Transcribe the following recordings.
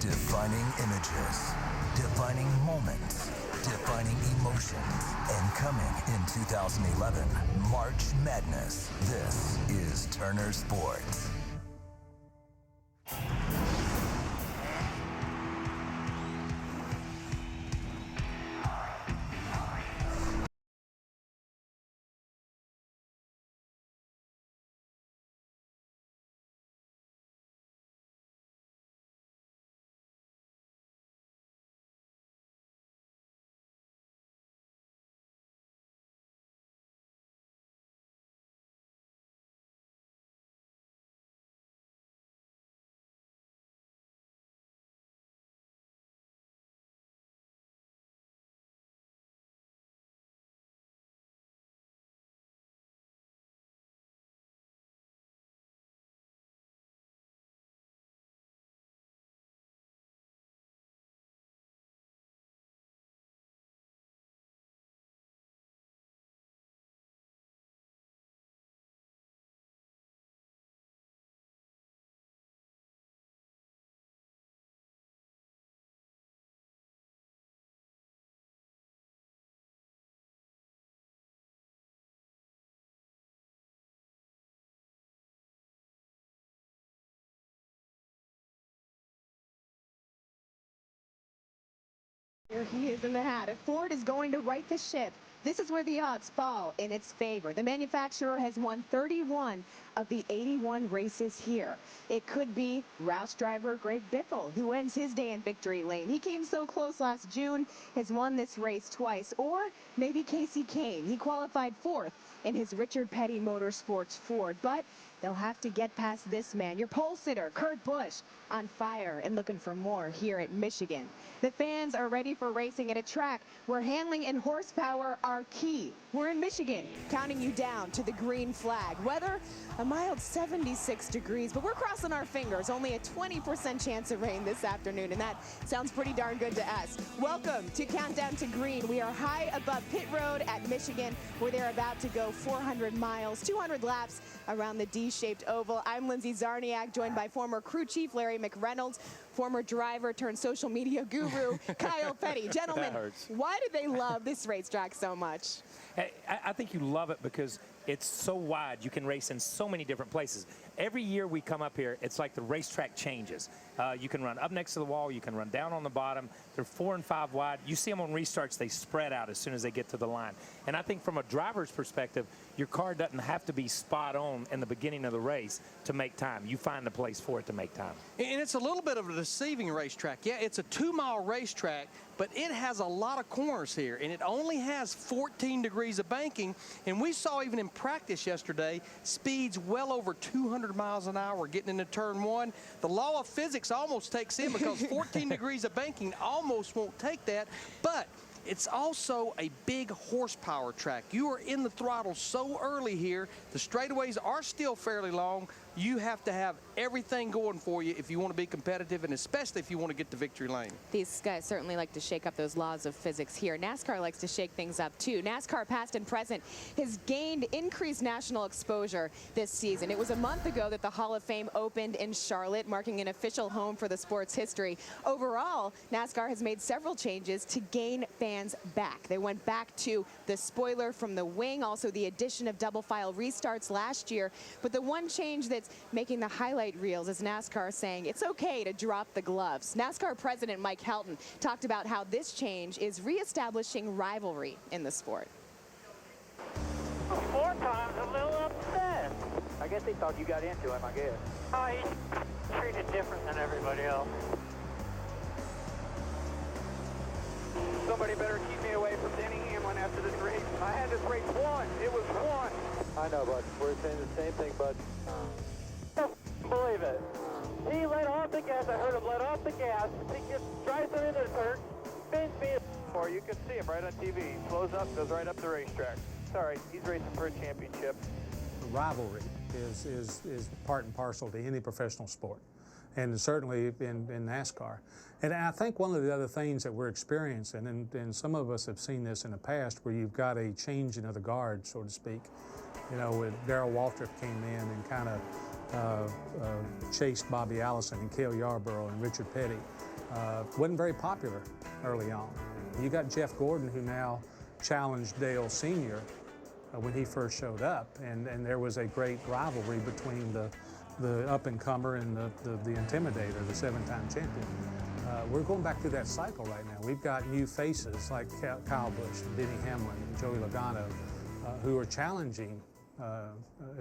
Defining images, defining moments, defining emotions, and coming in 2011, March Madness. This is Turner Sports. Here he is in the hat. If Ford is going to right the ship, this is where the odds fall in its favor. The manufacturer has won 31 of the 81 races here. It could be Roush driver Greg Biffle, who ends his day in victory lane. He came so close last June, has won this race twice. Or maybe Casey Kane. He qualified fourth in his Richard Petty Motorsports Ford. But they'll have to get past this man. Your pole sitter, Kurt Busch, on fire and looking for more here at Michigan. The fans are ready for racing at a track where handling and horsepower are key. We're in Michigan, counting you down to the green flag. Weather, a mild 76 degrees, but we're crossing our fingers. Only a 20% chance of rain this afternoon, and that sounds pretty darn good to us. Welcome to Countdown to Green. We are high above Pit Road at Michigan, where they're about to go 400 miles, 200 laps around the D-shaped oval. I'm Lindsay Zarniak, joined by former crew chief Larry McReynolds, former driver turned social media guru Kyle Petty. Gentlemen, why do they love this racetrack so much? Hey, I think you love it because it's so wide. You can race in so many different places. Every year we come up here, it's like the racetrack changes. You can run up next to the wall. You can run down on the bottom. They're 4 and 5 wide. You see them on restarts. They spread out as soon as they get to the line. And I think from a driver's perspective, your car doesn't have to be spot on in the beginning of the race to make time. You find a place for it to make time. And it's a little bit of a deceiving racetrack. Yeah, it's a 2-mile racetrack, but it has a lot of corners here, and it only has 14 degrees of banking. And we saw even in practice yesterday, speeds well over 200 miles an hour getting into turn 1. The law of physics almost takes in because 14 degrees of banking almost won't take that, but it's also a big horsepower track. You are in the throttle so early here. The straightaways are still fairly long. You have to have everything going for you if you want to be competitive, and especially if you want to get to victory lane. These guys certainly like to shake up those laws of physics here. NASCAR likes to shake things up too. NASCAR past and present has gained increased national exposure this season. It was a month ago that the Hall of Fame opened in Charlotte, marking an official home for the sport's history. Overall, NASCAR has made several changes to gain fans back. They went back to the spoiler from the wing, also the addition of double file restarts last year. But the one change that's making the highlight reels is NASCAR saying it's okay to drop the gloves. NASCAR President Mike Helton talked about how this change is reestablishing rivalry in the sport. 4 times a little upset. I guess he thought you got into him, I guess. Oh, he's treated different than everybody else. Somebody better keep me away from Denny Hamlin after this race. I had this race won. It was won. I know, bud. We're saying the same thing, bud. Believe it. He let off the gas. I heard him let off the gas. He just drives it into the turn, spins me. Or you can see him right on TV. Slows up, goes right up the racetrack. Sorry, he's racing for a championship. Rivalry is part and parcel to any professional sport, and certainly in NASCAR. And I think one of the other things that we're experiencing, and some of us have seen this in the past, where you've got a changing of the guard, so to speak. You know, when Darrell Waltrip came in and kind of chased Bobby Allison and Cale Yarborough and Richard Petty. wasn't very popular early on. You got Jeff Gordon, who now challenged Dale Sr. When he first showed up, and there was a great rivalry between the up-and-comer and the intimidator, the 7-time champion. We're going back through that cycle right now. We've got new faces like Kyle Busch and Denny Hamlin and Joey Logano who are challenging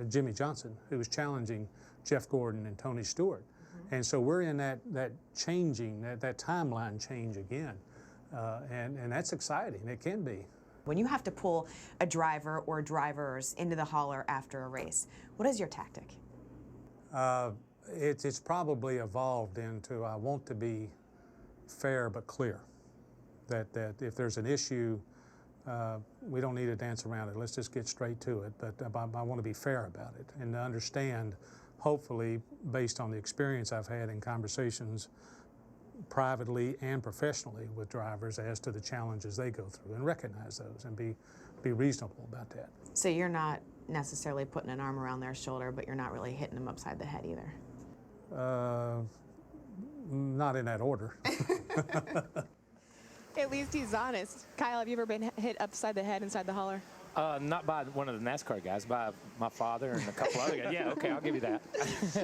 Jimmy Johnson, who was challenging Jeff Gordon and Tony Stewart. And so we're in that changing, that timeline change again. And that's exciting. It can be. When you have to pull a driver or drivers into the hauler after a race, what is your tactic? It's probably evolved into I want to be fair but clear. That if there's an issue, we don't need to dance around it. Let's just get straight to it. But I want to be fair about it and to understand, hopefully, based on the experience I've had in conversations privately and professionally with drivers as to the challenges they go through, and recognize those and be reasonable about that. So you're not necessarily putting an arm around their shoulder, but you're not really hitting them upside the head either? Not in that order. At least he's honest. Kyle, have you ever been hit upside the head inside the hauler? Not by one of the NASCAR guys, by my father and a couple other guys. Yeah, okay, I'll give you that.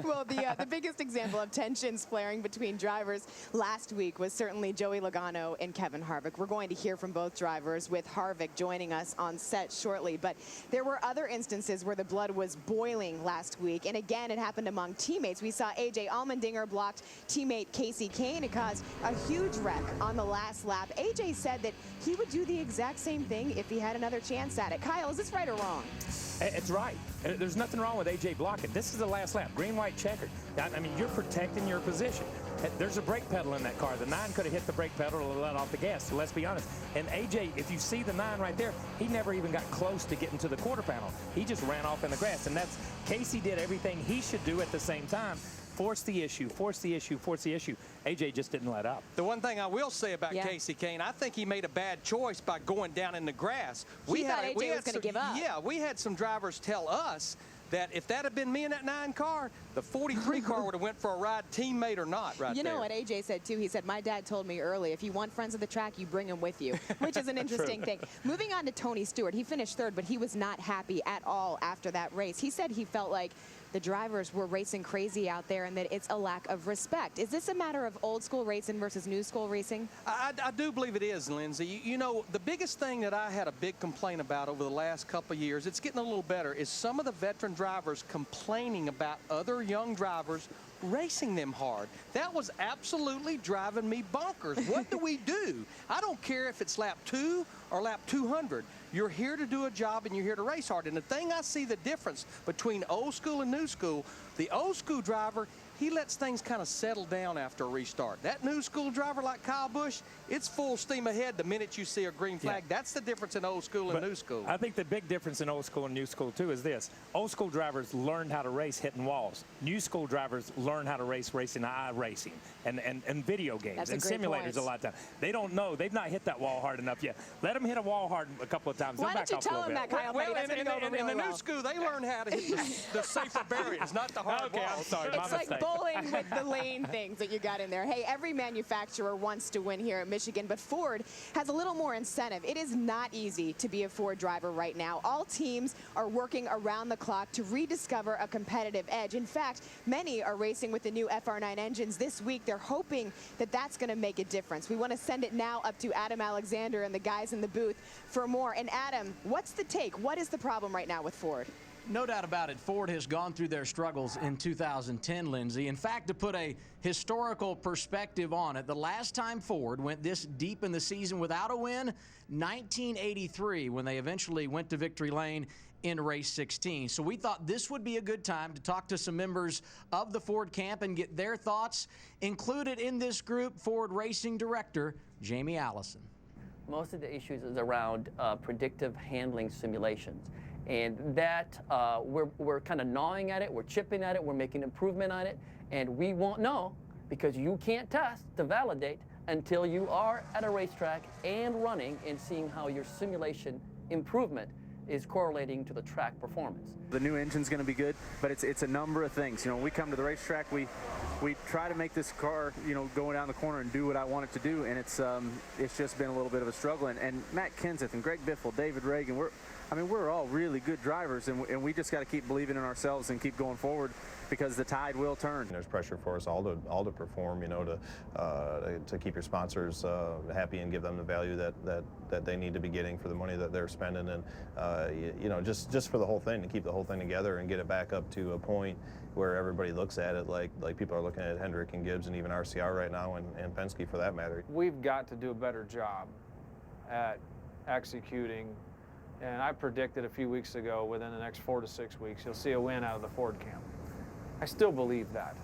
Well, the biggest example of tensions flaring between drivers last week was certainly Joey Logano and Kevin Harvick. We're going to hear from both drivers, with Harvick joining us on set shortly. But there were other instances where the blood was boiling last week, and again, it happened among teammates. We saw A.J. Allmendinger blocked teammate Casey Kane. It caused a huge wreck on the last lap. A.J. said that he would do the exact same thing if he had another chance at it. Kyle, is this right or wrong? It's right. There's nothing wrong with A.J. blocking. This is the last lap. Green, white, checkered. I mean, you're protecting your position. There's a brake pedal in that car. The 9 could have hit the brake pedal or let off the gas, so let's be honest. And A.J., if you see the 9 right there, he never even got close to getting to the quarter panel. He just ran off in the grass, and that's Casey did everything he should do at the same time. Force the issue, force the issue, force the issue. A.J. just didn't let up. The one thing I will say about Casey Kane, I think he made a bad choice by going down in the grass. He thought A.J. was going to give up. Yeah, we had some drivers tell us that if that had been me in that 9 car, the 43 car would have went for a ride, teammate or not, right You there. know what A.J. said, too? He said, my dad told me early, if you want friends at the track, you bring them with you, which is an interesting thing. Moving on to Tony Stewart. He finished 3rd, but he was not happy at all after that race. He said he felt like the drivers were racing crazy out there and that it's a lack of respect. Is this a matter of old school racing versus new school racing? I do believe it is, Lindsay. You know, the biggest thing that I had a big complaint about over the last couple of years, it's getting a little better, is some of the veteran drivers complaining about other young drivers racing them hard. That was absolutely driving me bonkers. What do we do? I don't care if it's lap 2 or lap 200. You're here to do a job and you're here to race hard. And the thing I see the difference between old school and new school, the old school driver, he lets things kind of settle down after a restart. That new school driver like Kyle Busch, it's full steam ahead the minute you see a green flag. Yeah. That's the difference in old school and new school. I think the big difference in old school and new school, too, is this. Old school drivers learned how to race hitting walls. New school drivers learn how to race racing iRacing and video games and simulators a lot of times. They don't know. They've not hit that wall hard enough yet. Let them hit a wall hard a couple of times. Why don't you tell them that, Kyle? Well, in the new school, they learn how to hit the safer barriers, not the hard walls. I'm sorry. It's like bowling with the lane things that you got in there. Hey, every manufacturer wants to win here at Michigan, but Ford has a little more incentive. It is not easy to be a Ford driver right now. All teams are working around the clock to rediscover a competitive edge. In fact, many are racing with the new FR9 engines this week. They're hoping that that's going to make a difference. We want to send it now up to Adam Alexander and the guys in the booth for more. And Adam, what's the take? What is the problem right now with Ford? No doubt about it, Ford has gone through their struggles in 2010, Lindsay. In fact, to put a historical perspective on it, the last time Ford went this deep in the season without a win, 1983, when they eventually went to victory lane in race 16. So we thought this would be a good time to talk to some members of the Ford camp and get their thoughts. Included in this group, Ford Racing Director Jamie Allison. Most of the issues is around predictive handling simulations. And that we're kind of gnawing at it, we're chipping at it, we're making improvement on it, and we won't know because you can't test to validate until you are at a racetrack and running and seeing how your simulation improvement is correlating to the track performance. The new engine's going to be good, but it's a number of things. You know, when we come to the racetrack, we try to make this car, you know, going down the corner and do what I want it to do, and it's just been a little bit of a struggle. And Matt Kenseth and Greg Biffle, David Reagan, we're all really good drivers, and we just got to keep believing in ourselves and keep going forward, because the tide will turn. There's pressure for us all to perform, you know, to keep your sponsors happy and give them the value that they need to be getting for the money that they're spending, and you know, just for the whole thing, to keep the whole thing together and get it back up to a point where everybody looks at it like people are looking at Hendrick and Gibbs and even RCR right now, and Penske for that matter. We've got to do a better job at executing. And I predicted a few weeks ago, within the next 4 to 6 weeks, you'll see a win out of the Ford camp. I still believe that.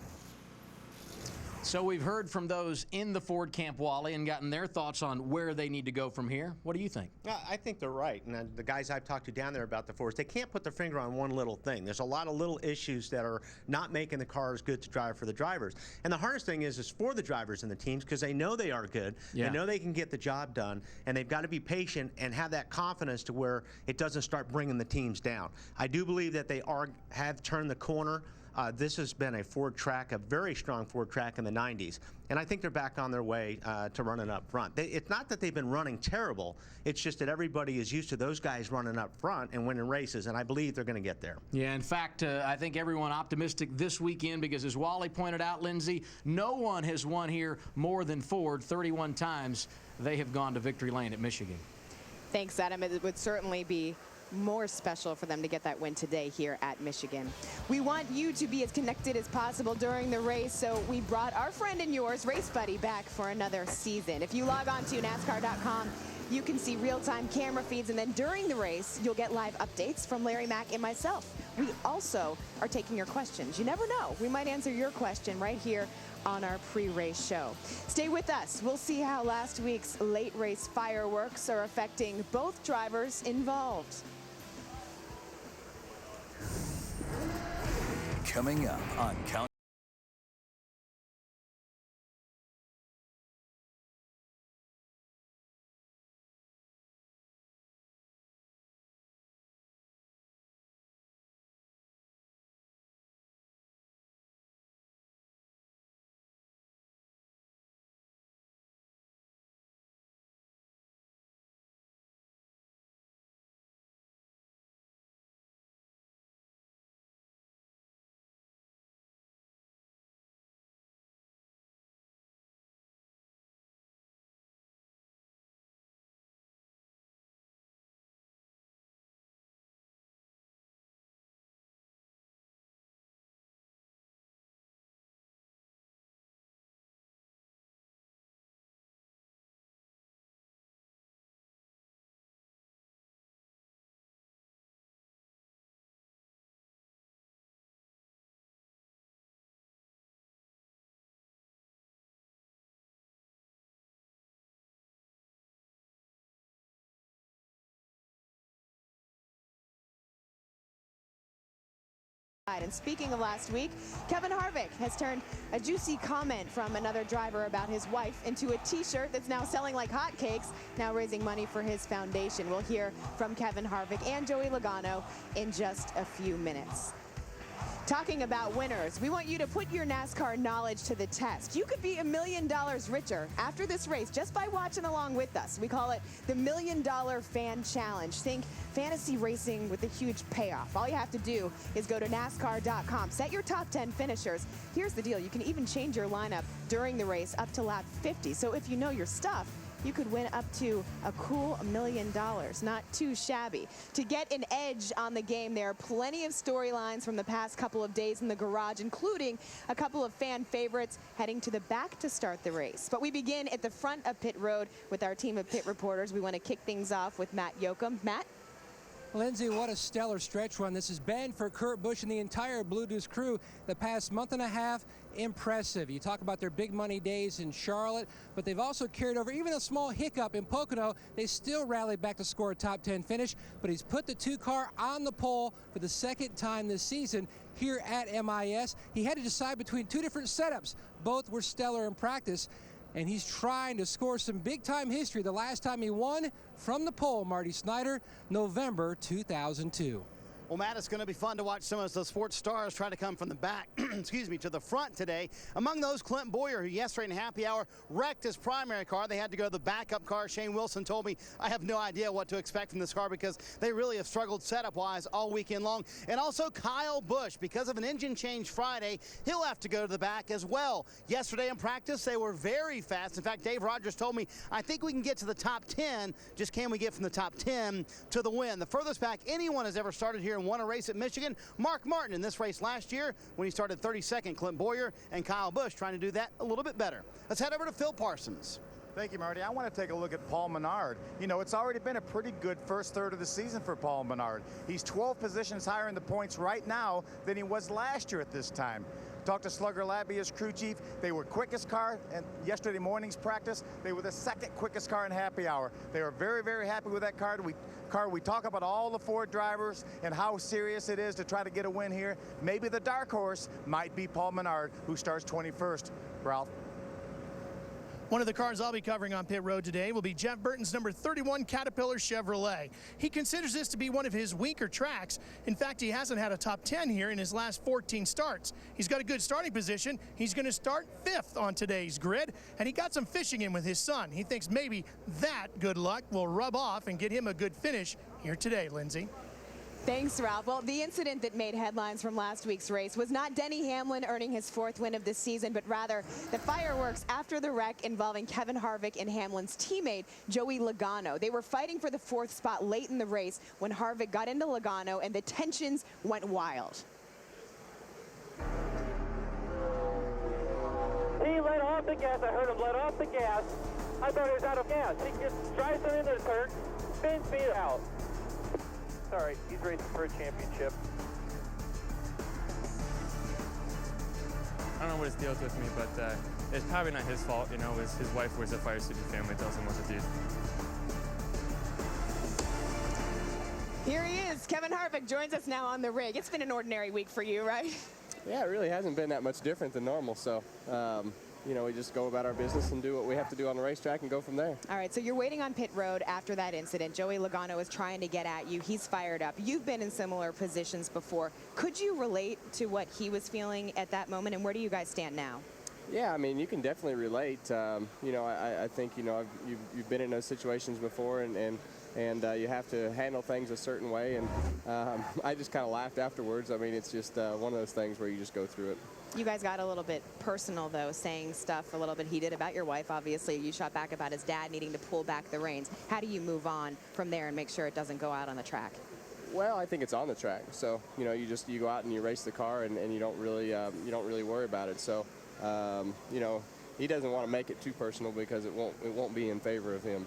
So we've heard from those in the Ford camp, Wally, and gotten their thoughts on where they need to go from here. What do you think? I think they're right. And the guys I've talked to down there about the Fords, they can't put their finger on one little thing. There's a lot of little issues that are not making the cars good to drive for the drivers. And the hardest thing is for the drivers and the teams, because they know they are good. Yeah. They know they can get the job done, and they've got to be patient and have that confidence to where it doesn't start bringing the teams down. I do believe that they have turned the corner. This has been a Ford track, a very strong Ford track in the 90s. And I think they're back on their way to running up front. It's not that they've been running terrible. It's just that everybody is used to those guys running up front and winning races, and I believe they're going to get there. Yeah, in fact, I think everyone optimistic this weekend, because as Wally pointed out, Lindsay, no one has won here more than Ford. 31 times they have gone to victory lane at Michigan. Thanks, Adam. It would certainly be more special for them to get that win today here at Michigan. We want you to be as connected as possible during the race, so we brought our friend and yours, Race Buddy, back for another season. If you log on to NASCAR.com, you can see real-time camera feeds, and then during the race, you'll get live updates from Larry Mack and myself. We also are taking your questions. You never know. We might answer your question right here on our pre-race show. Stay with us. We'll see how last week's late race fireworks are affecting both drivers involved. Coming up on Count. And speaking of last week, Kevin Harvick has turned a juicy comment from another driver about his wife into a t-shirt that's now selling like hotcakes, now raising money for his foundation. We'll hear from Kevin Harvick and Joey Logano in just a few minutes. Talking about winners, we want you to put your NASCAR knowledge to the test. You could be $1 million richer after this race just by watching along with us. We call it the $1 Million Fan Challenge. Think fantasy racing with a huge payoff. All you have to do is go to NASCAR.com, set your top 10 finishers. Here's the deal. You can even change your lineup during the race up to lap 50. So if you know your stuff, you could win up to a cool $1 million. Not too shabby. To get an edge on the game, there are plenty of storylines from the past couple of days in the garage, including a couple of fan favorites heading to the back to start the race. But we begin at the front of pit road with our team of pit reporters. We want to kick things off with Matt Yoakum. Matt? Lindsay, what a stellar stretch run this has been for Kurt Busch and the entire Blue Deuce crew the past month and a half. Impressive. You talk about their big money days in Charlotte, but they've also carried over even a small hiccup in Pocono. They still rallied back to score a top 10 finish, but he's put the 2-car on the pole for the second time this season here at MIS. He had to decide between two different setups. Both were stellar in practice. and he's trying to score some big-time history. The last time he won from the pole, Marty Snyder, November 2002. Well, Matt, it's going to be fun to watch some of those sports stars try to come from the back, excuse me, to the front today. Among those, Clint Boyer, who yesterday in happy hour wrecked his primary car. They had to go to the backup car. Shane Wilson told me, I have no idea what to expect from this car because they really have struggled setup-wise all weekend long. And also Kyle Busch, because of an engine change Friday, he'll have to go to the back as well. Yesterday in practice, they were very fast. In fact, Dave Rogers told me, I think we can get to the top 10. Just can we get from the top 10 to the win? The furthest back anyone has ever started here and won a race at Michigan, Mark Martin in this race last year when he started 32nd. Clint Boyer and Kyle Busch trying to do that a little bit better. Let's head over to Phil Parsons. Thank you, Marty. I want to take a look at Paul Menard. You know, it's already been a pretty good first third of the season for Paul Menard. He's 12 positions higher in the points right now than he was last year at this time. Talked to Slugger Labby, his crew chief. They were quickest car in yesterday morning's practice. They were the second quickest car in happy hour. They were very, very happy with that car. We talk about all the Ford drivers and how serious it is to try to get a win here. Maybe the dark horse might be Paul Menard, who starts 21st. Ralph. One of the cars I'll be covering on pit road today will be Jeff Burton's number 31 Caterpillar Chevrolet. He considers this to be one of his weaker tracks. In fact, he hasn't had a top 10 here in his last 14 starts. He's got a good starting position. He's going to start 5th on today's grid, and he got some fishing in with his son. He thinks maybe that good luck will rub off and get him a good finish here today, Lindsay. Thanks, Ralph. Well, the incident that made headlines from last week's race was not Denny Hamlin earning his 4th win of the season, but rather the fireworks after the wreck involving Kevin Harvick and Hamlin's teammate, Joey Logano. They were fighting for the 4th spot late in the race when Harvick got into Logano, and the tensions went wild. He let off the gas. I heard him let off the gas. I thought he was out of gas. He just drives it into the turn, spins me out. All right, he's racing for a championship. I don't know what his deal is with me, but it's probably not his fault. You know, his wife wears a Fire City family, tells him what to do. Here he is. Kevin Harvick joins us now on the rig. It's been an ordinary week for you, right? Yeah, it really hasn't been that much different than normal. So, you know, we just go about our business and do what we have to do on the racetrack and go from there. All right, so you're waiting on pit road after that incident. Joey Logano is trying to get at you. He's fired up. You've been in similar positions before. Could you relate to what he was feeling at that moment, and where do you guys stand now? Yeah, I mean, you can definitely relate. You know, I think, you know, you've been in those situations before, and you have to handle things a certain way. And I just kind of laughed afterwards. I mean, it's just one of those things where you just go through it. You guys got a little bit personal, though, saying stuff a little bit heated about your wife. Obviously, you shot back about his dad needing to pull back the reins. How do you move on from there and make sure it doesn't go out on the track? Well, I think it's on the track. So, you know, you go out and you race the car, and you don't really worry about it. So, you know, he doesn't want to make it too personal because it won't be in favor of him.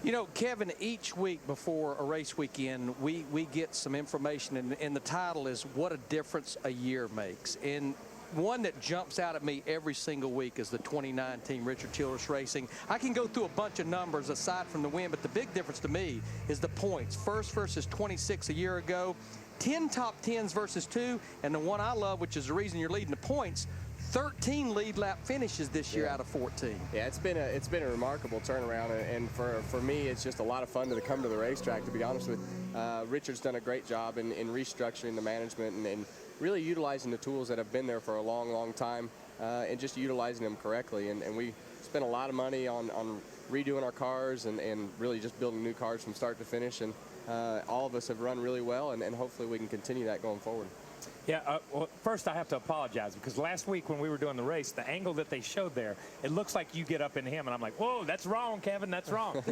You know, Kevin, each week before a race weekend, we get some information, and the title is What a Difference a Year Makes. And one that jumps out at me every single week is the 2019 Richard Childress Racing. I can go through a bunch of numbers aside from the win, but the big difference to me is the points. First versus 26 a year ago, 10 top 10s versus 2, and the one I love, which is the reason you're leading the points, 13 lead lap finishes this year out of 14. Yeah, it's been a remarkable turnaround, and for me, it's just a lot of fun to come to the racetrack, to be honest with you. Richard's done a great job in restructuring the management and really utilizing the tools that have been there for a long, long time, and just utilizing them correctly. And we spent a lot of money on redoing our cars and really just building new cars from start to finish. And all of us have run really well, and hopefully we can continue that going forward. Yeah, well, first I have to apologize because last week when we were doing the race, the angle that they showed there, it looks like you get up in him, and I'm like, whoa, that's wrong, Kevin, that's wrong.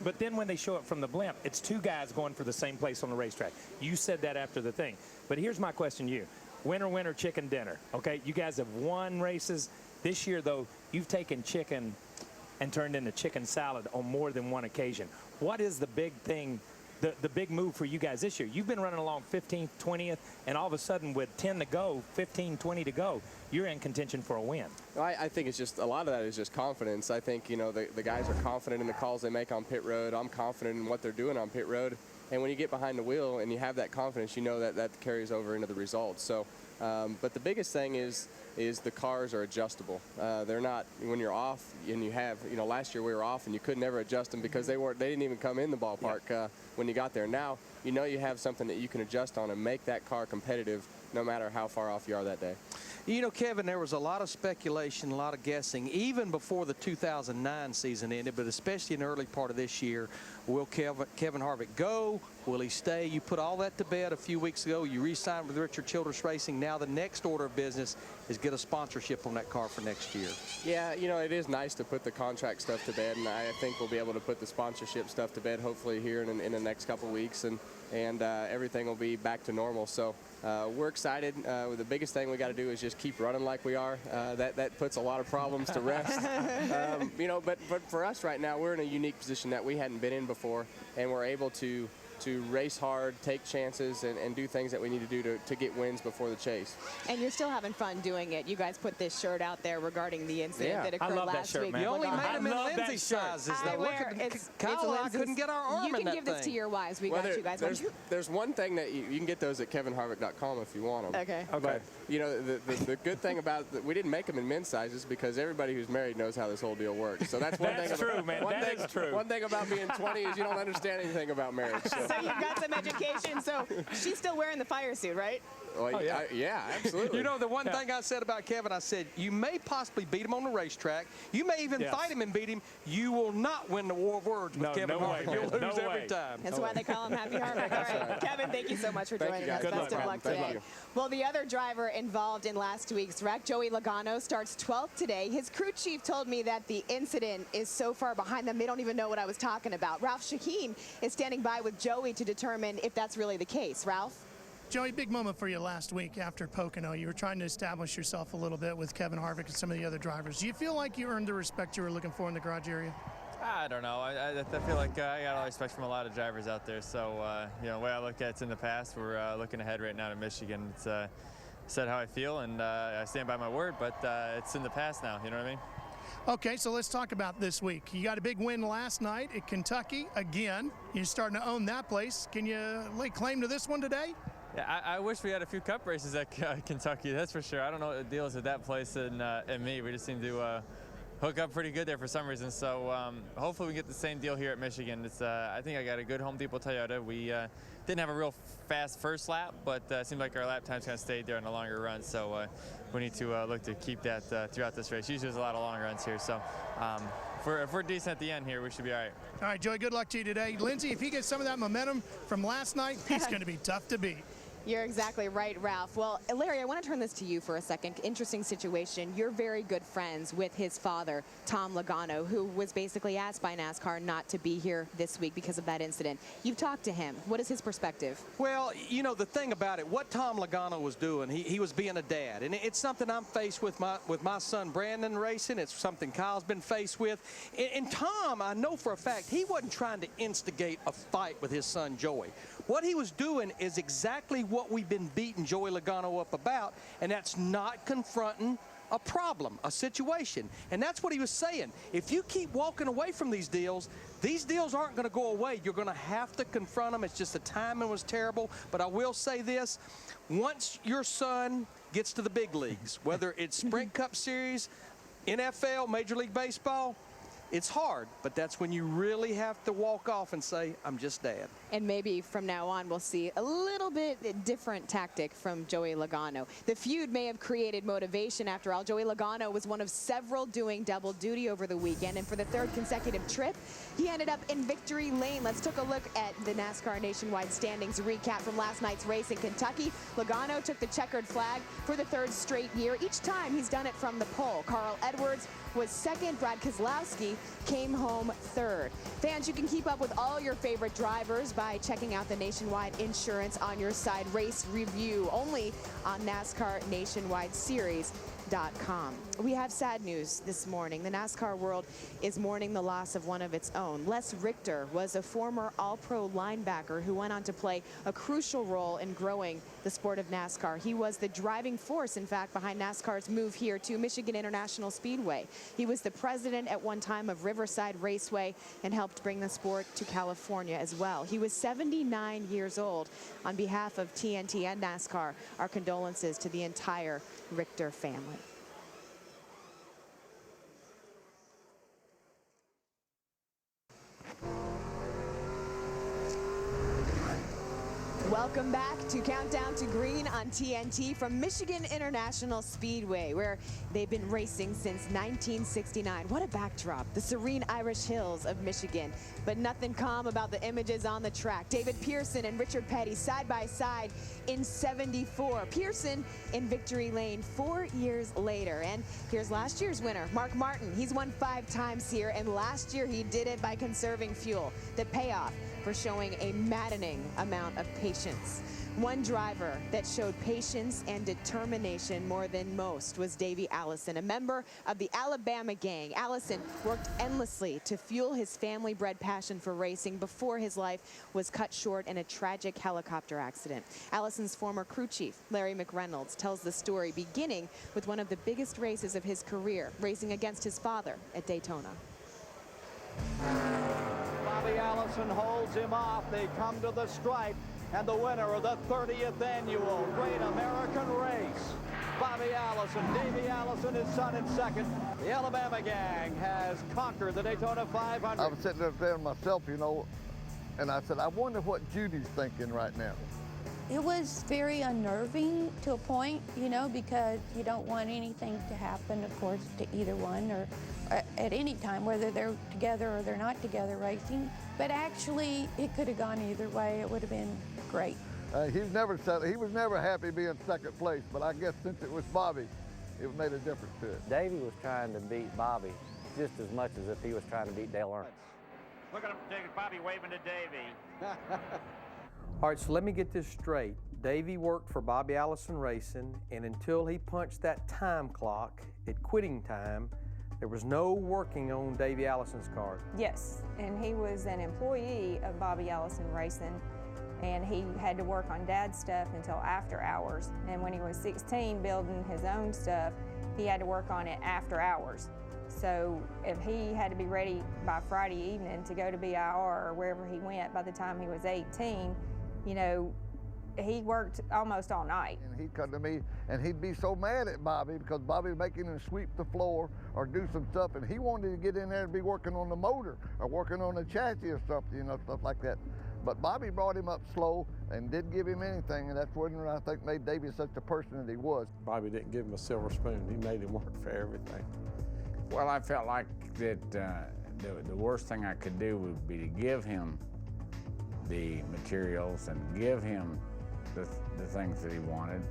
But then when they show it from the blimp, it's 2 guys going for the same place on the racetrack. You said that after the thing. But here's my question to you. Winner, winner, chicken dinner, okay? You guys have won races. This year, though, you've taken chicken and turned into chicken salad on more than one occasion. What is the big thing, the big move for you guys this year? You've been running along 15th, 20th, and all of a sudden with 10 to go, 15, 20 to go, you're in contention for a win. I think it's just a lot of that is just confidence. I think, you know, the guys are confident in the calls they make on pit road. I'm confident in what they're doing on pit road. And when you get behind the wheel and you have that confidence, you know that carries over into the results. So, But the biggest thing is the cars are adjustable. They're not, when you're off and you have, last year we were off and you could never adjust them because they didn't even come in the ballpark when you got there. Now, you have something that you can adjust on and make that car competitive no matter how far off you are that day. Kevin, there was a lot of speculation, a lot of guessing, even before the 2009 season ended, but especially in the early part of this year. Will Kevin Harvick go? Will he stay? You put all that to bed a few weeks ago. You re-signed with Richard Childress Racing. Now the next order of business is get a sponsorship on that car for next year. Yeah, it is nice to put the contract stuff to bed, and I think we'll be able to put the sponsorship stuff to bed hopefully here in the next couple weeks, and everything will be back to normal. So we're excited. The biggest thing we got to do is just keep running like we are. That puts a lot of problems to rest. But for us right now, we're in a unique position that we hadn't been in before, and we're able to race hard, take chances, and do things that we need to do to get wins before the chase. And you're still having fun doing it. You guys put this shirt out there regarding the incident that occurred last week. You only made them in Lindsay sizes, though. Look at Kyle and I couldn't get our arm in that thing. You can give this to your wives. We got you guys. There's one thing that you can get those at kevinharvick.com if you want them. Okay. But, the good thing about we didn't make them in men's sizes because everybody who's married knows how this whole deal works. So that's one thing. That's true, man. That is true. One thing about being 20 is you don't understand anything about marriage. So you've got some education. So she's still wearing the fire suit, right? Well, yeah, absolutely. The one thing I said about Kevin, I said, you may possibly beat him on the racetrack. You may even fight him and beat him. You will not win the war of words with Kevin Harvick. You'll lose every time. That's why they call him Happy Harvick. All right, Kevin, thank you so much for joining us. Best of luck today. Well, the other driver involved in last week's wreck, Joey Logano, starts 12th today. His crew chief told me that the incident is so far behind them, they don't even know what I was talking about. Ralph Shaheen is standing by with Joey to determine if that's really the case. Ralph? Joey, big moment for you last week after Pocono. You were trying to establish yourself a little bit with Kevin Harvick and some of the other drivers. Do you feel like you earned the respect you were looking for in the garage area? I don't know. I feel like I got a lot of respect from a lot of drivers out there. So, the way I look at it in the past, we're looking ahead right now to Michigan. It's said how I feel, and I stand by my word, but it's in the past now. You know what I mean? Okay, so let's talk about this week. You got a big win last night at Kentucky again. You're starting to own that place. Can you lay claim to this one today? Yeah, I wish we had a few cup races at Kentucky, that's for sure. I don't know what the deal is with that place and me. We just seem to hook up pretty good there for some reason. So hopefully we get the same deal here at Michigan. It's I think I got a good Home Depot Toyota. We didn't have a real fast first lap, but it seemed like our lap times kind of stayed there on the longer run. So we need to look to keep that throughout this race. Usually there's a lot of long runs here. So if we're decent at the end here, we should be all right. All right, Joey, good luck to you today. Lindsay, if he gets some of that momentum from last night, he's going to be tough to beat. You're exactly right, Ralph. Well, Larry, I want to turn this to you for a second. Interesting situation. You're very good friends with his father, Tom Logano, who was basically asked by NASCAR not to be here this week because of that incident. You've talked to him. What is his perspective? Well, the thing about it, what Tom Logano was doing, he was being a dad. And it's something I'm faced with my son Brandon racing. It's something Kyle's been faced with. And Tom, I know for a fact, he wasn't trying to instigate a fight with his son Joey. What he was doing is exactly what we've been beating Joey Logano up about, and that's not confronting a problem, a situation. And that's what he was saying. If you keep walking away from these deals aren't going to go away. You're going to have to confront them. It's just the timing was terrible. But I will say this, once your son gets to the big leagues, whether it's Sprint Cup Series, NFL, Major League Baseball, it's hard, but that's when you really have to walk off and say, I'm just dad. And maybe from now on, we'll see a little bit different tactic from Joey Logano. The feud may have created motivation. After all, Joey Logano was one of several doing double duty over the weekend. And for the third consecutive trip, he ended up in victory lane. Let's take a look at the NASCAR Nationwide Standings recap from last night's race in Kentucky. Logano took the checkered flag for the third straight year. Each time he's done it from the pole. Carl Edwards was second. Brad Keselowski came home third. Fans, you can keep up with all your favorite drivers by checking out the Nationwide Insurance on Your Side race review only on NASCAR Nationwide Series. NSCS.com. We have sad news this morning. The NASCAR world is mourning the loss of one of its own. Les Richter was a former All-Pro linebacker who went on to play a crucial role in growing the sport of NASCAR. He was the driving force, in fact, behind NASCAR's move here to Michigan International Speedway. He was the president at one time of Riverside Raceway and helped bring the sport to California as well. He was 79 years old. On behalf of TNT and NASCAR, our condolences to the entire Richter family. Welcome back to Countdown to Green on TNT from Michigan International Speedway, where they've been racing since 1969. What a backdrop, the serene Irish hills of Michigan. But nothing calm about the images on the track. David Pearson and Richard Petty side by side in '74. Pearson in victory lane 4 years later. And here's last year's winner, Mark Martin. He's won 5 times here, and last year he did it by conserving fuel. The payoff for showing a maddening amount of patience. One driver that showed patience and determination more than most was Davey Allison, a member of the Alabama gang. Allison worked endlessly to fuel his family-bred passion for racing before his life was cut short in a tragic helicopter accident. Allison's former crew chief, Larry McReynolds, tells the story beginning with one of the biggest races of his career, racing against his father at Daytona. Bobby Allison holds him off. They come to the stripe, and the winner of the 30th annual Great American Race, Bobby Allison. Davey Allison, his son, in second. The Alabama gang has conquered the Daytona 500. I was sitting there myself, you know, and I said, I wonder what Judy's thinking right now. It was very unnerving to a point, you know, because you don't want anything to happen, of course, to either one or at any time, whether they're together or they're not together racing. But actually, it could have gone either way. It would have been great. He was never happy being second place, but I guess since it was Bobby, it made a difference to it. Davey was trying to beat Bobby just as much as if he was trying to beat Dale Earnhardt. Look at him, Bobby waving to Davey. All right, so let me get this straight. Davey worked for Bobby Allison Racing, and until he punched that time clock at quitting time, there was no working on Davey Allison's car. Yes, and he was an employee of Bobby Allison Racing, and he had to work on Dad's stuff until after hours. And when he was 16 building his own stuff, he had to work on it after hours. So if he had to be ready by Friday evening to go to BIR or wherever he went by the time he was 18, you know, he worked almost all night. And he'd come to me and he'd be so mad at Bobby because Bobby was making him sweep the floor or do some stuff, and he wanted to get in there and be working on the motor or working on the chassis or something, you know, stuff like that. But Bobby brought him up slow and didn't give him anything, and that's what I think made Davey such a person that he was. Bobby didn't give him a silver spoon. He made him work for everything. Well, I felt like that the worst thing I could do would be to give him the materials and give him the things that he wanted,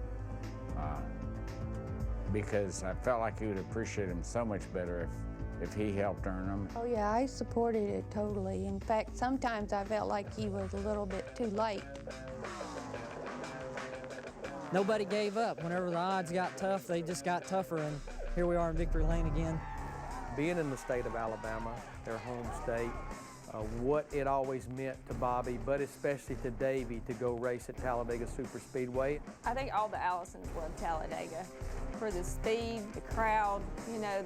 because I felt like he would appreciate them so much better if he helped earn them. Oh yeah, I supported it totally. In fact, sometimes I felt like he was a little bit too late. Nobody gave up. Whenever the odds got tough, they just got tougher, and here we are in victory lane again. Being in the state of Alabama, their home state, what it always meant to Bobby, but especially to Davey, to go race at Talladega Superspeedway. I think all the Allisons loved Talladega for the speed, the crowd. You know,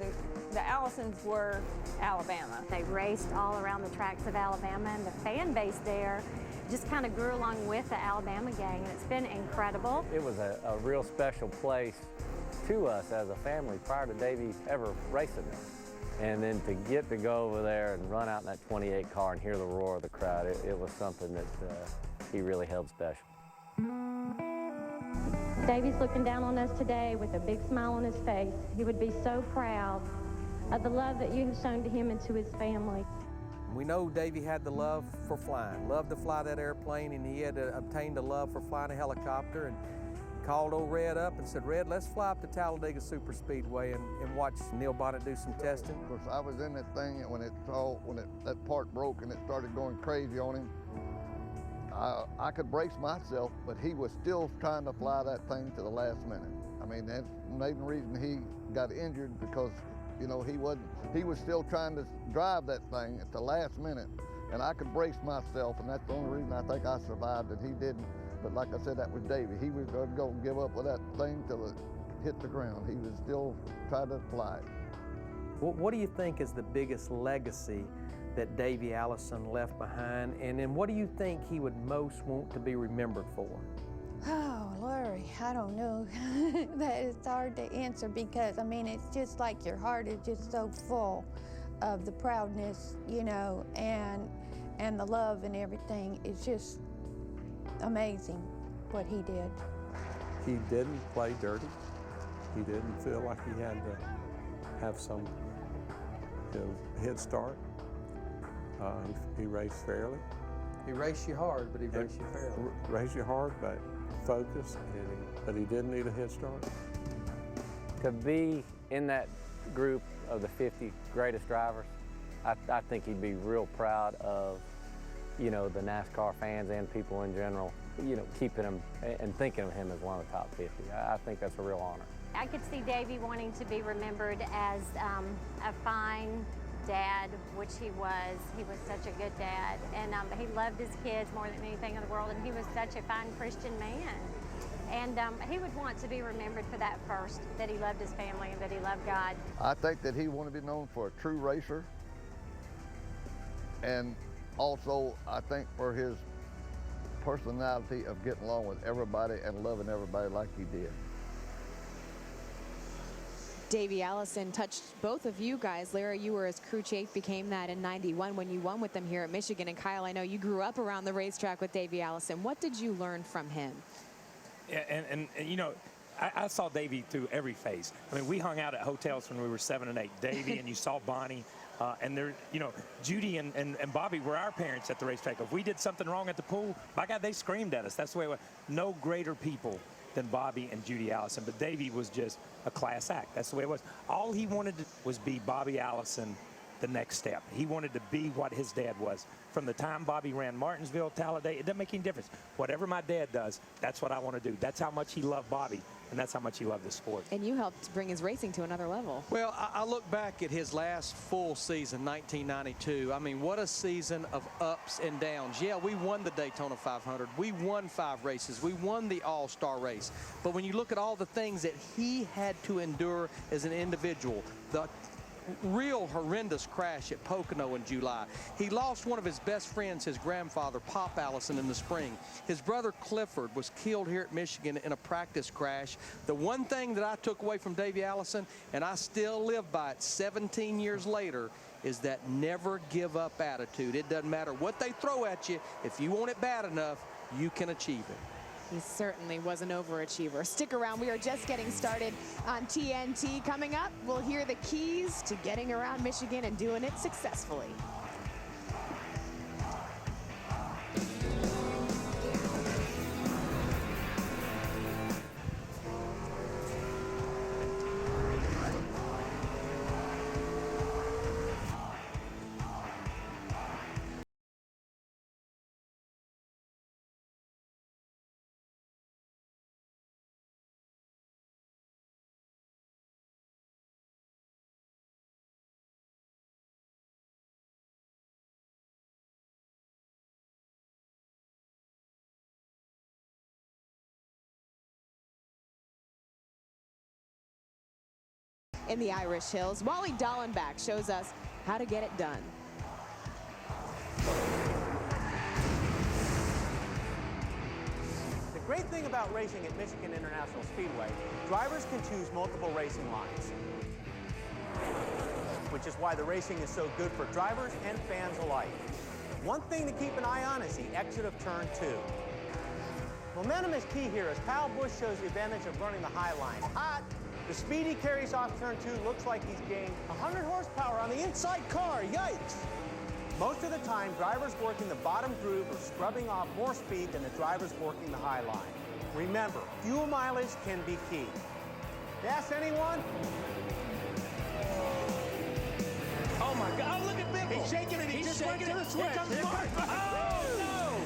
the Allisons were Alabama. They raced all around the tracks of Alabama, and the fan base there just kind of grew along with the Alabama gang, and it's been incredible. It was a real special place to us as a family prior to Davey ever racing there. And then to get to go over there and run out in that 28 car and hear the roar of the crowd, it was something that he really held special. Davey's looking down on us today with a big smile on his face. He would be so proud of the love that you have shown to him and to his family. We know Davey had the love for flying, loved to fly that airplane, and he had obtained a love for flying a helicopter, and called old Red up and said, Red, let's fly up to Talladega Superspeedway and watch Neil Bonnet do some testing. Of course, I was in that thing when that part broke and it started going crazy on him. I could brace myself, but he was still trying to fly that thing to the last minute. I mean, that's the main reason he got injured, because, you know, he was still trying to drive that thing at the last minute, and I could brace myself, and that's the only reason I think I survived and he didn't. But like I said, that was Davey. He was going to give up with that thing till it hit the ground. He was still trying to fly it. What do you think is the biggest legacy that Davey Allison left behind, and then what do you think he would most want to be remembered for? Oh, Larry, I don't know. That is hard to answer, because, I mean, it's just like your heart is just so full of the proudness, you know, and the love and everything. It's just amazing what he did. He didn't play dirty. He didn't feel like he had to have some head start. He raced fairly. He raced you hard, but he raced you fairly. Raced you hard, but focused, but he didn't need a head start. To be in that group of the 50 greatest drivers, I think he'd be real proud of, you know, the NASCAR fans and people in general, you know, keeping him and thinking of him as one of the top 50. I think that's a real honor. I could see Davey wanting to be remembered as a fine dad, which he was. He was such a good dad, and he loved his kids more than anything in the world, and he was such a fine Christian man. And he would want to be remembered for that first, that he loved his family and that he loved God. I think that he wanted to be known for a true racer, and also I think for his personality of getting along with everybody and loving everybody like he did. Davey Allison touched both of you guys. Larry, you were his crew chief, became that in '91 when you won with them here at Michigan. And Kyle, I know you grew up around the racetrack with Davey Allison. What did you learn from him? Yeah, and you know, I saw Davey through every phase. I mean, we hung out at hotels when we were 7 and 8. Davey, and you saw Bonnie. And there, you know, Judy and Bobby were our parents at the racetrack. If we did something wrong at the pool, by God, they screamed at us. That's the way it was. No greater people than Bobby and Judy Allison. But Davey was just a class act. That's the way it was. All he wanted to was be Bobby Allison the next step. He wanted to be what his dad was. From the time Bobby ran Martinsville, Talladega, it doesn't make any difference. Whatever my dad does, that's what I want to do. That's how much he loved Bobby, and that's how much he loved the sport. And you helped bring his racing to another level. Well, I look back at his last full season, 1992. I mean, what a season of ups and downs. Yeah, we won the Daytona 500. We won 5 races. We won the All-Star race. But when you look at all the things that he had to endure as an individual, the real horrendous crash at Pocono in July. He lost one of his best friends, his grandfather, Pop Allison, in the spring. His brother Clifford was killed here at Michigan in a practice crash. The one thing that I took away from Davey Allison, and I still live by it 17 years later, is that never give up attitude. It doesn't matter what they throw at you. If you want it bad enough, you can achieve it. He certainly was an overachiever. Stick around. We are just getting started on TNT. Coming up, we'll hear the keys to getting around Michigan and doing it successfully. In the Irish Hills, Wally Dallenbach shows us how to get it done. The great thing about racing at Michigan International Speedway, drivers can choose multiple racing lines, which is why the racing is so good for drivers and fans alike. One thing to keep an eye on is the exit of turn 2. Momentum is key here as Kyle Busch shows the advantage of running the high line. Hot. The speed he carries off turn 2 looks like he's gained 100 horsepower on the inside car. Yikes! Most of the time, drivers working the bottom groove are scrubbing off more speed than the drivers working the high line. Remember, fuel mileage can be key. Yes, anyone? Oh my God, oh, look at Bickle. He's shaking it, he's just went to the switch. Here comes Mark. Oh, no!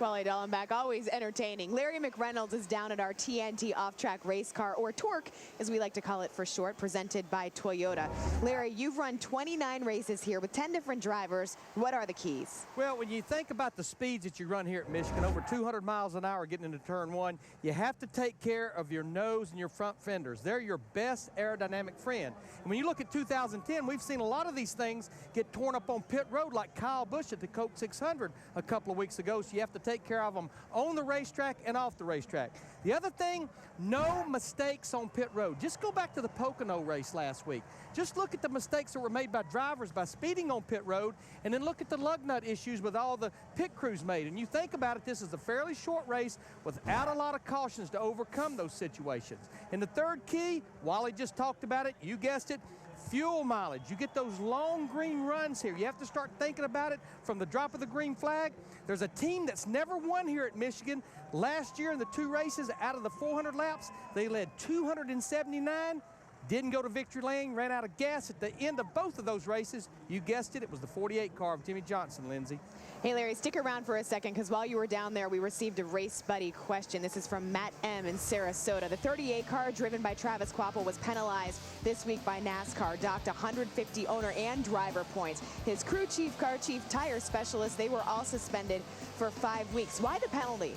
Wally Dallenbach, always entertaining. Larry McReynolds is down at our TNT off-track race car, or Torque, as we like to call it for short, presented by Toyota. Larry, you've run 29 races here with 10 different drivers. What are the keys? Well, when you think about the speeds that you run here at Michigan, over 200 miles an hour getting into turn one, you have to take care of your nose and your front fenders. They're your best aerodynamic friend. And when you look at 2010, we've seen a lot of these things get torn up on pit road, like Kyle Busch at the Coke 600 a couple of weeks ago, so you have to take care of them on the racetrack and off the racetrack. The other thing, no mistakes on pit road. Just go back to the Pocono race last week. Just look at the mistakes that were made by drivers by speeding on pit road, and then look at the lug nut issues with all the pit crews made. And you think about it, this is a fairly short race without a lot of cautions to overcome those situations. And the third key, Wally just talked about it, you guessed it, fuel mileage. You get those long green runs here. You have to start thinking about it from the drop of the green flag. There's a team that's never won here at Michigan. Last year in the 2 races, out of the 400 laps, they led 279. Didn't go to victory lane, ran out of gas at the end of both of those races. You guessed it, it was the 48 car of Jimmy Johnson, Lindsay. Hey, Larry, stick around for a second, because while you were down there, we received a race buddy question. This is from Matt M. in Sarasota. The 38 car driven by Travis Kvapil was penalized this week by NASCAR, docked 150 owner and driver points. His crew chief, car chief, tire specialist, they were all suspended for 5 weeks. Why the penalty?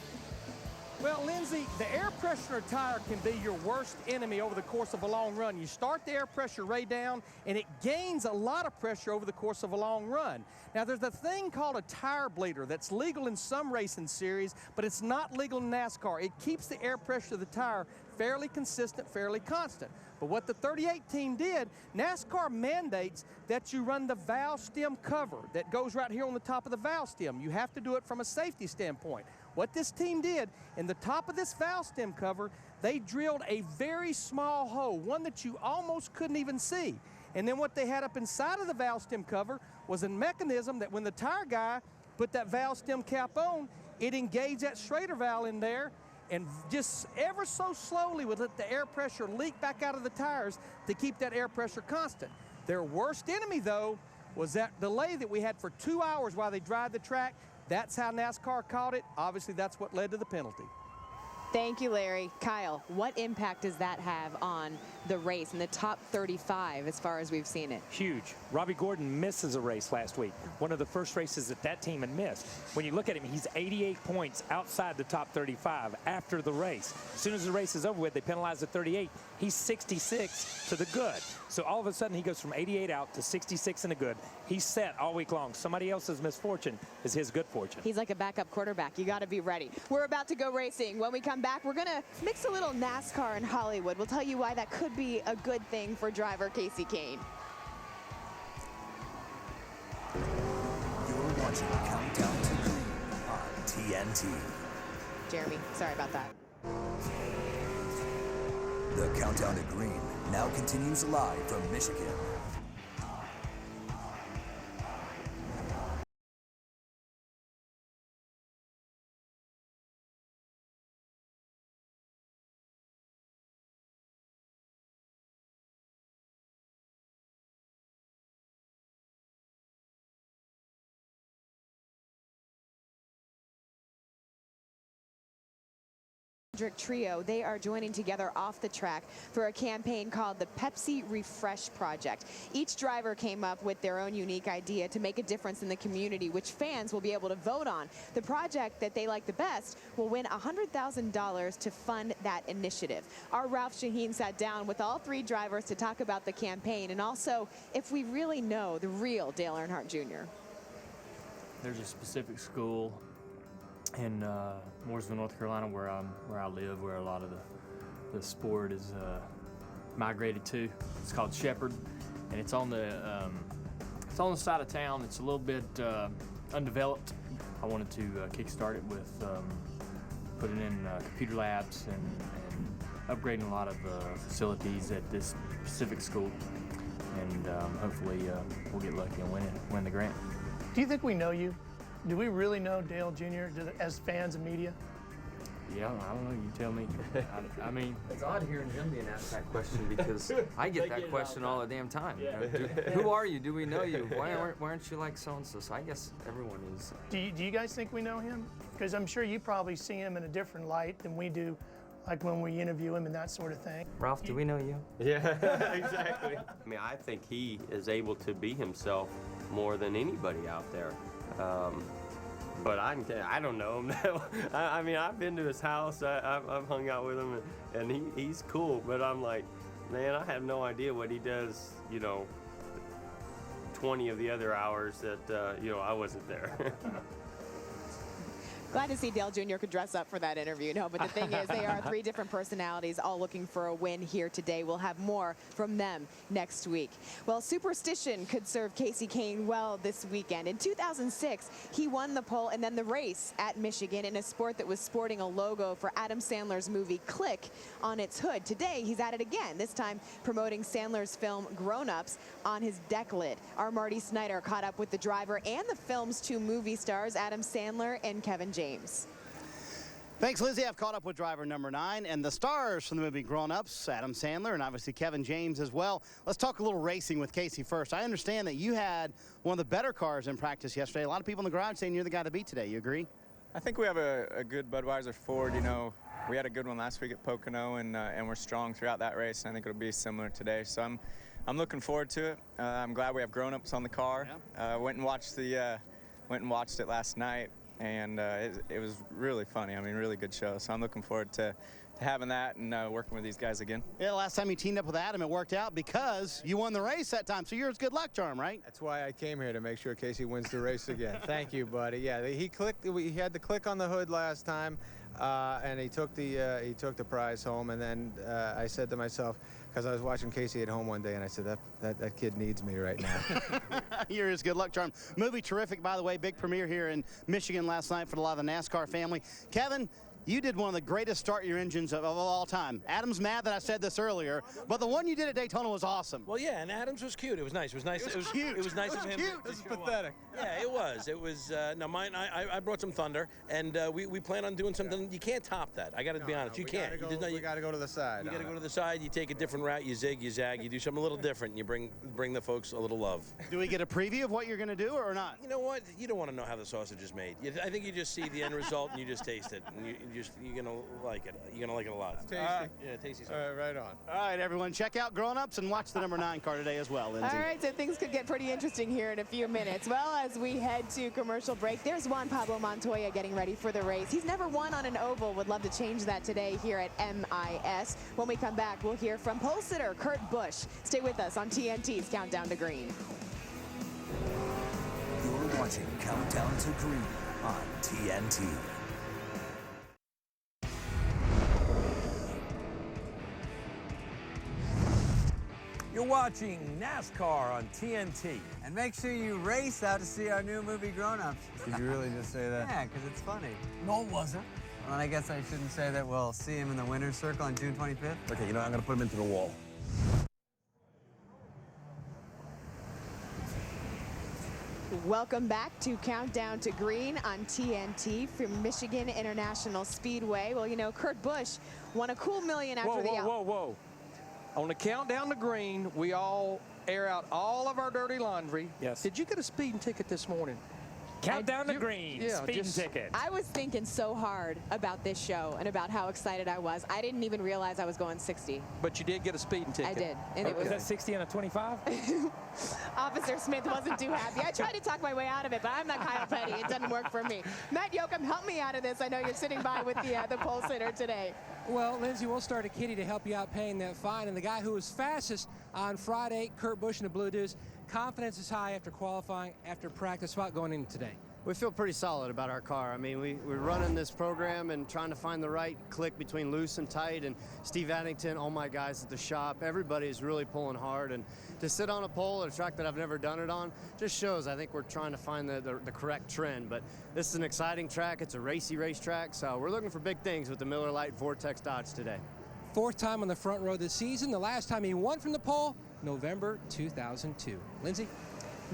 Well, Lindsay, the air pressure in a tire can be your worst enemy over the course of a long run. You start the air pressure way down, and it gains a lot of pressure over the course of a long run. Now, there's a thing called a tire bleeder that's legal in some racing series, but it's not legal in NASCAR. It keeps the air pressure of the tire fairly consistent, fairly constant. But what the 38 team did, NASCAR mandates that you run the valve stem cover that goes right here on the top of the valve stem. You have to do it from a safety standpoint. What this team did, in the top of this valve stem cover, they drilled a very small hole, one that you almost couldn't even see. And then what they had up inside of the valve stem cover was a mechanism that when the tire guy put that valve stem cap on, it engaged that Schrader valve in there, and just ever so slowly would let the air pressure leak back out of the tires to keep that air pressure constant. Their worst enemy, though, was that delay that we had for 2 hours while they dried the track. That's how NASCAR caught it. Obviously, that's what led to the penalty. Thank you, Larry. Kyle, what impact does that have on the race and the top 35 as far as we've seen it? Huge. Robbie Gordon misses a race last week. One of the first races that that team had missed. When you look at him, he's 88 points outside the top 35 after the race. As soon as the race is over with, they penalize the 38. He's 66 to the good. So all of a sudden, he goes from 88 out to 66 in the good. He's set all week long. Somebody else's misfortune is his good fortune. He's like a backup quarterback. You got to be ready. We're about to go racing. When we come back, we're going to mix a little NASCAR and Hollywood. We'll tell you why that could be a good thing for driver Casey Kane. You're watching Countdown to Green on TNT. Jeremy, sorry about that. The Countdown to Green now continues live from Michigan. Trio, they are joining together off the track for a campaign called the Pepsi Refresh Project. Each driver came up with their own unique idea to make a difference in the community, which fans will be able to vote on. The project that they like the best will win $100,000 to fund that initiative. Our Ralph Shaheen sat down with all 3 drivers to talk about the campaign and also if we really know the real Dale Earnhardt Jr. There's a specific school in Mooresville, North Carolina, where I live, where a lot of the sport is migrated to. It's called Shepherd, and it's on the side of town. It's a little bit undeveloped. I wanted to kickstart it with putting in computer labs and upgrading a lot of facilities at this specific school, and hopefully we'll get lucky and win the grant. Do you think we know you? Do we really know Dale Jr. as fans and media? Yeah, I don't know. You tell me. I mean, it's odd hearing him being asked that question because I get that question all the damn time. Yeah. Who are you? Do we know you? Why aren't you like so-and-so? So I guess everyone is. Do you guys think we know him? Because I'm sure you probably see him in a different light than we do, like when we interview him and that sort of thing. Ralph, do we know you? Yeah, exactly. I mean, I think he is able to be himself more than anybody out there. But I don't know him. I mean, I've been to his house. I've hung out with him, and he's cool. But I'm like, man, I have no idea what he does, 20 of the other hours that, I wasn't there. Glad to see Dale Jr. could dress up for that interview. No, but the thing is, they are three different personalities all looking for a win here today. We'll have more from them next week. Well, superstition could serve Kasey Kahne well this weekend. In 2006, he won the pole and then the race at Michigan in a sport that was sporting a logo for Adam Sandler's movie Click on its hood. Today, he's at it again, this time promoting Sandler's film Grown Ups on his deck lid. Our Marty Snyder caught up with the driver and the film's two movie stars, Adam Sandler and Kevin James. Thanks, Lizzie. I've caught up with driver number 9 and the stars from the movie Grown Ups, Adam Sandler and obviously Kevin James as well. Let's talk a little racing with Kasey first. I understand that you had one of the better cars in practice yesterday. A lot of people in the garage saying you're the guy to beat today. You agree? I think we have a good Budweiser Ford. We had a good one last week at Pocono, and we're strong throughout that race, and I think it'll be similar today. So I'm looking forward to it. I'm glad we have Grown Ups on the car. Yeah. Went and watched it last night. And it was really funny. I mean, really good show. So I'm looking forward to having that and working with these guys again. Yeah, last time you teamed up with Adam, it worked out because you won the race that time. So you're his good luck charm, right? That's why I came here, to make sure Kasey wins the race again. Thank you, buddy. Yeah, he had the click on the hood last time, and he took the prize home. And then I said to myself, because I was watching Kasey at home one day, and I said, that kid needs me right now. You're his good luck charm. Movie terrific, by the way. Big premiere here in Michigan last night for a lot of the NASCAR family. Kevin, you did one of the greatest start your engines of all time. Adam's mad that I said this earlier, but the one you did at Daytona was awesome. Well, yeah, and Adam's was cute. It was nice. It was nice. It was cute. It was nice of him. This is pathetic. Yeah, it was. It was. Now, mine. I brought some thunder, and we plan on doing something. You can't top that. I got to be honest. You can't. We got to go to the side. You got to go to the side. You take a different route. You zig. You zag. You do something a little different. And you bring the folks a little love. Do we get a preview of what you're going to do or not? You know what? You don't want to know how the sausage is made. I think you just see the end result and you just taste it, and you're gonna like it. You're gonna like it a lot. It's tasty. Yeah, tasty. Right on. All right, everyone, check out Grown Ups and watch the number 9 car today as well, Lindsay. All right, so things could get pretty interesting here in a few minutes. Well, as we head to commercial break, there's Juan Pablo Montoya getting ready for the race. He's never won on an oval. Would love to change that today here at MIS. When we come back, we'll hear from pole sitter Kurt Busch. Stay with us on TNT's Countdown to Green. You're watching Countdown to Green on TNT. You're watching NASCAR on TNT. And make sure you race out to see our new movie, Grown Ups. Did you really just say that? Yeah, because it's funny. No, it wasn't. Well, I guess I shouldn't say that we'll see him in the winner's circle on June 25th. Okay, I'm going to put him into the wall. Welcome back to Countdown to Green on TNT from Michigan International Speedway. Well, Kurt Busch won a cool $1 million after Whoa. On the Countdown to Green, we all air out all of our dirty laundry. Yes. Did you get a speeding ticket this morning? Countdown to Green, speeding ticket. I was thinking so hard about this show and about how excited I was. I didn't even realize I was going 60. But you did get a speeding ticket. I did. And it was that 60 and a 25? Officer Smith wasn't too happy. I tried to talk my way out of it, but I'm not Kyle Petty. It doesn't work for me. Matt Yoakum, help me out of this. I know you're sitting by with the pole sitter today. Well, Lindsay, we'll start a kitty to help you out paying that fine. And the guy who was fastest on Friday, Kurt Busch in the Blue Deuce, confidence is high after qualifying, after practice spot going into today. We feel pretty solid about our car. I mean, we're running this program and trying to find the right click between loose and tight. And Steve Addington, all my guys at the shop, everybody is really pulling hard. And to sit on a pole at a track that I've never done it on just shows I think we're trying to find the correct trend. But this is an exciting track. It's a racy racetrack. So we're looking for big things with the Miller Lite Vortex Dodge today. 4th time on the front row this season. The last time he won from the pole, November 2002. Lindsay?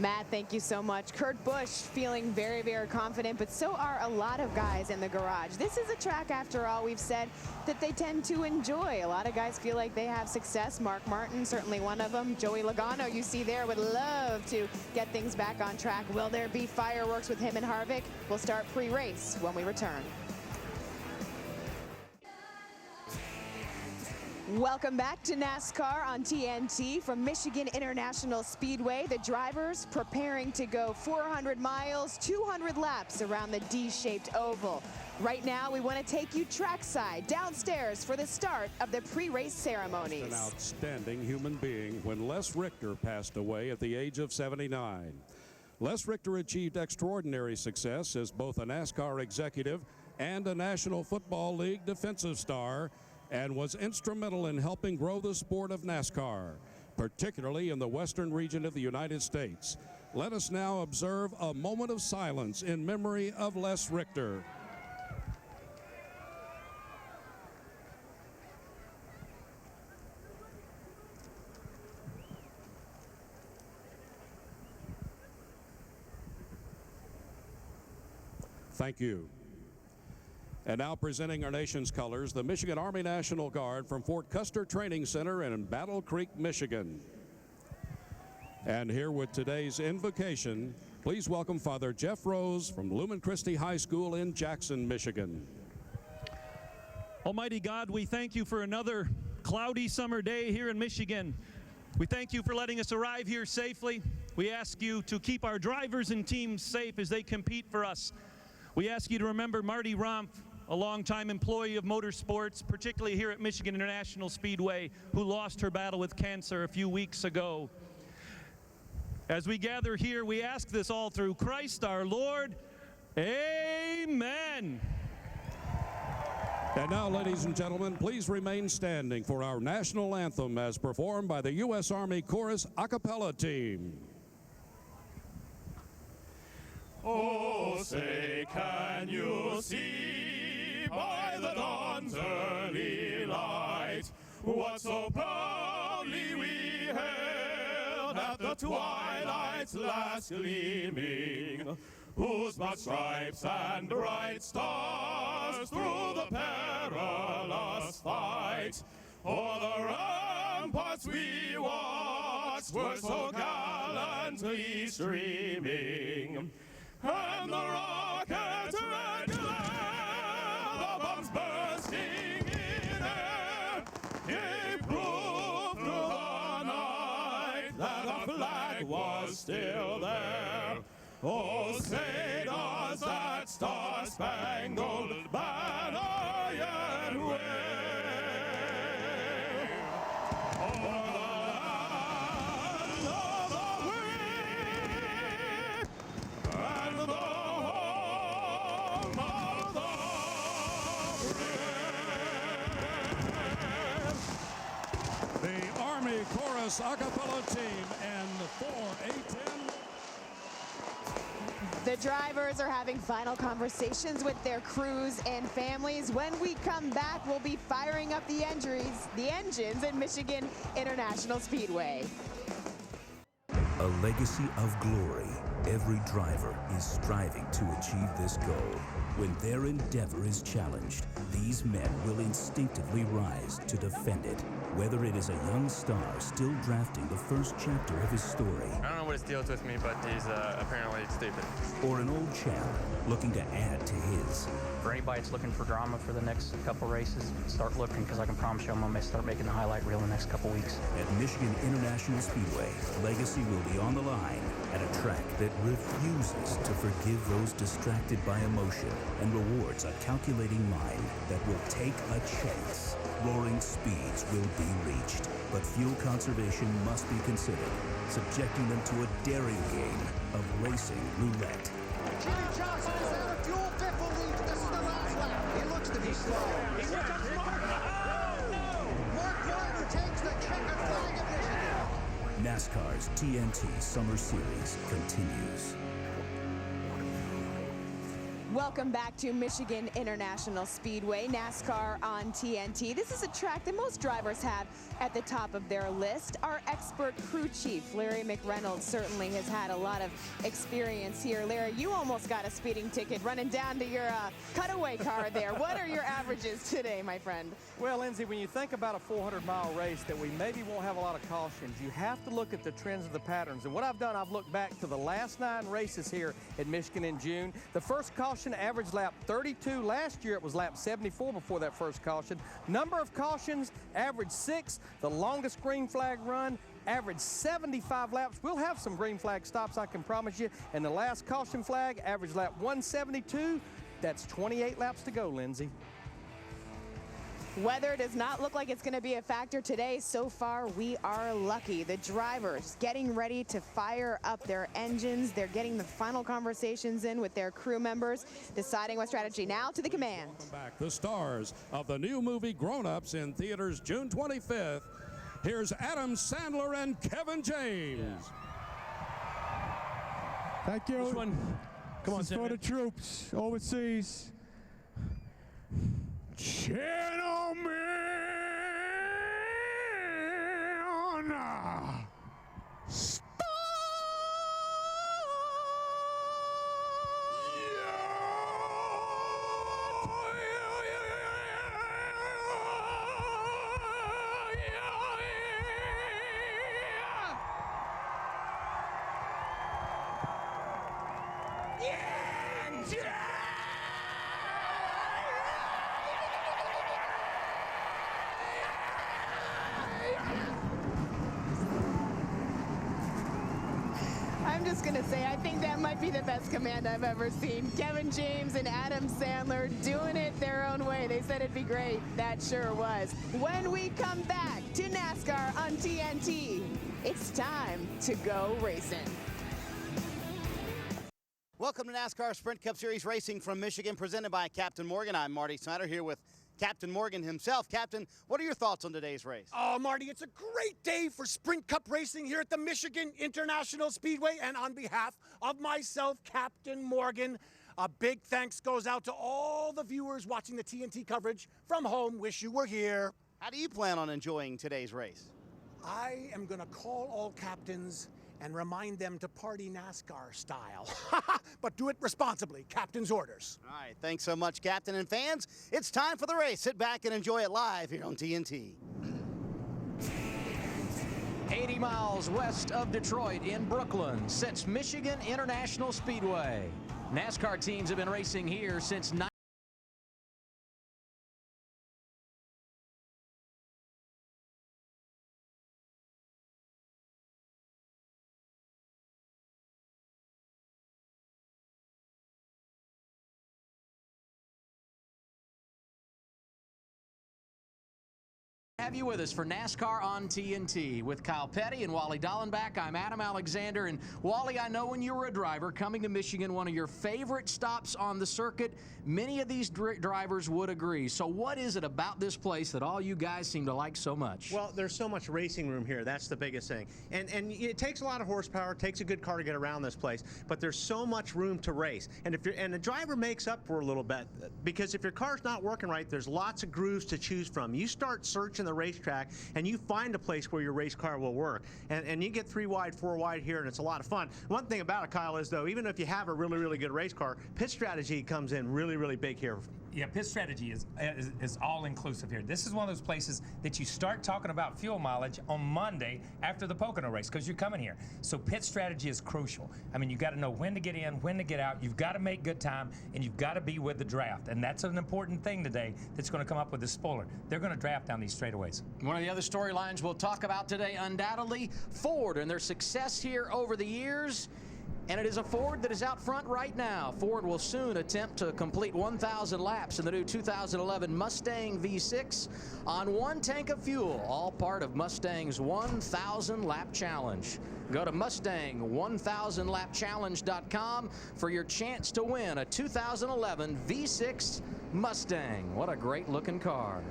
Matt, thank you so much. Kurt Busch feeling very, very confident, but so are a lot of guys in the garage. This is a track, after all, we've said that they tend to enjoy. A lot of guys feel like they have success. Mark Martin, certainly one of them. Joey Logano, you see there, would love to get things back on track. Will there be fireworks with him and Harvick? We'll start pre-race when we return. Welcome back to NASCAR on TNT from Michigan International Speedway. The drivers preparing to go 400 miles, 200 laps around the D-shaped oval. Right now, we want to take you trackside downstairs for the start of the pre-race ceremonies. An outstanding human being when Les Richter passed away at the age of 79. Les Richter achieved extraordinary success as both a NASCAR executive and a National Football League defensive star, and was instrumental in helping grow the sport of NASCAR, particularly in the western region of the United States. Let us now observe a moment of silence in memory of Les Richter. Thank you. And now presenting our nation's colors, the Michigan Army National Guard from Fort Custer Training Center in Battle Creek, Michigan. And here with today's invocation, please welcome Father Jeff Rose from Lumen Christi High School in Jackson, Michigan. Almighty God, we thank you for another cloudy summer day here in Michigan. We thank you for letting us arrive here safely. We ask you to keep our drivers and teams safe as they compete for us. We ask you to remember Marty Rompf, a longtime employee of motorsports, particularly here at Michigan International Speedway, who lost her battle with cancer a few weeks ago. As we gather here, we ask this all through Christ our Lord. Amen. And now, ladies and gentlemen, please remain standing for our national anthem as performed by the U.S. Army Chorus a cappella team. Oh, say, can you see by the dawn's early light what so proudly we hailed at the twilight's last gleaming, whose broad stripes and bright stars through the perilous fight o'er the ramparts we watched were so gallantly streaming. And the rockets red glare, the bombs bursting in air, gave proof through the night that the flag was still there. Oh, say does that star-spangled banner yet wave? Chorus a cappella team and 4A10. The drivers are having final conversations with their crews and families. When we come back, we'll be firing up the engines in Michigan International Speedway. A legacy of glory. Every driver is striving to achieve this goal. When their endeavor is challenged, these men will instinctively rise to defend it. Whether it is a young star still drafting the first chapter of his story, I don't know what his deal is with me, but he's apparently stupid. Or an old champ looking to add to his. For anybody that's looking for drama for the next couple races, start looking, because I can promise you I'm going to start making the highlight reel in the next couple weeks. At Michigan International Speedway, legacy will be on the line at a track that refuses to forgive those distracted by emotion and rewards a calculating mind that will take a chance. Roaring speeds will be reached, but fuel conservation must be considered, subjecting them to a daring game of racing roulette. Jimmy Johnson is out of fuel. Biff will lead. This is the last lap. He looks to be slow. He looks up Mark. Oh, no! Mark Martin takes the checkered flag of Michigan. NASCAR's TNT Summer Series continues. Welcome back to Michigan International Speedway, NASCAR on TNT. This is a track that most drivers have at the top of their list. Our expert crew chief, Larry McReynolds, certainly has had a lot of experience here. Larry, you almost got a speeding ticket running down to your cutaway car there. What are your averages today, my friend? Well, Lindsay, when you think about a 400-mile race that we maybe won't have a lot of cautions, you have to look at the trends of the patterns. And what I've done, I've looked back to the last 9 races here at Michigan in June. The first caution average lap 32. Last year it was lap 74 before that first caution. Number of cautions, average 6. The longest green flag run, average 75 laps. We'll have some green flag stops, I can promise you. And the last caution flag, average lap 172. That's 28 laps to go, Lindsay. Weather does not look like it's going to be a factor today. So far, we are lucky. The drivers getting ready to fire up their engines. They're getting the final conversations in with their crew members, deciding what strategy. Now to the command. Welcome back. The stars of the new movie Grown Ups in theaters June 25th. Here's Adam Sandler and Kevin James. Thank you. Which one? Come on, this is for the troops overseas. Gentlemen, stop! I'm just going to say, I think that might be the best command I've ever seen. Kevin James and Adam Sandler doing it their own way. They said it'd be great. That sure was. When we come back to NASCAR on TNT, it's time to go racing. Welcome to NASCAR Sprint Cup Series Racing from Michigan, presented by Captain Morgan. I'm Marty Snyder here with Captain Morgan himself. Captain, what are your thoughts on today's race? Oh, Marty, it's a great day for Sprint Cup racing here at the Michigan International Speedway. And on behalf of myself, Captain Morgan, a big thanks goes out to all the viewers watching the TNT coverage from home. Wish you were here. How do you plan on enjoying today's race? I am going to call all captains and remind them to party NASCAR style. But do it responsibly. Captain's orders. All right, thanks so much, Captain. And fans, it's time for the race. Sit back and enjoy it live here on TNT. 80 miles west of Detroit in Brooklyn sits Michigan International Speedway. NASCAR teams have been racing here since have you with us for NASCAR on TNT. With Kyle Petty and Wally Dallenbach, I'm Adam Alexander. And Wally, I know when you were a driver coming to Michigan, one of your favorite stops on the circuit, many of these drivers would agree. So what is it about this place that all you guys seem to like so much? Well, there's so much racing room here. That's the biggest thing. And it takes a lot of horsepower, it takes a good car to get around this place, but there's so much room to race. And the driver makes up for a little bit, because if your car's not working right, there's lots of grooves to choose from. You start searching the racetrack and you find a place where your race car will work, and you get 3 wide, 4 wide here, and it's a lot of fun. One thing about it, Kyle, is though, even if you have a really good race car, pit strategy comes in really big here. Yeah, pit strategy is all inclusive here. This is one of those places that you start talking about fuel mileage on Monday after the Pocono race, because you're coming here. So pit strategy is crucial. I mean, you got to know when to get in, when to get out. You've got to make good time, and you've got to be with the draft. And that's an important thing today that's going to come up with this spoiler. They're going to draft down these straightaways. One of the other storylines we'll talk about today, undoubtedly, Ford and their success here over the years. And it is a Ford that is out front right now. Ford will soon attempt to complete 1,000 laps in the new 2011 Mustang V6 on 1 tank of fuel, all part of Mustang's 1,000 lap challenge. Go to Mustang1000lapchallenge.com for your chance to win a 2011 V6 Mustang. What a great looking car.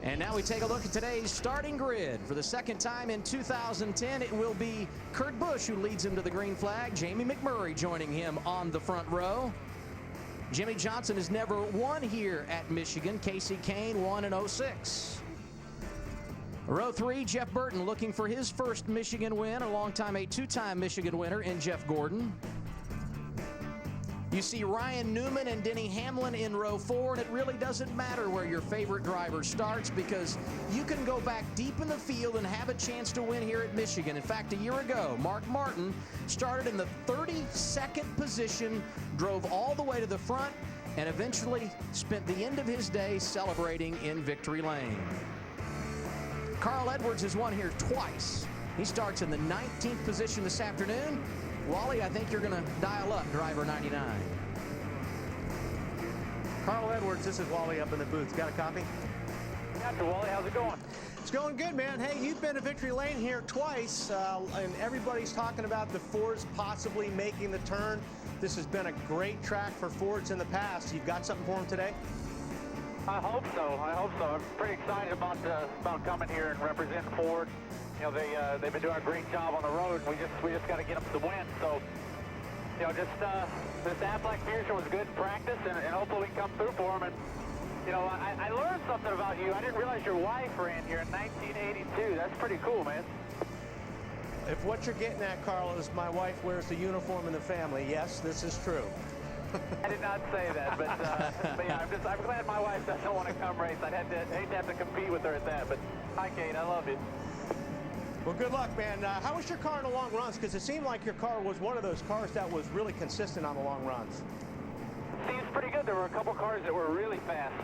And now we take a look at today's starting grid. For the second time in 2010, it will be Kurt Busch who leads him to the green flag. Jamie McMurray joining him on the front row. Jimmy Johnson has never won here at Michigan. Casey Kane won in 06. Row 3, Jeff Burton looking for his first Michigan win, a two-time Michigan winner in Jeff Gordon. You see Ryan Newman and Denny Hamlin in row 4, and it really doesn't matter where your favorite driver starts because you can go back deep in the field and have a chance to win here at Michigan. In fact, a year ago, Mark Martin started in the 32nd position, drove all the way to the front, and eventually spent the end of his day celebrating in victory lane. Carl Edwards has won here twice. He starts in the 19th position this afternoon. Wally, I think you're going to dial up driver 99. Carl Edwards, this is Wally up in the booth. Got a copy? Got you, Wally. How's it going? It's going good, man. Hey, you've been to victory lane here twice, and everybody's talking about the Fords possibly making the turn. This has been a great track for Fords in the past. You've got something for them today? I hope so. I'm pretty excited about coming here and representing Ford. You know, they've been doing a great job on the road. We just got to get them to win. So, you know, just this Aflac Fusion was good in practice, and hopefully we can come through for them. And you know, I learned something about you. I didn't realize your wife ran here in 1982. That's pretty cool, man. If what you're getting at, Carl, is my wife wears the uniform in the family, yes, this is true. I did not say that, but yeah, I'm glad my wife doesn't want to come race. I'd hate to have to compete with her at that. But hi, Kate, I love you. Well, good luck, man. How was your car in the long runs? Because it seemed like your car was one of those cars that was really consistent on the long runs. Seems pretty good. There were a couple cars that were really fast.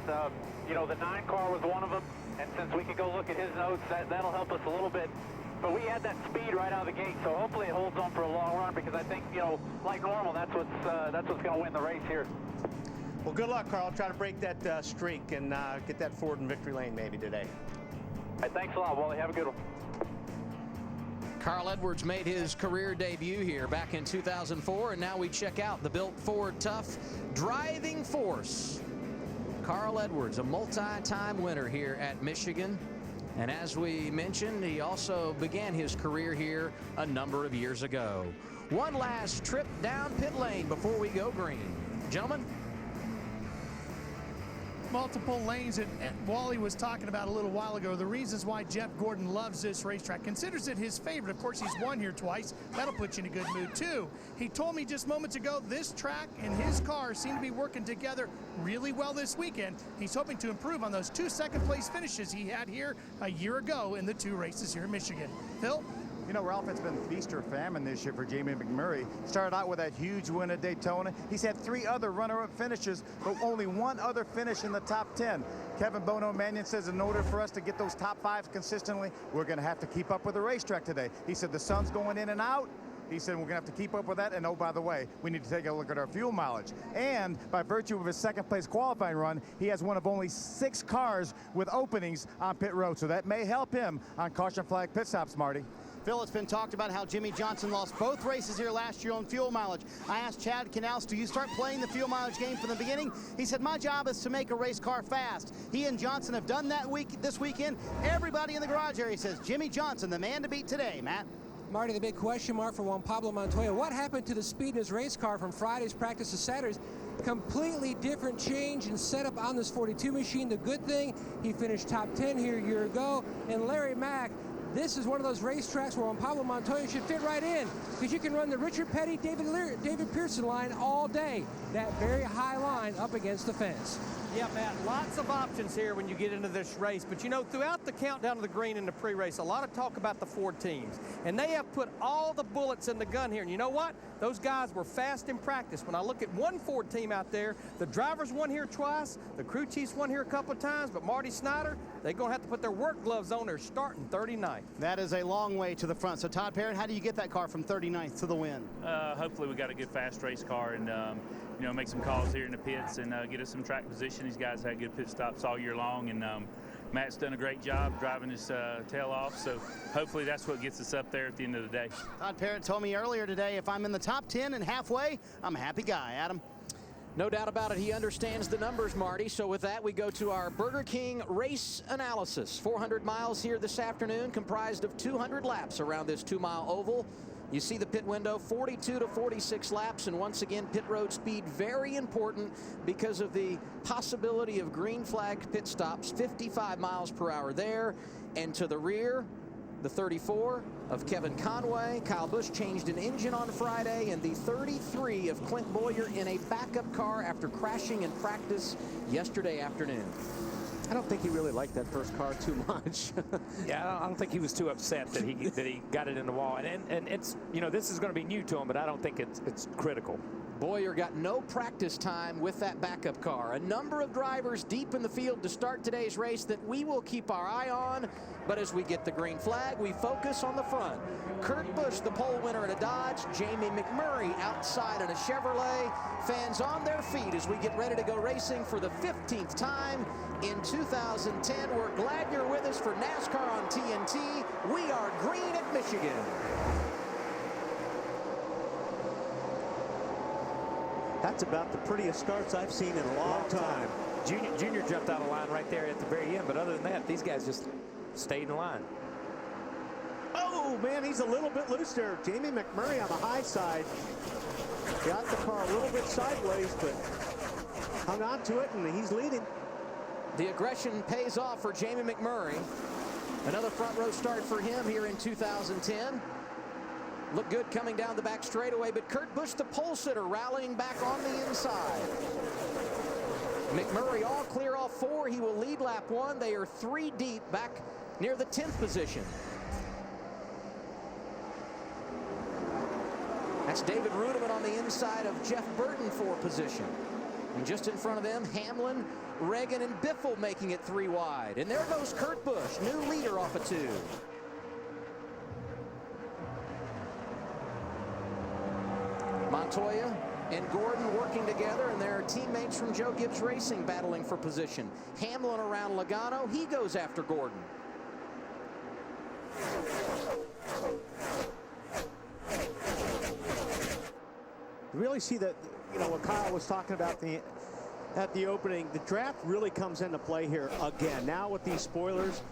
You know, the 9 car was one of them, and since we could go look at his notes, that'll help us a little bit. But we had that speed right out of the gate, so hopefully it holds on for a long run because I think, you know, like normal, that's what's going to win the race here. Well, good luck, Carl. Try to break that streak and get that Ford in victory lane maybe today. All right, thanks a lot, Wally. Have a good one. Carl Edwards made his career debut here back in 2004, and now we check out the built Ford Tough driving force. Carl Edwards, a multi-time winner here at Michigan. And as we mentioned, he also began his career here a number of years ago. One last trip down pit lane before we go green. Gentlemen? Multiple lanes, and Wally was talking about a little while ago the reasons why Jeff Gordon loves this racetrack, considers it his favorite. Of course, he's won here twice. That'll put you in a good mood too. He told me just moments ago this track and his car seem to be working together really well this weekend. He's hoping to improve on those 2 second-place finishes he had here a year ago in the 2 races here in Michigan. Phil? You know, Ralph, it's been feast or famine this year for Jamie McMurray. Started out with that huge win at Daytona. He's had 3 other runner-up finishes, but only 1 other finish in the top 10. Kevin Bono Mannion says in order for us to get those top 5s consistently, we're going to have to keep up with the racetrack today. He said the sun's going in and out. He said we're going to have to keep up with that. And oh, by the way, we need to take a look at our fuel mileage. And by virtue of his second-place qualifying run, he has one of only 6 cars with openings on pit road. So that may help him on caution flag pit stops, Marty. Phil, it's been talked about how Jimmy Johnson lost both races here last year on fuel mileage. I asked Chad Canals, do you start playing the fuel mileage game from the beginning? He said, my job is to make a race car fast. He and Johnson have done that this weekend. Everybody in the garage area says Jimmy Johnson, the man to beat today, Matt. Marty, the big question mark for Juan Pablo Montoya. What happened to the speed in his race car from Friday's practice to Saturday's? Completely different change and setup on this 42 machine. The good thing, he finished top 10 here a year ago. And Larry Mack, this is one of those racetracks where Juan Pablo Montoya should fit right in because you can run the Richard Petty, David Pearson line all day. That very high line up against the fence. Yeah, Matt, lots of options here when you get into this race. But, you know, throughout the countdown to the green in the pre-race, a lot of talk about the Ford teams. And they have put all the bullets in the gun here. And you know what? Those guys were fast in practice. When I look at one Ford team out there, the drivers won here twice, the crew chiefs won here a couple of times, but Marty Snyder, they're going to have to put their work gloves on. They're starting 39th. That is a long way to the front. So, Todd Parent, how do you get that car from 39th to the win? Hopefully we got a good fast race car and, you know, make some calls here in the pits and get us some track position. These guys had good pit stops all year long, and Matt's done a great job driving his tail off, so hopefully that's what gets us up there at the end of the day. Todd Parent told me earlier today if I'm in the top 10 and halfway, I'm a happy guy. Adam? No doubt about it, he understands the numbers, Marty. So with that, we go to our Burger King race analysis. 400 miles here this afternoon, comprised of 200 laps around this 2-mile oval. You see the pit window, 42 to 46 laps, and once again, pit road speed very important because of the possibility of green flag pit stops, 55 miles per hour there. And to the rear, the 34 of Kevin Conway. Kyle Busch changed an engine on Friday, and the 33 of Clint Boyer in a backup car after crashing in practice yesterday afternoon. I don't think he really liked that first car too much. Yeah, I don't think he was too upset that he got it in the wall. And it's, you know, this is going to be new to him, but I don't think it's critical. Boyer got no practice time with that backup car. A number of drivers deep in the field to start today's race that we will keep our eye on. But as we get the green flag, we focus on the front. Kurt Busch, the pole winner in a Dodge. Jamie McMurray outside in a Chevrolet. Fans on their feet as we get ready to go racing for the 15th time in 2010. We're glad you're with us for NASCAR on TNT. We are green at Michigan. That's about the prettiest starts I've seen in a long time. Junior jumped out of line right there at the very end, but other than that, these guys just stayed in line. Oh, man, he's a little bit loose there. Jamie McMurray on the high side. Got the car a little bit sideways, but hung on to it, and he's leading. The aggression pays off for Jamie McMurray. Another front row start for him here in 2010. Looked good coming down the back straightaway, but Kurt Busch, the pole sitter, rallying back on the inside. McMurray all clear off 4. He will lead lap 1. They are 3 deep back near the 10th position. That's David Rudiman on the inside of Jeff Burton for position. And just in front of them, Hamlin, Reagan, and Biffle making it 3 wide. And there goes Kurt Busch, new leader off of 2. Montoya and Gordon working together, and there are teammates from Joe Gibbs Racing battling for position. Hamlin around Logano. He goes after Gordon. You really see that, you know, what Kyle was talking about at the opening. The draft really comes into play here again. Now with these spoilers,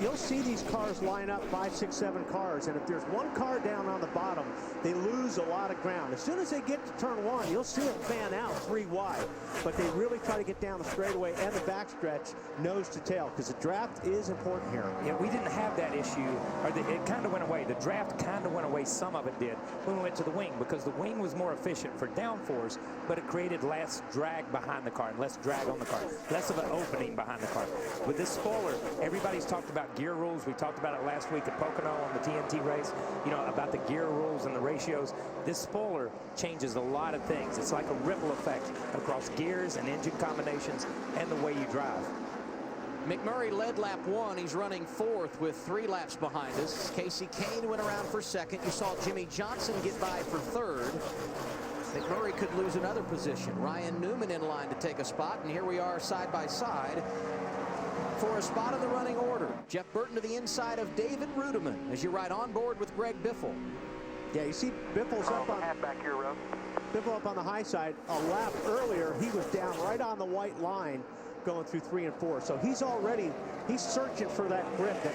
you'll see these cars line up 5, 6, 7 cars, and if there's one car down on the bottom, they lose a lot of ground. As soon as they get to turn 1, you'll see it fan out 3 wide, but they really try to get down the straightaway and the backstretch nose to tail, because the draft is important here. Yeah, we didn't have that issue, or it kind of went away. The draft kind of went away. Some of it did when we went to the wing, because the wing was more efficient for downforce, but it created less drag behind the car and less drag on the car, less of an opening behind the car. With this spoiler, everybody's talked about gear rules. We talked about it last week at Pocono on the TNT race, you know, about the gear rules and the ratios. This spoiler changes a lot of things. It's like a ripple effect across gears and engine combinations and the way you drive. McMurray led lap 1. He's running 4th with 3 laps behind us. Casey Kane went around for 2nd. You saw Jimmy Johnson get by for 3rd. McMurray could lose another position. Ryan Newman in line to take a spot, and here we are side by side for a spot in the running order. Jeff Burton to the inside of David Rudiman as you ride on board with Greg Biffle. Yeah, you see Biffle's up on Biffle up on the high side. A lap earlier, he was down right on the white line going through 3 and 4. So he's searching for that grip. That,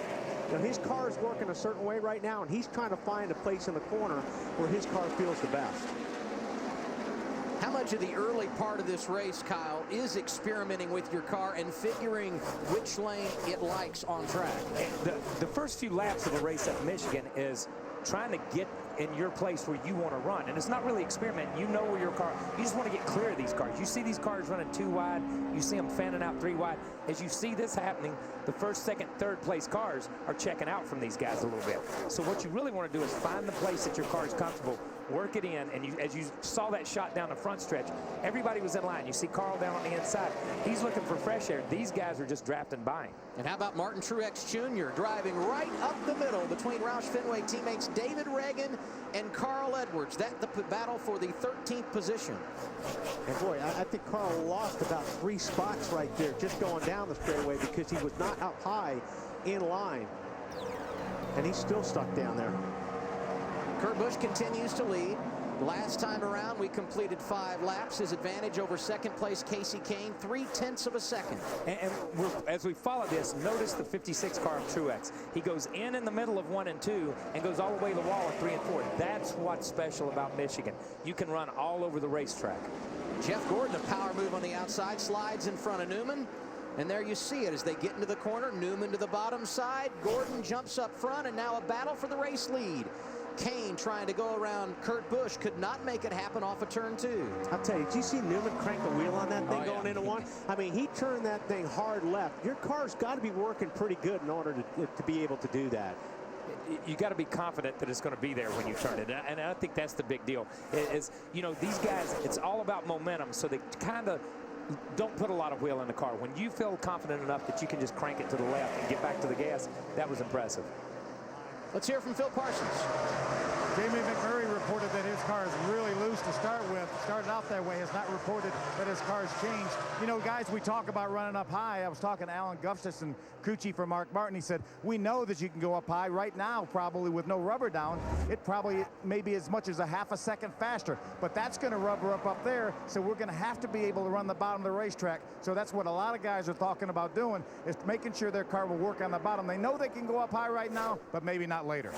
you know, his car is working a certain way right now, and he's trying to find a place in the corner where his car feels the best. How much of the early part of this race, Kyle, is experimenting with your car and figuring which lane it likes on track? The first few laps of a race at Michigan is trying to get in your place where you want to run. And it's not really experimenting. You know where your car, you just want to get clear of these cars. You see these cars running 2 wide. You see them fanning out 3 wide. As you see this happening, the 1st, 2nd, 3rd place cars are checking out from these guys a little bit. So what you really want to do is find the place that your car is comfortable, work it in, and as you saw that shot down the front stretch, everybody was in line. You see Carl down on the inside. He's looking for fresh air. These guys are just drafting by him. And how about Martin Truex Jr. driving right up the middle between Roush Fenway teammates David Reagan and Carl Edwards. That the battle for the 13th position. And boy, I think Carl lost about 3 spots right there just going down the straightaway because he was not out high in line. And he's still stuck down there. Kurt Busch continues to lead. Last time around, we completed 5 laps. His advantage over second place Casey Kane, 0.3 of a second. And as we follow this, notice the 56 car of Truex. He goes in the middle of 1 and 2 and goes all the way to the wall at 3 and 4. That's what's special about Michigan. You can run all over the racetrack. Jeff Gordon, a power move on the outside, slides in front of Newman. And there you see it as they get into the corner. Newman to the bottom side. Gordon jumps up front, and now a battle for the race lead. Kane trying to go around Kurt Busch, could not make it happen off of turn 2. I'll tell you, did you see Newman crank the wheel on that thing going into 1? I mean, he turned that thing hard left. Your car's got to be working pretty good in order to be able to do that. You got to be confident that it's going to be there when you turn it, and I think that's the big deal. Is, you know, these guys, it's all about momentum, so they kind of don't put a lot of wheel in the car. When you feel confident enough that you can just crank it to the left and get back to the gas, that was impressive. Let's hear from Phil Parsons. Jamie McMurray reported that his car is really loose to start with. Started out that way, has not reported that his car's changed. You know, guys, we talk about running up high. I was talking to Alan Gustafson, crew chief for Mark Martin. He said, we know that you can go up high. Right now, probably with no rubber down, it probably may be as much as a half a second faster. But that's going to rubber up there, so we're going to have to be able to run the bottom of the racetrack. So that's what a lot of guys are talking about doing, is making sure their car will work on the bottom. They know they can go up high right now, but maybe not later.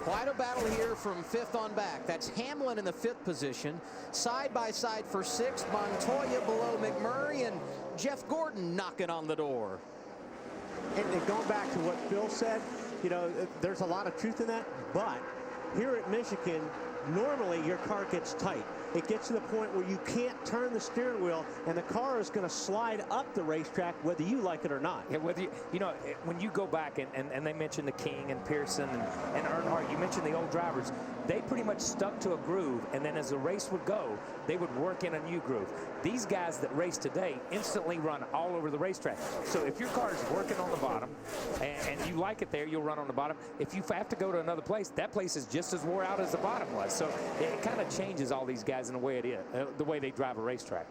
Quite a battle here from 5th on back. That's Hamlin in the 5th position. Side by side for 6th. Montoya below McMurray, and Jeff Gordon knocking on the door. And going back to what Phil said, you know, there's a lot of truth in that. But here at Michigan, normally your car gets tight. It gets to the point where you can't turn the steering wheel, and the car is going to slide up the racetrack whether you like it or not. Yeah, whether you know, when you go back and they mentioned the King and Pearson and Earnhardt, you mentioned the old drivers, they pretty much stuck to a groove, and then as the race would go, they would work in a new groove. These guys that race today instantly run all over the racetrack. So if your car is working on the bottom and you like it there, you'll run on the bottom. If you have to go to another place, that place is just as wore out as the bottom was. So it kind of changes all these guys in the way it is, the way they drive a racetrack.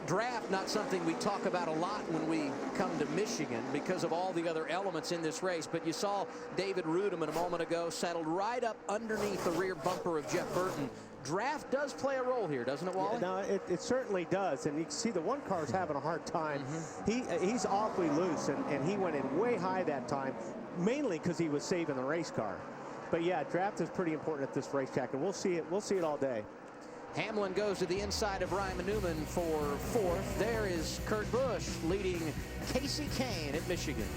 Draft, not something we talk about a lot when we come to Michigan because of all the other elements in this race. But you saw David Rudeman a moment ago settled right up underneath the rear bumper of Jeff Burton. Draft does play a role here, doesn't it, Wally? Yeah, no, it certainly does. And you can see the one car's having a hard time. He's awfully loose, and he went in way high that time, mainly because he was saving the race car. But yeah, draft is pretty important at this racetrack, and we'll see it all day. Hamlin goes to the inside of Ryman Newman for 4th. There is Kurt Busch leading Casey Kane at Michigan.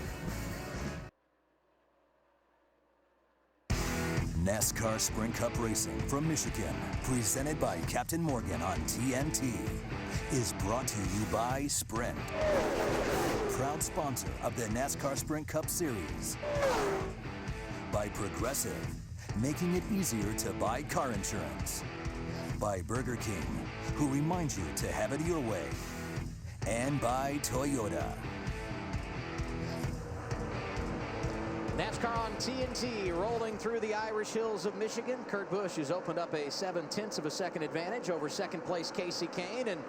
NASCAR Sprint Cup Racing from Michigan, presented by Captain Morgan on TNT, is brought to you by Sprint, proud sponsor of the NASCAR Sprint Cup Series. By Progressive, making it easier to buy car insurance. By Burger King, who reminds you to have it your way. And by Toyota. NASCAR on TNT rolling through the Irish Hills of Michigan. Kurt Busch has opened up a 0.7 of a second advantage over second place Casey Kane, and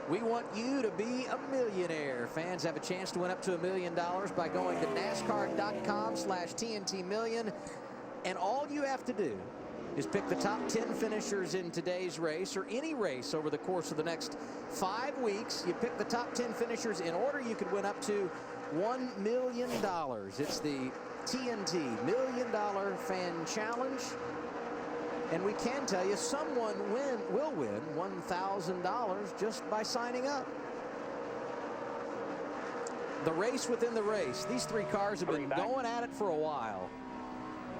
we want you to be a millionaire. Fans have a chance to win up to $1 million by going to NASCAR.com/TNT Million, and all you have to do is pick the top 10 finishers in today's race or any race over the course of the next 5 weeks. You pick the top 10 finishers in order, you could win up to $1 million. It's the TNT $1 Million Fan Challenge. And we can tell you someone will win $1,000 just by signing up. The race within the race. These 3 cars have been going at it for a while.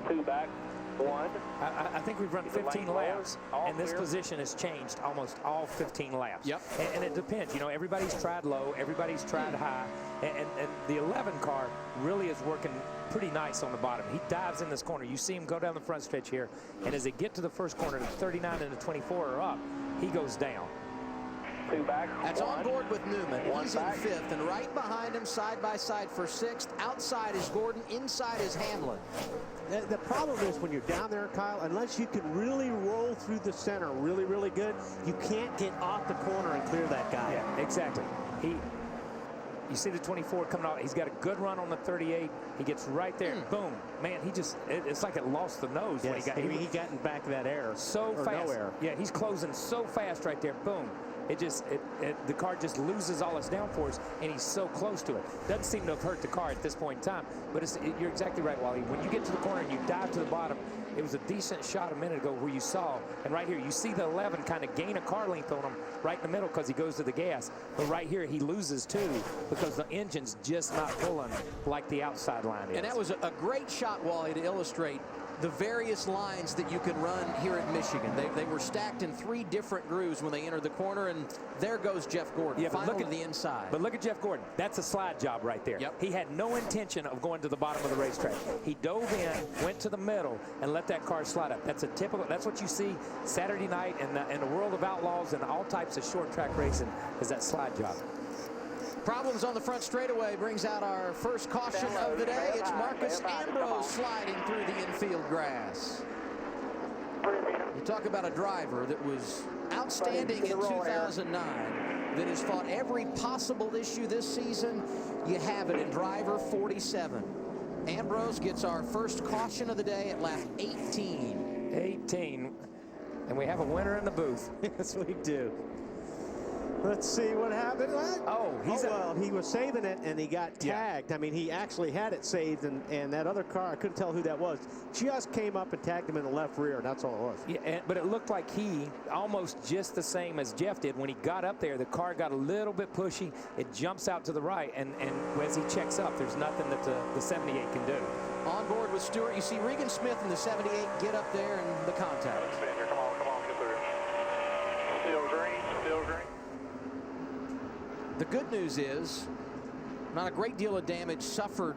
2 back. 1. I think we've run 15 laps, and this position has changed almost all 15 laps. Yep. And it depends. You know, everybody's tried low, everybody's tried high, and the 11 car really is working pretty nice on the bottom. He dives in this corner. You see him go down the front stretch here, and as they get to the first corner, the 39 and the 24 are up, he goes down. 2 back. That's on board with Newman. He's in back. 5th, and right behind him, side by side for 6th. Outside is Gordon, inside is Hamlin. The problem is when you're down there, Kyle, unless you can really roll through the center really, really good, you can't get off the corner and clear that guy. Yeah, exactly. You see the 24 coming out. He's got a good run on the 38. He gets right there. Boom. Man, it's like it lost the nose. Yes, when he got in back of that air. So fast. No air. Yeah, he's closing so fast right there. Boom. The car just loses all its downforce, and he's so close to it. Doesn't seem to have hurt the car at this point in time, but you're exactly right, Wally. When you get to the corner and you dive to the bottom, it was a decent shot a minute ago where you saw, and right here, you see the 11 kind of gain a car length on him right in the middle because he goes to the gas. But right here, he loses too because the engine's just not pulling like the outside line is. And that was a great shot, Wally, to illustrate the various lines that you can run here at Michigan. They were stacked in 3 different grooves when they entered the corner, and there goes Jeff Gordon, final to the inside. But look at Jeff Gordon. That's a slide job right there. Yep. He had no intention of going to the bottom of the racetrack. He dove in, went to the middle, and let that car slide up. That's what you see Saturday night in the world of outlaws and all types of short track racing is that slide job. Problems on the front straightaway brings out our first caution of the day. It's Marcus Ambrose sliding through the infield grass. You talk about a driver that was outstanding in 2009, that has fought every possible issue this season. You have it in driver 47. Ambrose gets our first caution of the day at lap 18. 18. And we have a winner in the booth. Yes, we do. Let's see what happened. Well, he was saving it and he got tagged. I mean, he actually had it saved, and that other car, I couldn't tell who that was, just came up and tagged him in the left rear. That's all it was. Yeah, but it looked like he almost just the same as Jeff did. When he got up there, the car got a little bit pushy. It jumps out to the right, and as he checks up, there's nothing that the 78 can do. On board with Stewart, you see Regan Smith in the 78 get up there and the contact. Come on, get through. Still green. The good news is not a great deal of damage suffered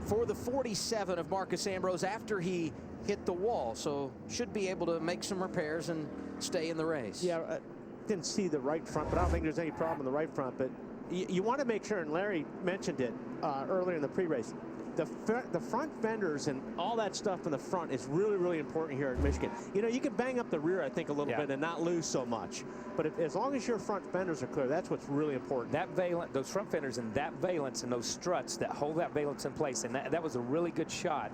for the 47 of Marcus Ambrose after he hit the wall, so should be able to make some repairs and stay in the race. Yeah, I didn't see the right front, but I don't think there's any problem in the right front. But you want to make sure, and Larry mentioned it earlier in the pre-race, the front fenders and all that stuff in the front is really, really important here at Michigan. You know, you can bang up the rear, I think, a little bit and not lose so much. But as long as your front fenders are clear, that's what's really important. That valence, those front fenders and that valence and those struts that hold that valence in place, and that was a really good shot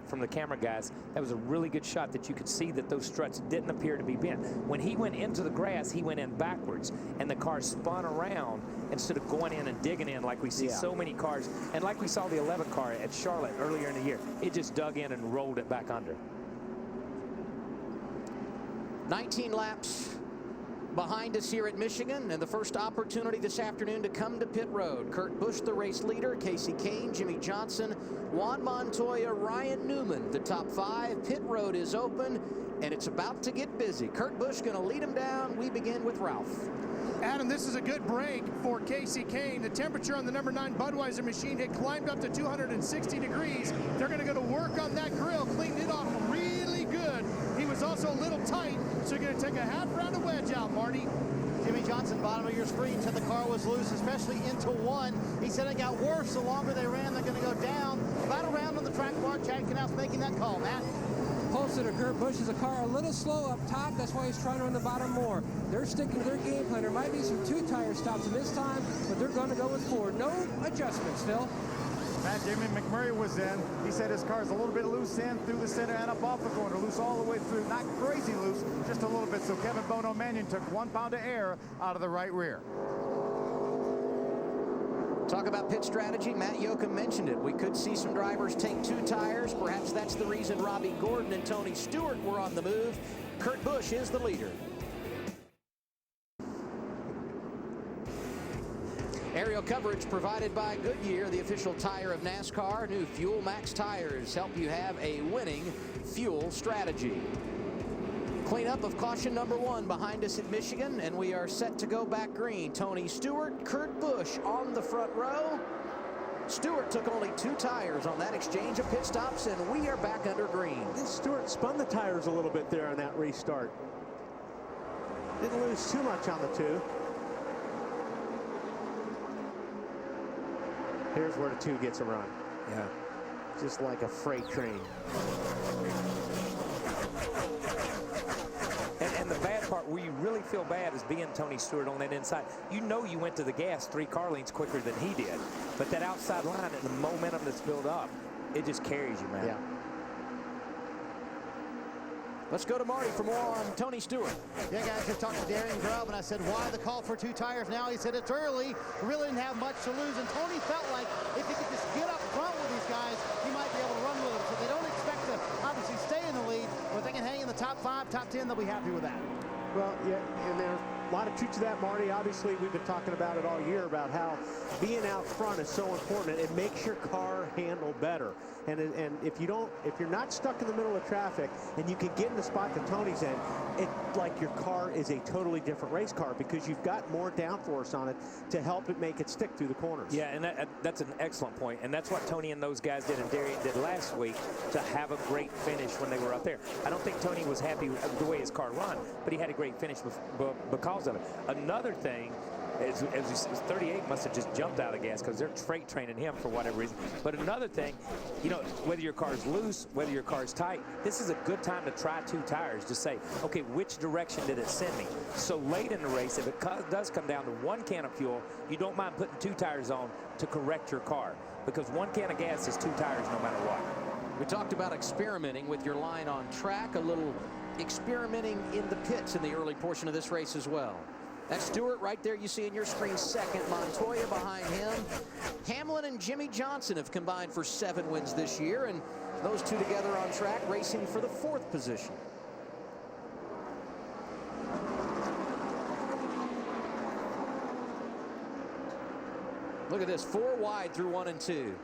from the camera guys. That was a really good shot that you could see that those struts didn't appear to be bent. When he went into the grass, he went in backwards, and the car spun around instead of going in and digging in like we see so many cars. And like we saw the 11 car at Charlotte earlier in the year, it just dug in and rolled it back under. 19 laps behind us here at Michigan, and the first opportunity this afternoon to come to pit road. Kurt Busch, the race leader, Casey Kane, Jimmy Johnson, Juan Montoya, Ryan Newman, the top 5. Pit road is open, and it's about to get busy. Kurt Busch going to lead them down. We begin with Ralph. Adam, this is a good break for Casey Kane. The temperature on the number 9 Budweiser machine had climbed up to 260 degrees. They're going to go to work on that grill, clean it off really good. He was also a little tight, so you're going to take a half round of wedge out, Marty. Jimmy Johnson, bottom of your screen, said the car was loose, especially into 1. He said it got worse the longer they ran. They're going to go down. About a round on the track bar. Chad Knaus making that call. Matt? Posted of Kurt Busch is a car a little slow up top. That's why he's trying to run the bottom more. They're sticking to their game plan. There might be some 2-tire stops in this time, but they're going to go with 4. No adjustments, Phil. Matt, Jamie McMurray was in. He said his car's a little bit loose in through the center and up off the corner. Loose all the way through. Not crazy loose, just a little bit. So Kevin Bono Mannion took 1 pound of air out of the right rear. Talk about pit strategy. Matt Yoakum mentioned it. We could see some drivers take 2 tires. Perhaps that's the reason Robbie Gordon and Tony Stewart were on the move. Kurt Busch is the leader. Aerial coverage provided by Goodyear, the official tire of NASCAR. New Fuel Max tires help you have a winning fuel strategy. Cleanup of caution number 1 behind us at Michigan, and we are set to go back green. Tony Stewart, Kurt Busch on the front row. Stewart took only 2 tires on that exchange of pit stops, and we are back under green. Stewart spun the tires a little bit there on that restart. Didn't lose too much on the 2. Here's where the 2 gets a run. Yeah. Just like a freight train. And the bad part, where you really feel bad is being Tony Stewart on that inside. You know you went to the gas 3 car lengths quicker than he did. But that outside line and the momentum that's built up, it just carries you, man. Yeah. Let's go to Marty for more on Tony Stewart. Yeah, guys, just talked to Darian Grubb, and I said, why the call for 2 tires now? He said, it's early. We really didn't have much to lose. And Tony felt like if he could just get up front with these guys, he might be able to run with them. So they don't expect to obviously stay in the lead, but if they can hang in the top 5, top 10, they'll be happy with that. Well, yeah, and there's a lot of truth to that, Marty. Obviously, we've been talking about it all year about how being out front is so important. It makes your car handle better. And if you're not stuck in the middle of traffic and you can get in the spot that Tony's in, it's like your car is a totally different race car because you've got more downforce on it to help it make it stick through the corners. Yeah, and that's an excellent point. And that's what Tony and those guys did and Darian did last week to have a great finish when they were up there. I don't think Tony was happy with the way his car run, but he had a great finish because of it. Another thing, as 38 must have just jumped out of gas because they're freight training him for whatever reason. But another thing, you know, whether your car's loose, whether your car's tight, this is a good time to try 2 tires to say, okay, which direction did it send me? So late in the race, if it does come down to 1 can of fuel, you don't mind putting 2 tires on to correct your car because 1 can of gas is 2 tires no matter what. We talked about experimenting with your line on track, a little experimenting in the pits in the early portion of this race as well. That's Stewart right there you see in your screen second. Montoya behind him. Hamlin and Jimmy Johnson have combined for 7 wins this year, and those 2 together on track racing for the 4th position. Look at this, 4 wide through 1 and 2.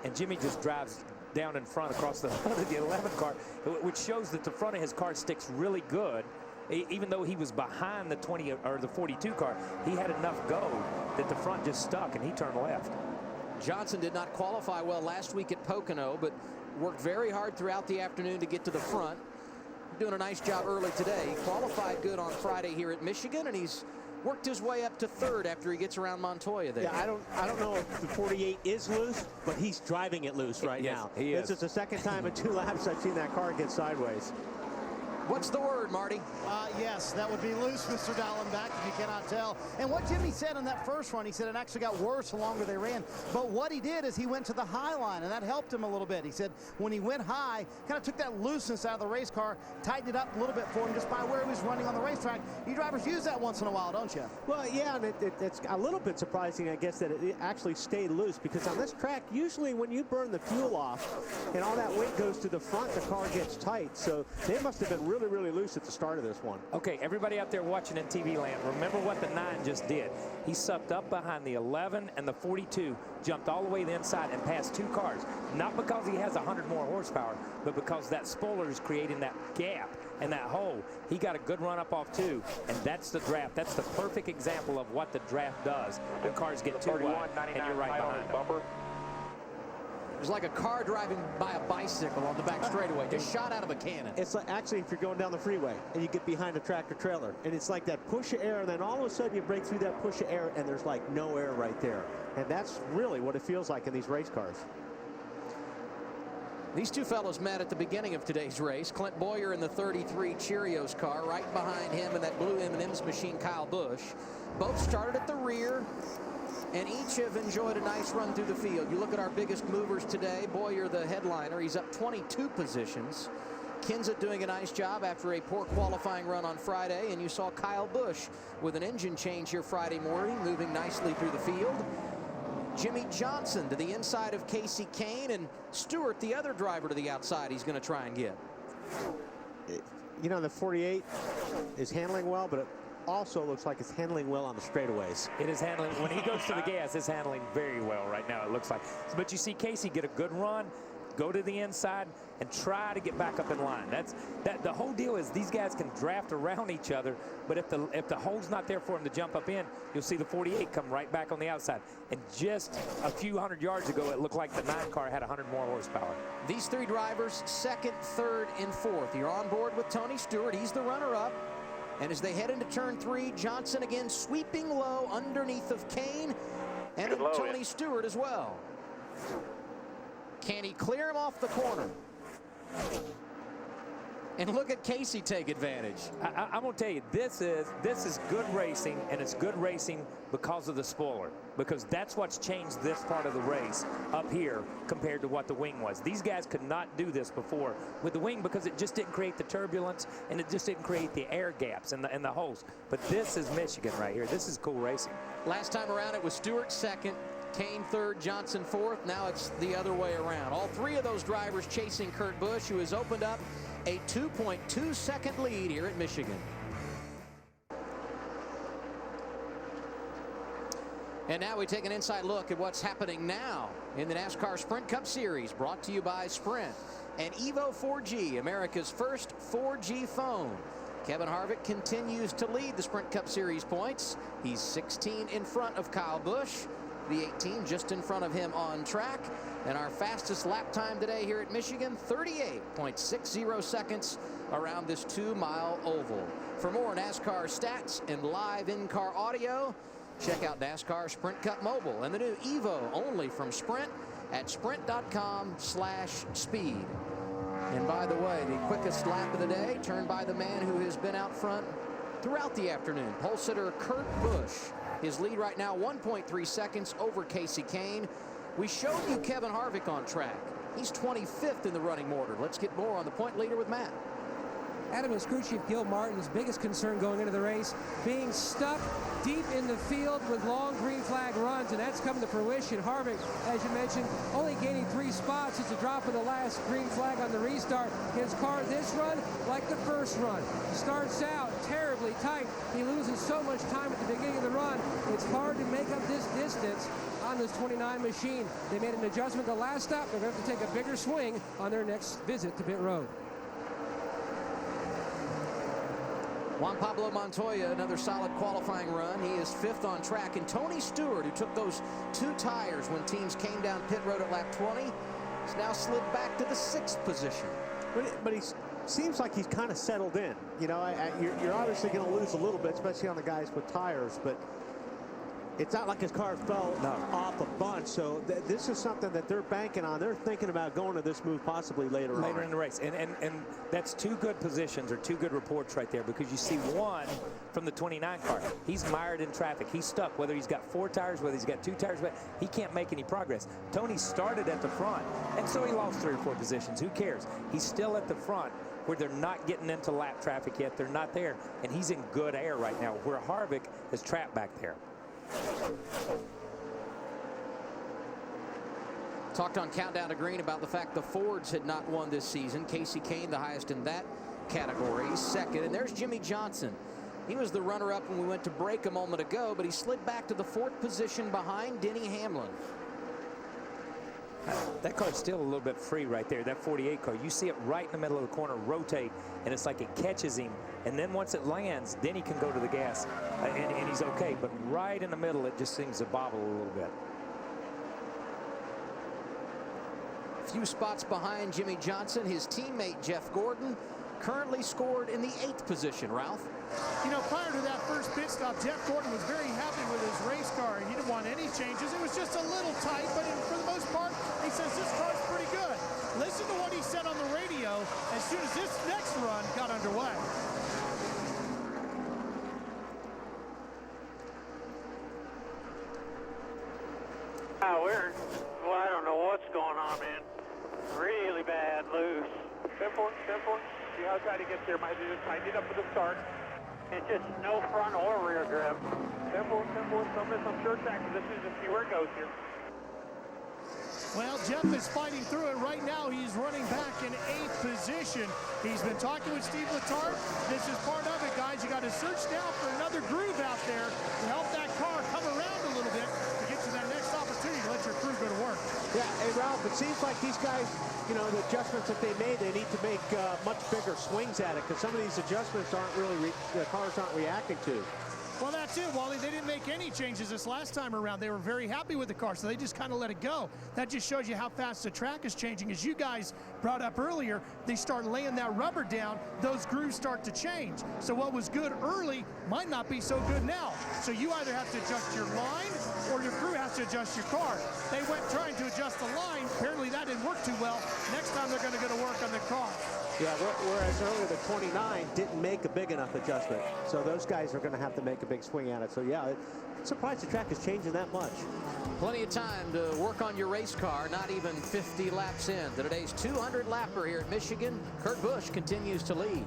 And Jimmy just drives down in front across the front of the 11 car, which shows that the front of his car sticks really good. Even though he was behind the 20 or the 42 car, he had enough go that the front just stuck and he turned left. Johnson did not qualify well last week at Pocono, but worked very hard throughout the afternoon to get to the front. Doing a nice job early today. He qualified good on Friday here at Michigan, and he's worked his way up to 3rd after he gets around Montoya there. Yeah, I don't know if the 48 is loose, but he's driving it loose right now. He is. This is the 2nd time in 2 laps I've seen that car get sideways. What's the word, Marty? Yes, that would be loose, Mr. Dallenbach, if you cannot tell. And what Jimmy said in that first run, he said it actually got worse the longer they ran. But what he did is he went to the high line, and that helped him a little bit. He said when he went high, kind of took that looseness out of the race car, tightened it up a little bit for him just by where he was running on the racetrack. You drivers use that once in a while, don't you? Well, yeah, and it's a little bit surprising, I guess, that it actually stayed loose because on this track, usually when you burn the fuel off and all that weight goes to the front, the car gets tight. So they must have been really, really loose at the start of this one. Okay, everybody out there watching in TV land, remember what the 9 just did. He sucked up behind the 11 and the 42, jumped all the way to the inside and passed 2 cars. Not because he has 100 more horsepower, but because that spoiler is creating that gap and that hole. He got a good run up off 2, and that's the draft. That's the perfect example of what the draft does. The cars get too wide, and you're right behind them. It was like a car driving by a bicycle on the back straightaway, just shot out of a cannon. It's like actually if you're going down the freeway and you get behind a tractor trailer, and it's like that push of air, and then all of a sudden you break through that push of air, and there's like no air right there. And that's really what it feels like in these race cars. These 2 fellows met at the beginning of today's race. Clint Boyer in the 33 Cheerios car, right behind him in that blue M&M's machine, Kyle Busch. Both started at the rear, and each have enjoyed a nice run through the field. You look at our biggest movers today. Boyer, the headliner, he's up 22 positions. Kenseth doing a nice job after a poor qualifying run on Friday, and you saw Kyle Busch with an engine change here Friday morning, moving nicely through the field. Jimmy Johnson to the inside of Casey Kane, and Stewart, the other driver, to the outside he's going to try and get. You know, the 48 is handling well, but it also looks like it's handling well on the straightaways. It is handling, when he goes to the gas, it's handling very well right now, it looks like. But you see Casey get a good run, go to the inside, and try to get back up in line. The whole deal is these guys can draft around each other, but if the hole's not there for him to jump up in, you'll see the 48 come right back on the outside. And just a few hundred yards ago, it looked like the 9 car had 100 more horsepower. These 3 drivers, 2nd, 3rd, and 4th. You're on board with Tony Stewart. He's the runner-up. And as they head into turn 3, Johnson again sweeping low underneath of Kane and then Tony Stewart as well. Can he clear him off the corner? And look at Casey take advantage. I'm going to tell you, this is good racing, and it's good racing because of the spoiler, because that's what's changed this part of the race up here compared to what the wing was. These guys could not do this before with the wing because it just didn't create the turbulence, and it just didn't create the air gaps and the holes. But this is Michigan right here. This is cool racing. Last time around, it was Stewart second, Kane third, Johnson fourth. Now it's the other way around. All three of those drivers chasing Kurt Busch, who has opened up a 2.2-second lead here at Michigan. And now we take an inside look at what's happening now in the NASCAR Sprint Cup Series, brought to you by Sprint and Evo 4G, America's first 4G phone. Kevin Harvick continues to lead the Sprint Cup Series points. He's 16 in front of Kyle Busch, the 18 just in front of him on track. And our fastest lap time today here at Michigan, 38.60 seconds around this 2-mile oval. For more NASCAR stats and live in-car audio, check out NASCAR Sprint Cup Mobile and the new Evo, only from Sprint, at sprint.com/speed. And by the way, the quickest lap of the day turned by the man who has been out front throughout the afternoon, pole sitter Kurt Busch. His lead right now, 1.3 seconds over Casey Kane. We showed you Kevin Harvick on track. He's 25th in the running order. Let's get more on the point leader with Matt. Adam and crew chief Gil Martin's biggest concern going into the race, being stuck deep in the field with long green flag runs, and that's come to fruition. Harvick, as you mentioned, only gaining 3 spots. It's a drop of the last green flag on the restart. His car this run, like the first run, starts out terribly tight. He loses so much time at the beginning of the run. It's hard to make up this distance on this 29 machine. They made an adjustment the last stop. They're going to have to take a bigger swing on their next visit to pit road. Juan Pablo Montoya, another solid qualifying run. He is 5th on track. And Tony Stewart, who took those 2 tires when teams came down pit road at lap 20, has now slid back to the 6th position. But he seems like he's kind of settled in. You know, you're obviously going to lose a little bit, especially on the guys with tires, but it's not like his car fell off a bunch. So this is something that they're banking on. They're thinking about going to this move possibly later on. In the race. And that's 2 good positions or 2 good reports right there, because you see one from the 29 car. He's mired in traffic. He's stuck, whether he's got 4 tires, whether he's got 2 tires, but he can't make any progress. Tony started at the front, and so he lost 3 or 4 positions. Who cares? He's still at the front, where they're not getting into lap traffic yet. They're not there, and he's in good air right now, where Harvick is trapped back there. Talked on Countdown to Green about the fact the Fords had not won this season. Casey Kane, the highest in that category, 2nd. And there's Jimmy Johnson. He was the runner-up when we went to break a moment ago, but he slid back to the 4th position behind Denny Hamlin. That car's still a little bit free right there, that 48 car. You see it right in the middle of the corner rotate, and it's like it catches him. And then once it lands, then he can go to the gas, and he's okay. But right in the middle, it just seems to bobble a little bit. A few spots behind Jimmy Johnson, his teammate Jeff Gordon, currently scored in the 8th position. Ralph? You know, prior to that first pit stop, Jeff Gordon was very happy with his race car. He didn't want any changes. It was just a little tight, but for the most part, he says this car's pretty good. Listen to what he said on the radio as soon as this next run got underway. Well, I don't know what's going on, man. Really bad loose. Simple. See, I'll try to get there. Might just tighten it up for the start. And just no front or rear grip. Simple. Some sure track positions and see where it goes here. Well, Jeff is fighting through it. Right now, he's running back in 8th position. He's been talking with Steve Letarte. This is part of it, guys. You got to search down for another groove out there to help that car come around a little bit to get to that next opportunity to let your crew go to work. Yeah, hey, Ralph, it seems like these guys, you know, the adjustments that they made, they need to make much bigger swings at it, because some of these adjustments aren't really, the cars aren't reacting to. Well, that's it, Wally. They didn't make any changes this last time around. They were very happy with the car, so they just kind of let it go. That just shows you how fast the track is changing. As you guys brought up earlier, they start laying that rubber down, those grooves start to change. So what was good early might not be so good now. So you either have to adjust your line or your crew has to adjust your car. They went trying to adjust the line. Apparently that didn't work too well. Next time they're going to go to work on the car. Yeah, whereas earlier the 29 didn't make a big enough adjustment. So those guys are going to have to make a big swing at it. So yeah, I'm surprised the track is changing that much. Plenty of time to work on your race car, not even 50 laps in. To today's 200 lapper here at Michigan, Kurt Busch continues to lead.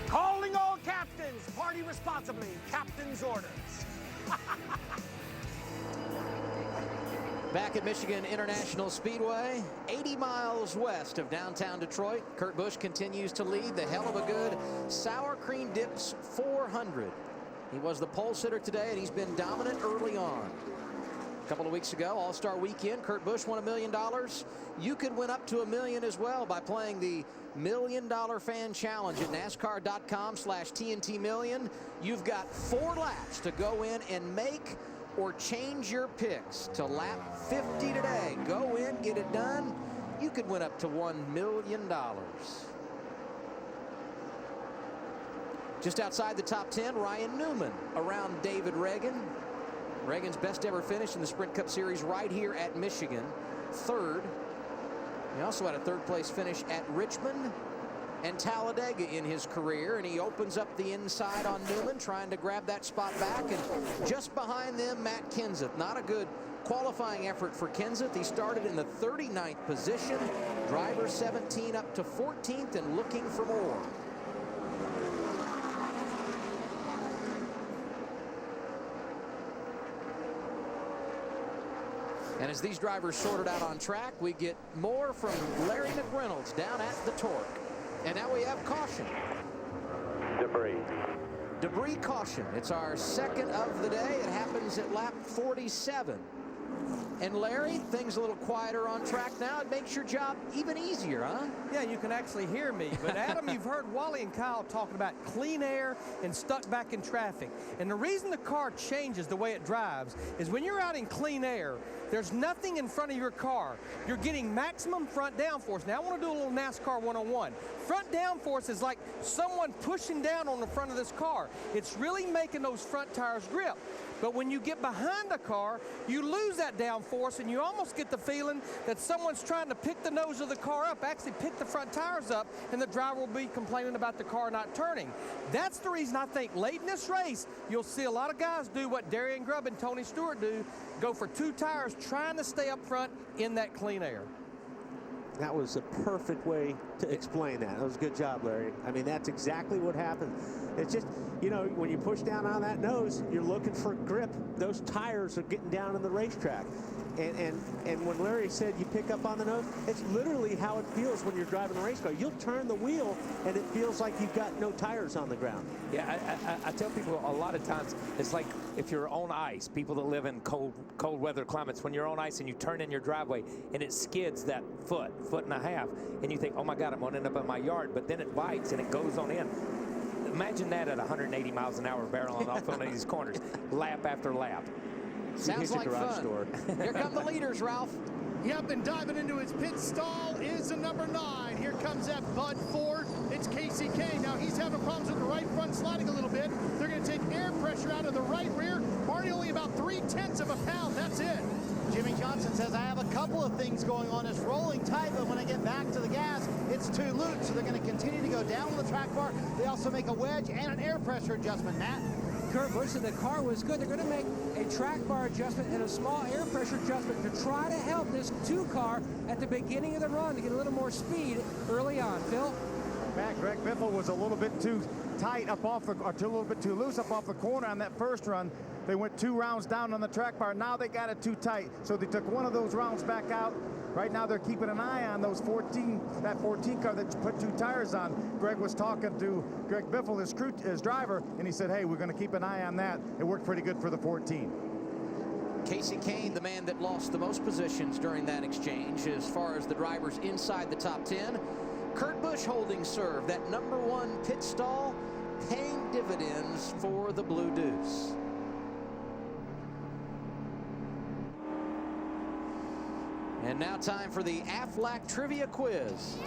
Calling all captains, party responsibly, captain's orders. Back at Michigan International Speedway, 80 miles west of downtown Detroit, Kurt Busch continues to lead the hell of a good Sour Cream Dips 400. He was the pole sitter today, and he's been dominant early on. A couple of weeks ago, All-Star Weekend, Kurt Busch won $1 million. You could win up to $1 million as well by playing the $1 Million Fan Challenge at NASCAR.com/TNT Million. You've got 4 laps to go in and make or change your picks to lap 50 today. Go in, get it done. You could win up to $1 million. Just outside the top 10, Ryan Newman around David Reagan. Reagan's best ever finish in the Sprint Cup Series right here at Michigan, 3rd. He also had a 3rd place finish at Richmond and Talladega in his career, and he opens up the inside on Newman, trying to grab that spot back, and just behind them, Matt Kenseth. Not a good qualifying effort for Kenseth. He started in the 39th position, driver 17 up to 14th and looking for more. And as these drivers sorted out on track, we get more from Larry McReynolds down at the Torque. And now we have caution. Debris caution. It's our second of the day. It happens at lap 47. And Larry, things a little quieter on track now. It makes your job even easier, huh? Yeah, you can actually hear me. But Adam, you've heard Wally and Kyle talking about clean air and stuck back in traffic. And the reason the car changes the way it drives is when you're out in clean air, there's nothing in front of your car. You're getting maximum front downforce. Now I want to do a little NASCAR 101. Front downforce is like someone pushing down on the front of this car. It's really making those front tires grip. But when you get behind the car, you lose that downforce, and you almost get the feeling that someone's trying to pick the nose of the car up, actually pick the front tires up, and the driver will be complaining about the car not turning. That's the reason I think late in this race, you'll see a lot of guys do what Darian Grubb and Tony Stewart do, go for 2 tires, trying to stay up front in that clean air. That was a perfect way to explain that. That was a good job, Larry. I mean, that's exactly what happened. It's just, you know, when you push down on that nose, you're looking for grip. Those tires are getting down in the racetrack. And when Larry said you pick up on the nose, it's literally how it feels when you're driving a race car. You'll turn the wheel, and it feels like you've got no tires on the ground. Yeah, I tell people a lot of times, it's like if you're on ice, people that live in cold weather climates, when you're on ice and you turn in your driveway and it skids that foot and a half, and you think, oh my God, I'm going to end up in my yard, but then it bites and it goes on in. Imagine that at 180 miles an hour barreling off one of these corners, lap after lap. Sounds like fun. Here come the leaders, Ralph. Yep, and diving into his pit stall is the number 9. Here comes that Bud Ford. It's Casey Kane. Now he's having problems with the right front sliding a little bit. They're going to take air pressure out of the right rear. Marty only about 0.3 of a pound. That's it. Jimmy Johnson says, I have a couple of things going on. It's rolling tight, but when I get back to the gas, it's too loose. So they're going to continue to go down the track bar. They also make a wedge and an air pressure adjustment, Matt. Kurt Busch said the car was good. They're going to make a track bar adjustment and a small air pressure adjustment to try to help this 2 car at the beginning of the run to get a little more speed early on. Phil? Matt, Greg Biffle was a little bit too tight up off the, or a little bit too loose up off the corner on that first run. They went 2 rounds down on the track bar. Now they got it too tight. So they took one of those rounds back out. Right now they're keeping an eye on those 14 car that put 2 tires on. Greg was talking to Greg Biffle, his driver, and he said, hey, we're going to keep an eye on that. It worked pretty good for the 14. Casey Kane, the man that lost the most positions during that exchange as far as the drivers inside the top 10. Kurt Busch holding serve, that number 1 pit stall, paying dividends for the Blue Deuce. And now time for the Aflac Trivia Quiz.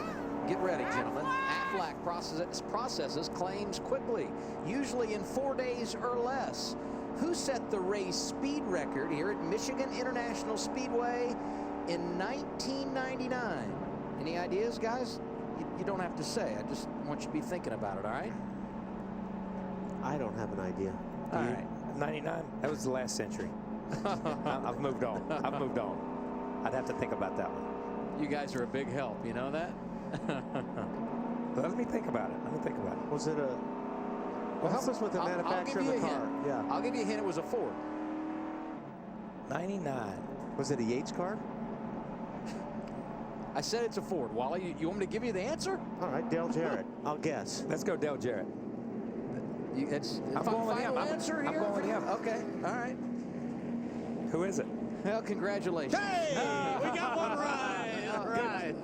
Get ready, gentlemen. Aflac processes claims quickly, usually in 4 days or less. Who set the race speed record here at Michigan International Speedway in 1999? Any ideas, guys? You don't have to say. I just want you to be thinking about it, all right? I don't have an idea. All right. 99, that was the last century. I've moved on. I've moved on. I'd have to think about that one. You guys are a big help, you know that? Let me think about it. Let me think about it. Was it a... Well, help us with the manufacturer of the car. Yeah. I'll give you a hint. It was a Ford. 99. Was it a Yates car? I said it's a Ford. Wally, you want me to give you the answer? All right, Dale Jarrett. I'll guess. Let's go Dale Jarrett. I'm going with him. I'm going with him. Okay. All right. Who is it? Well, congratulations. Hey! We got one right. All right.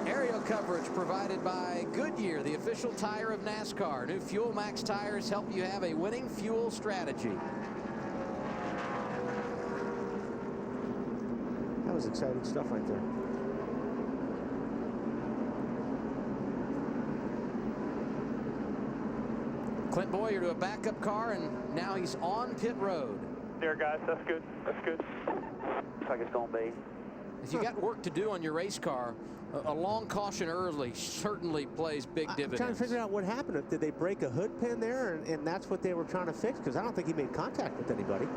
Aerial coverage provided by Goodyear, the official tire of NASCAR. New Fuel Max tires help you have a winning fuel strategy. That was exciting stuff right there. Clint Boyer to a backup car, and now he's on pit road. There, guys, that's good. That's good. Looks like it's going to be. If you got work to do on your race car, a long caution early certainly plays big dividends. I'm trying to figure out what happened. Did they break a hood pin there, and that's what they were trying to fix? Because I don't think he made contact with anybody.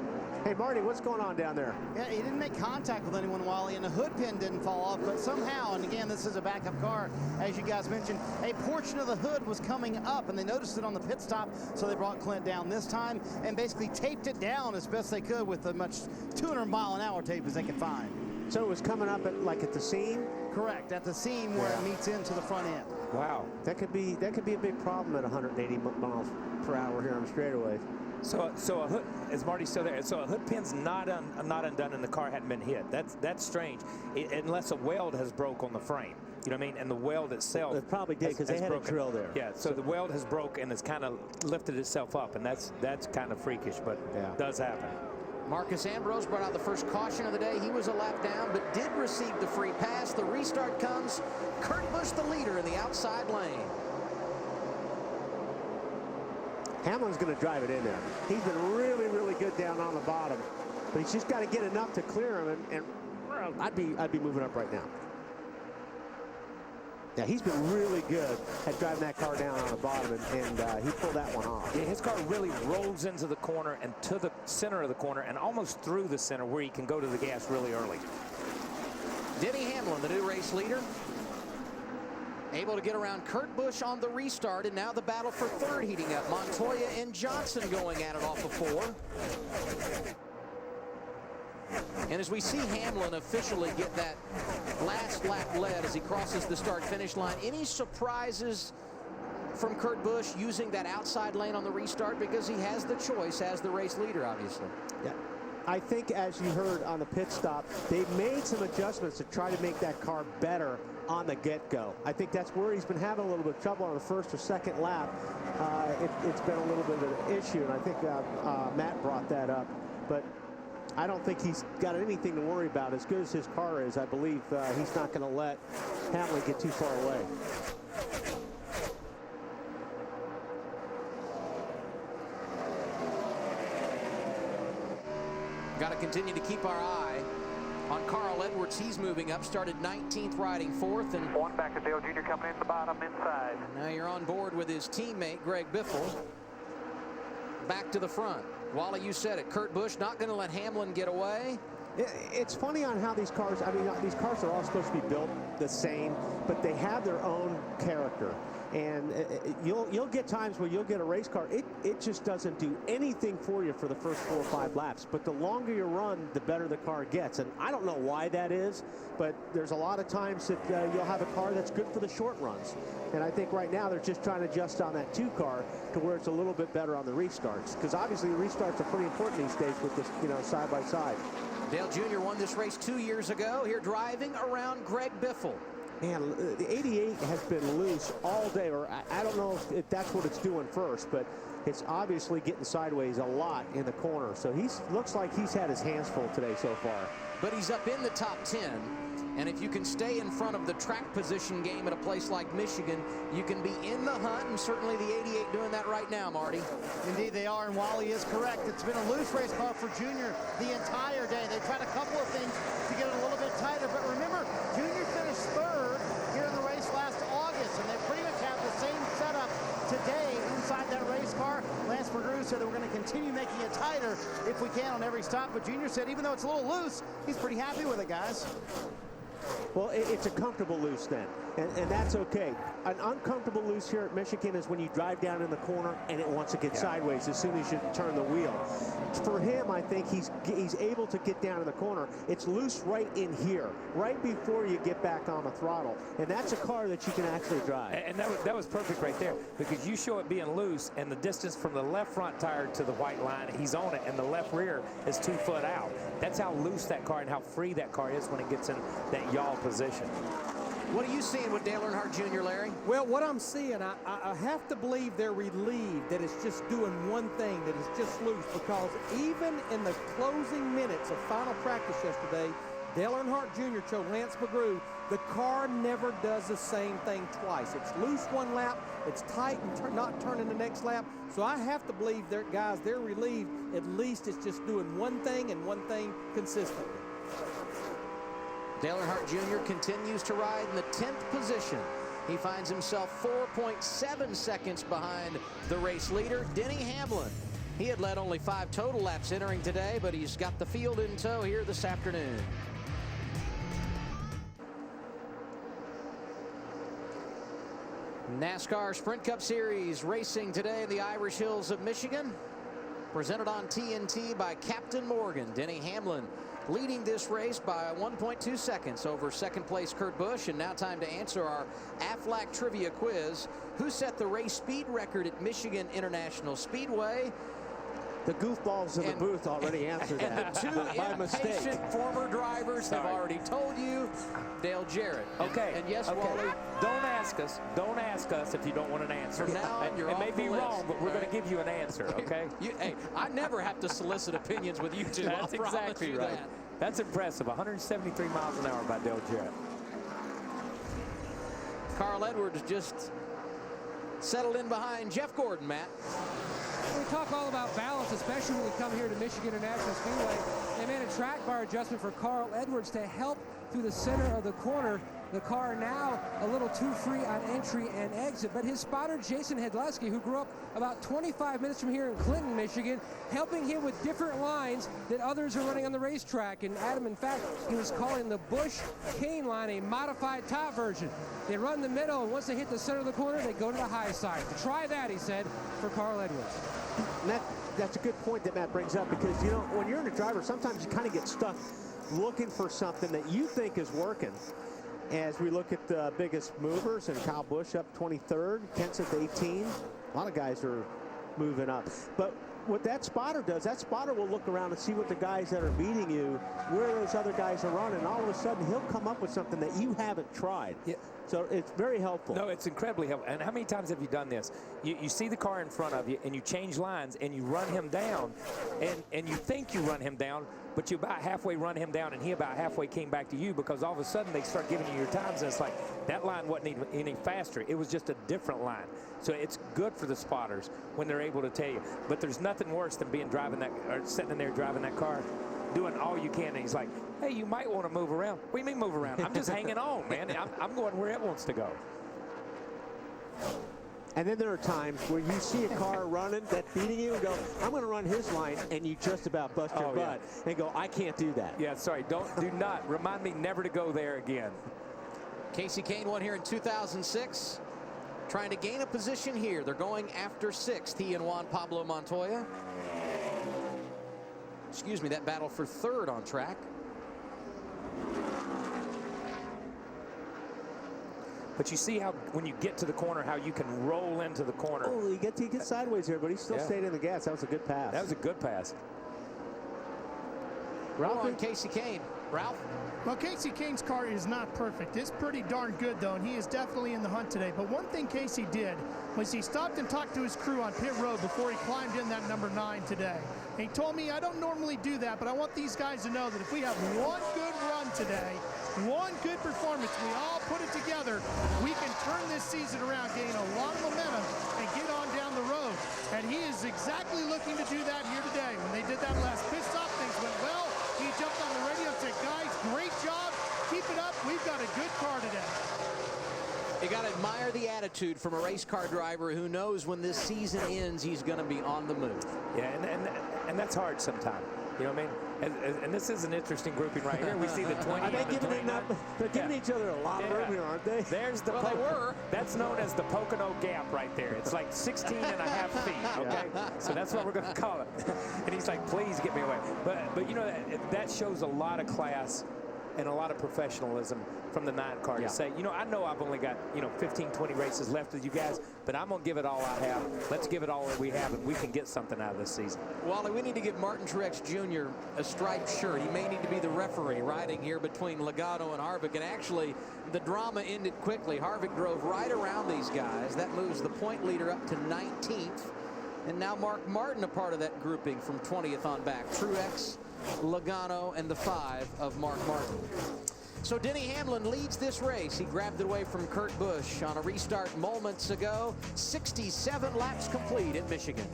Hey, Marty, what's going on down there? Yeah, he didn't make contact with anyone, Wally, and the hood pin didn't fall off, but somehow, and again, this is a backup car, as you guys mentioned, a portion of the hood was coming up, and they noticed it on the pit stop, so they brought Clint down this time and basically taped it down as best they could with as much 200-mile-an-hour tape as they could find. So it was coming up at the seam? Correct, at the seam where it meets into the front end. Wow, that could be a big problem at 180 miles per hour here on the straightaway. So a hood, is Marty still there? So a hood pin's not undone and the car hadn't been hit. That's strange, unless a weld has broke on the frame. You know what I mean? And the weld itself. It probably did because they had broken. a drill there. Yeah. So the weld has broke and it's kind of lifted itself up, and that's kind of freakish, but it does happen. Marcus Ambrose brought out the first caution of the day. He was a lap down, but did receive the free pass. The restart comes. Kurt Busch, the leader in the outside lane. Hamlin's going to drive it in there. He's been really, really good down on the bottom, but he's just got to get enough to clear him, and I'd be moving up right now. Yeah, he's been really good at driving that car down on the bottom, and he pulled that one off. Yeah, his car really rolls into the corner and to the center of the corner and almost through the center where he can go to the gas really early. Denny Hamlin, the new race leader, able to get around Kurt Busch on the restart, and now the battle for third heating up. Montoya and Johnson going at it off of 4. And as we see Hamlin officially get that last lap led as he crosses the start-finish line, any surprises from Kurt Busch using that outside lane on the restart? Because he has the choice as the race leader, obviously. Yeah. I think, as you heard on the pit stop, they made some adjustments to try to make that car better on the get-go. I think that's where he's been having a little bit of trouble on the first or second lap. It's been a little bit of an issue, and I think Matt brought that up. But I don't think he's got anything to worry about. As good as his car is, I believe he's not going to let Hamlin get too far away. Got to continue to keep our eye on Carl Edwards. He's moving up, started 19th, riding 4th. And one back to Dale Jr. coming in the bottom inside. Now you're on board with his teammate, Greg Biffle. Back to the front. Wally, you said it. Kurt Busch not going to let Hamlin get away. It's funny on how these cars, I mean, these cars are all supposed to be built the same, but they have their own character. And you'll get times where you'll get a race car. It just doesn't do anything for you for the first 4 or 5 laps. But the longer you run, the better the car gets. And I don't know why that is, but there's a lot of times that you'll have a car that's good for the short runs. And I think right now they're just trying to adjust on that 2 car to where it's a little bit better on the restarts. Because obviously the restarts are pretty important these days with this, side by side. Dale Jr. won this race 2 years ago. Here driving around Greg Biffle. Man, the 88 has been loose all day, or I don't know if that's what it's doing first, but it's obviously getting sideways a lot in the corner. So looks like he's had his hands full today so far. but he's up in the top 10. And if you can stay in front of the track position game at a place like Michigan, you can be in the hunt, and certainly the 88 doing that right now, Marty. Indeed they are, and Wally is correct. It's been a loose race car for Junior the entire day. They tried a couple of things to get it a little bit tighter, but remember, Junior finished third here in the race last August, and they pretty much have the same setup today inside that race car. Lance McGrew said that we're going to continue making it tighter if we can on every stop, but Junior said even though it's a little loose, he's pretty happy with it, guys. Well, it's a comfortable loose then, and that's okay. An uncomfortable loose here at Michigan is when you drive down in the corner and it wants to get sideways as soon as you turn the wheel. For him, I think he's able to get down in the corner. It's loose right in here, right before you get back on the throttle, and that's a car that you can actually drive. And that was perfect right there, because you show it being loose, and the distance from the left front tire to the white line, he's on it, and the left rear is 2 foot out. That's how loose that car and how free that car is when it gets in that yaw position. What are you seeing with Dale Earnhardt Jr., Larry? Well, what I'm seeing, I have to believe they're relieved that it's just doing one thing, that it's just loose, because even in the closing minutes of final practice yesterday, Dale Earnhardt Jr. told Lance McGrew, the car never does the same thing twice. It's loose one lap, it's tight and not turning the next lap. So I have to believe they're relieved. At least it's just doing one thing and one thing consistently. Dale Earnhardt Jr. continues to ride in the 10th position. He finds himself 4.7 seconds behind the race leader, Denny Hamlin. He had led only 5 total laps entering today, but he's got the field in tow here this afternoon. NASCAR Sprint Cup Series racing today in the Irish Hills of Michigan. Presented on TNT by Captain Morgan. Denny Hamlin leading this race by 1.2 seconds over second place Kurt Busch. And now time to answer our Aflac trivia quiz. Who set the race speed record at Michigan International Speedway? The goofballs in the booth already answered that. And the 2 by mistake. impatient former drivers have already told you. Dale Jarrett. Okay. And yes, okay. Wally. Don't ask us. Don't ask us if you don't want an answer. From now on, you're it off may the be list. wrong, but we're going to give you an answer, okay? Hey, I never have to solicit opinions with you two. That's exactly right. That. That's impressive. 173 miles an hour by Dale Jarrett. Carl Edwards just settled in behind Jeff Gordon, Matt. We talk all about balance, especially when we come here to Michigan International Speedway. They made a track bar adjustment for Carl Edwards to help through the center of the corner. The car now a little too free on entry and exit, but his spotter Jason Hedleski, who grew up about 25 minutes from here in Clinton, Michigan, helping him with different lines that others are running on the racetrack. And Adam, in fact, he was calling the Busch Kane line a modified top version. They run the middle, and once they hit the center of the corner, they go to the high side. Try that, he said, for Carl Edwards. And that's a good point that Matt brings up, because, you know, when you're in a driver, sometimes you kind of get stuck looking for something that you think is working. As we look at the biggest movers, and Kyle Busch up 23rd, Kenseth 18. A lot of guys are moving up. But what that spotter does, that spotter will look around and see what the guys that are beating you, where those other guys are running. And all of a sudden, he'll come up with something that you haven't tried. Yeah. So it's very helpful. No, it's incredibly helpful. And how many times have you done this? You see the car in front of you, and you change lines, and you run him down, and you think you run him down, but you about halfway run him down, and he about halfway came back to you, because all of a sudden they start giving you your times, and it's like that line wasn't even any faster. It was just a different line. So it's good for the spotters when they're able to tell you. But there's nothing worse than driving that, or sitting in there driving that car, doing all you can, and he's like, hey, you might want to move around. What do you mean move around? I'm just hanging on, man. I'm going where it wants to go. And then there are times where you see a car running that's beating you and go, I'm going to run his line, and you just about bust your butt and go, I can't do that. Yeah, sorry. Do not. Remind me never to go there again. Casey Kane won here in 2006. Trying to gain a position here. They're going after 6th, he and Juan Pablo Montoya. Excuse me, that battle for 3rd on track. But you see how when you get to the corner, how you can roll into the corner. Oh, you get sideways here, but he still stayed in the gas. That was a good pass. That was a good pass. Ralph and Casey Kane. Ralph? Well, Casey Kane's car is not perfect. It's pretty darn good, though, and he is definitely in the hunt today. But one thing Casey did was he stopped and talked to his crew on pit road before he climbed in that number 9 today. And he told me, I don't normally do that, but I want these guys to know that if we have one good run today, one good performance, we all put it together, we can turn this season around, gain a lot of momentum, and get on down the road. And he is exactly looking to do that here today. When they did that last pit stop, things went well. He jumped on the radio and said, guys, great job. Keep it up. We've got a good car today. You got to admire the attitude from a race car driver who knows when this season ends, he's going to be on the move. Yeah, and that's hard sometimes. You know what I mean? And this is an interesting grouping right here. We see the 20 and the 29. They're giving each other a lot of room here, aren't they? There's the they were. That's known as the Pocono Gap right there. It's like 16 and a half feet, okay? So that's what we're going to call it. And he's like, please get me away. But you know, that shows a lot of class and a lot of professionalism from the 9 car to say, you know, I know I've only got, 15, 20 races left with you guys, but I'm going to give it all I have. Let's give it all that we have, and we can get something out of this season. Wally, we need to give Martin Truex Jr. a striped shirt. He may need to be the referee riding here between Logano and Harvick. And actually, the drama ended quickly. Harvick drove right around these guys. That moves the point leader up to 19th. And now Mark Martin a part of that grouping from 20th on back. Truex, Logano, and the 5 of Mark Martin. So Denny Hamlin leads this race. He grabbed it away from Kurt Busch on a restart moments ago. 67 laps complete at Michigan.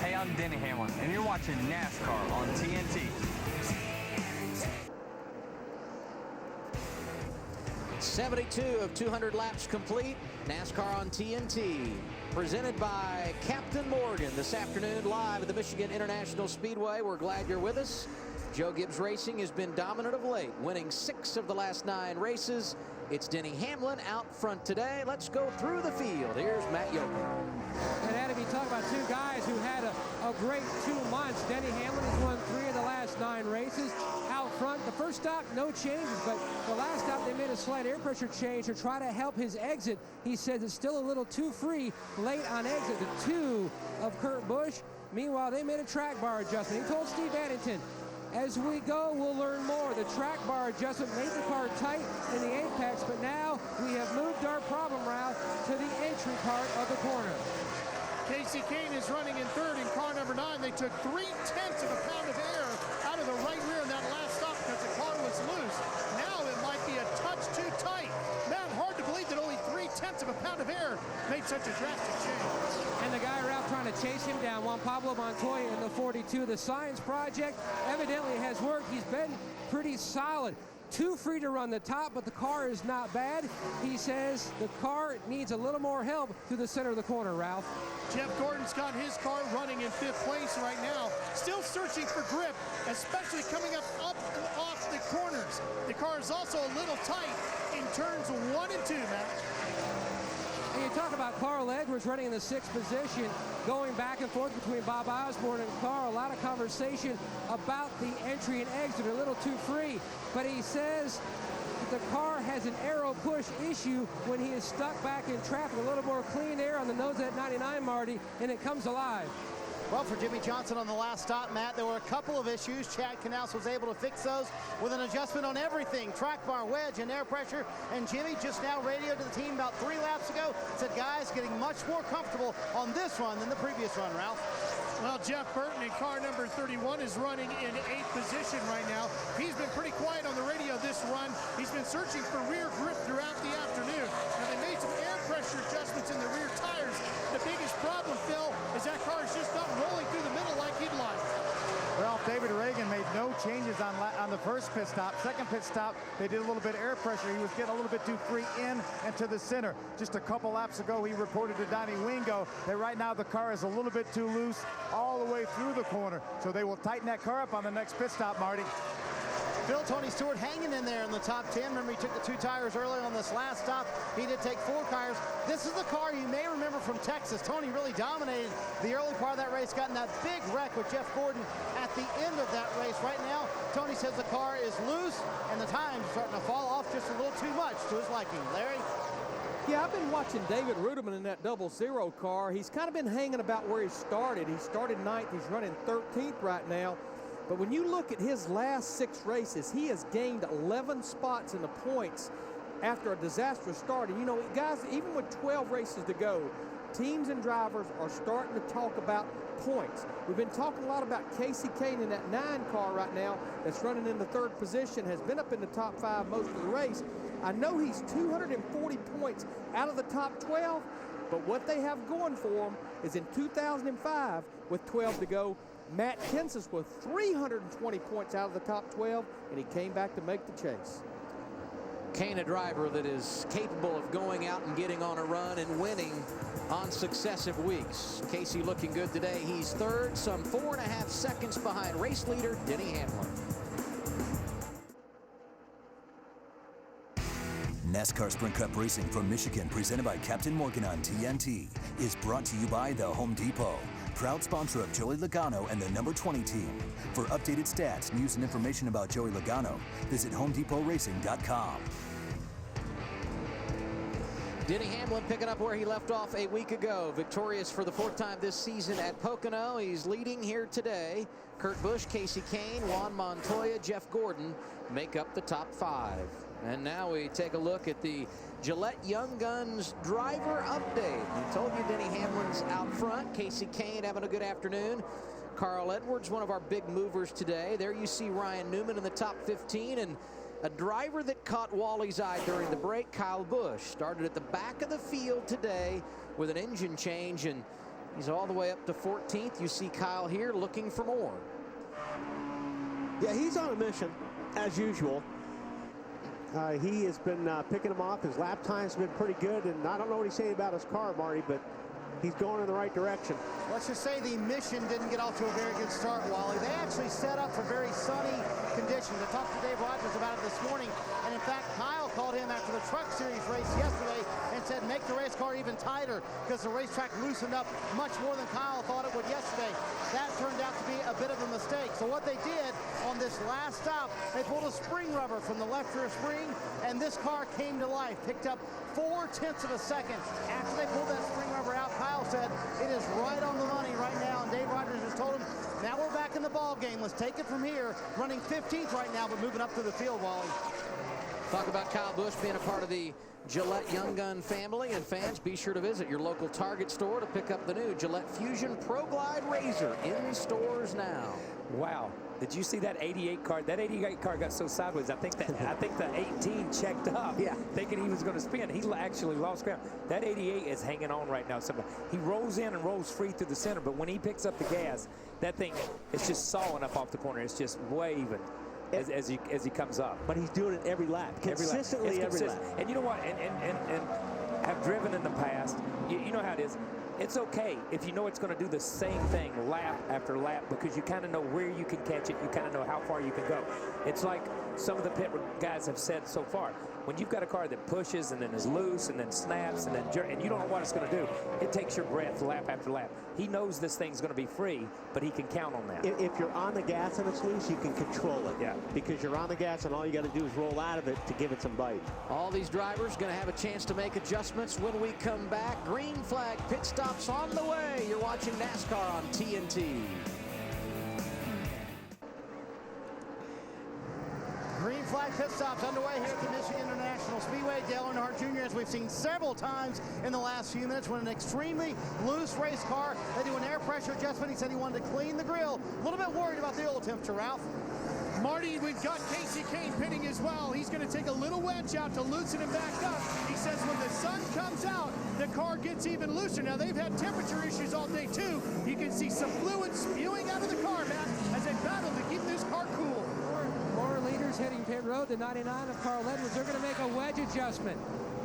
Hey, I'm Denny Hamlin, and you're watching NASCAR on TNT. 72 of 200 laps complete. NASCAR on TNT. Presented by Captain Morgan this afternoon live at the Michigan International Speedway. We're glad you're with us. Joe Gibbs Racing has been dominant of late, winning 6 of the last 9 races. It's Denny Hamlin out front today. Let's go through the field. Here's Matt Yoakum. And Adam, you talk about 2 guys who had a great 2 months. Denny Hamlin has won 3 of the last 9 races. Out front, the first stop, no changes, but the last stop they made a slight air pressure change to try to help his exit. He says it's still a little too free late on exit. The 2 of Kurt Busch. Meanwhile, they made a track bar adjustment. He told Steve Addington, as we go, we'll learn more. The track bar adjustment made the car tight in the apex, but now we have moved our problem route to the entry part of the corner. Casey Kane is running in 3rd in car number 9. They took 3/10 of a pound of air out of the right rear in that last stop because the car was loose. Now it might be a touch too tight. Man, hard to believe that only 3/10 of a pound of air made such a drastic change. And the guy Ralph trying to chase him down, Juan Pablo Montoya in the 42. The science project evidently has worked. He's been pretty solid. Too free to run the top, but the car is not bad. He says the car needs a little more help through the center of the corner, Ralph. Jeff Gordon's got his car running in 5th place right now. Still searching for grip, especially coming up and off the corners. The car is also a little tight in turns 1 and 2, Matt. And you talk about Carl Edwards running in the 6th position, going back and forth between Bob Osborne and Carl. A lot of conversation about the entry and exit, a little too free. But he says that the car has an aero push issue when he is stuck back in traffic. A little more clean air on the nose of that 99, Marty, and it comes alive. Well, for Jimmy Johnson on the last stop, Matt, there were a couple of issues. Chad Knaus was able to fix those with an adjustment on everything. Track bar, wedge, and air pressure. And Jimmy just now radioed to the team about 3 laps ago. Said, guys, getting much more comfortable on this run than the previous run, Ralph. Well, Jeff Burton in car number 31 is running in 8th position right now. He's been pretty quiet on the radio this run. He's been searching for rear grip throughout the afternoon. Now, they made some air pressure adjustments in the rear tires. The biggest problem, Phil, is that car is just not rolling through the middle like he'd like. Ralph, David Reagan made no changes on the first pit stop. Second pit stop, they did a little bit of air pressure. He was getting a little bit too free in and to the center. Just a couple laps ago, he reported to Donnie Wingo that right now the car is a little bit too loose all the way through the corner. So they will tighten that car up on the next pit stop, Marty. Phil, Tony Stewart hanging in there in the top 10. Remember, he took the 2 tires earlier on this last stop. He did take 4 tires. This is the car you may remember from Texas. Tony really dominated the early part of that race, got in that big wreck with Jeff Gordon at the end of that race. Right now, Tony says the car is loose, and the time's starting to fall off just a little too much to his liking. Larry? Yeah, I've been watching David Rudiman in that 00 car. He's kind of been hanging about where he started. He started 9th. He's running 13th right now. But when you look at his last 6 races, he has gained 11 spots in the points after a disastrous start. And, you know, guys, even with 12 races to go, teams and drivers are starting to talk about points. We've been talking a lot about Casey Kane in that 9 car right now that's running in the 3rd position, has been up in the top 5 most of the race. I know he's 240 points out of the top 12, but what they have going for him is in 2005, with 12 to go, Matt Kenseth was 320 points out of the top 12, and he came back to make the chase. Kane, a driver that is capable of going out and getting on a run and winning on successive weeks. Casey looking good today. He's 3rd, some 4.5 seconds behind race leader Denny Hamlin. NASCAR Sprint Cup Racing from Michigan, presented by Captain Morgan on TNT, is brought to you by the Home Depot, proud sponsor of Joey Logano and the number 20 team. For updated stats, news, and information about Joey Logano, visit HomeDepotRacing.com. Denny Hamlin picking up where he left off a week ago. Victorious for the 4th time this season at Pocono. He's leading here today. Kurt Busch, Casey Kane, Juan Montoya, Jeff Gordon make up the top 5. And now we take a look at the Gillette Young Guns driver update. We told you Denny Hamlin's out front. Casey Kane having a good afternoon. Carl Edwards, one of our big movers today. There you see Ryan Newman in the top 15. And a driver that caught Wally's eye during the break, Kyle Busch, started at the back of the field today with an engine change, and he's all the way up to 14th. You see Kyle here looking for more. Yeah, he's on a mission, as usual. He has been picking him off. His lap time's been pretty good, and I don't know what he's saying about his car, Marty, but he's going in the right direction. Let's just say the mission didn't get off to a very good start, Wally. They actually set up for very sunny conditions. I talked to Dave Rogers about it this morning, and in fact, Kyle called him after the Truck Series race yesterday and said, make the race car even tighter, because the racetrack loosened up much more than Kyle thought it would yesterday. That turned out to be a bit of a mistake. So what they did on this last stop, they pulled a spring rubber from the left rear spring, and this car came to life, picked up 0.4 of a second. After they pulled that spring rubber out, Kyle said, it is right on the money right now, and Dave Rogers just told him, now we're back in the ball game. Let's take it from here. Running 15th right now, but moving up to the field, Wally. Talk about Kyle Busch being a part of the Gillette Young Gun family, and fans, be sure to visit your local Target store to pick up the new Gillette Fusion Pro Glide Razor in stores now. Wow. Did you see that 88 car? That 88 car got so sideways. I think the 18 checked up, thinking he was going to spin. He actually lost ground. That 88 is hanging on right now. He rolls in and rolls free through the center, but when he picks up the gas, that thing is just sawing up off the corner. It's just waving as he comes up. But he's doing it every lap, consistently every lap. And you know what? And have driven in the past. You know how it is. It's okay if you know it's going to do the same thing lap after lap, because you kind of know where you can catch it. You kind of know how far you can go. It's like some of the pit guys have said so far. When you've got a car that pushes and then is loose and then snaps and then and you don't know what it's going to do, it takes your breath lap after lap. He knows this thing's going to be free, but he can count on that. If you're on the gas and it's loose, you can control it. Yeah. Because you're on the gas and all you got to do is roll out of it to give it some bite. All these drivers going to have a chance to make adjustments when we come back. Green flag pit stops on the way. You're watching NASCAR on TNT. Green flag pit stops underway here at the Michigan International Speedway. Dale Earnhardt Jr., as we've seen several times in the last few minutes, when an extremely loose race car, they do an air pressure adjustment. He said he wanted to clean the grill. A little bit worried about the oil temperature, Ralph. Marty, we've got Casey Kane pitting as well. He's going to take a little wedge out to loosen him back up. He says when the sun comes out, the car gets even looser. Now, they've had temperature issues all day, too. You can see some fluid spewing out of the car, Matt, as they battle to keep this car cool. More leaders hitting pit road. The 99 of Carl Edwards. They're going to make a wedge adjustment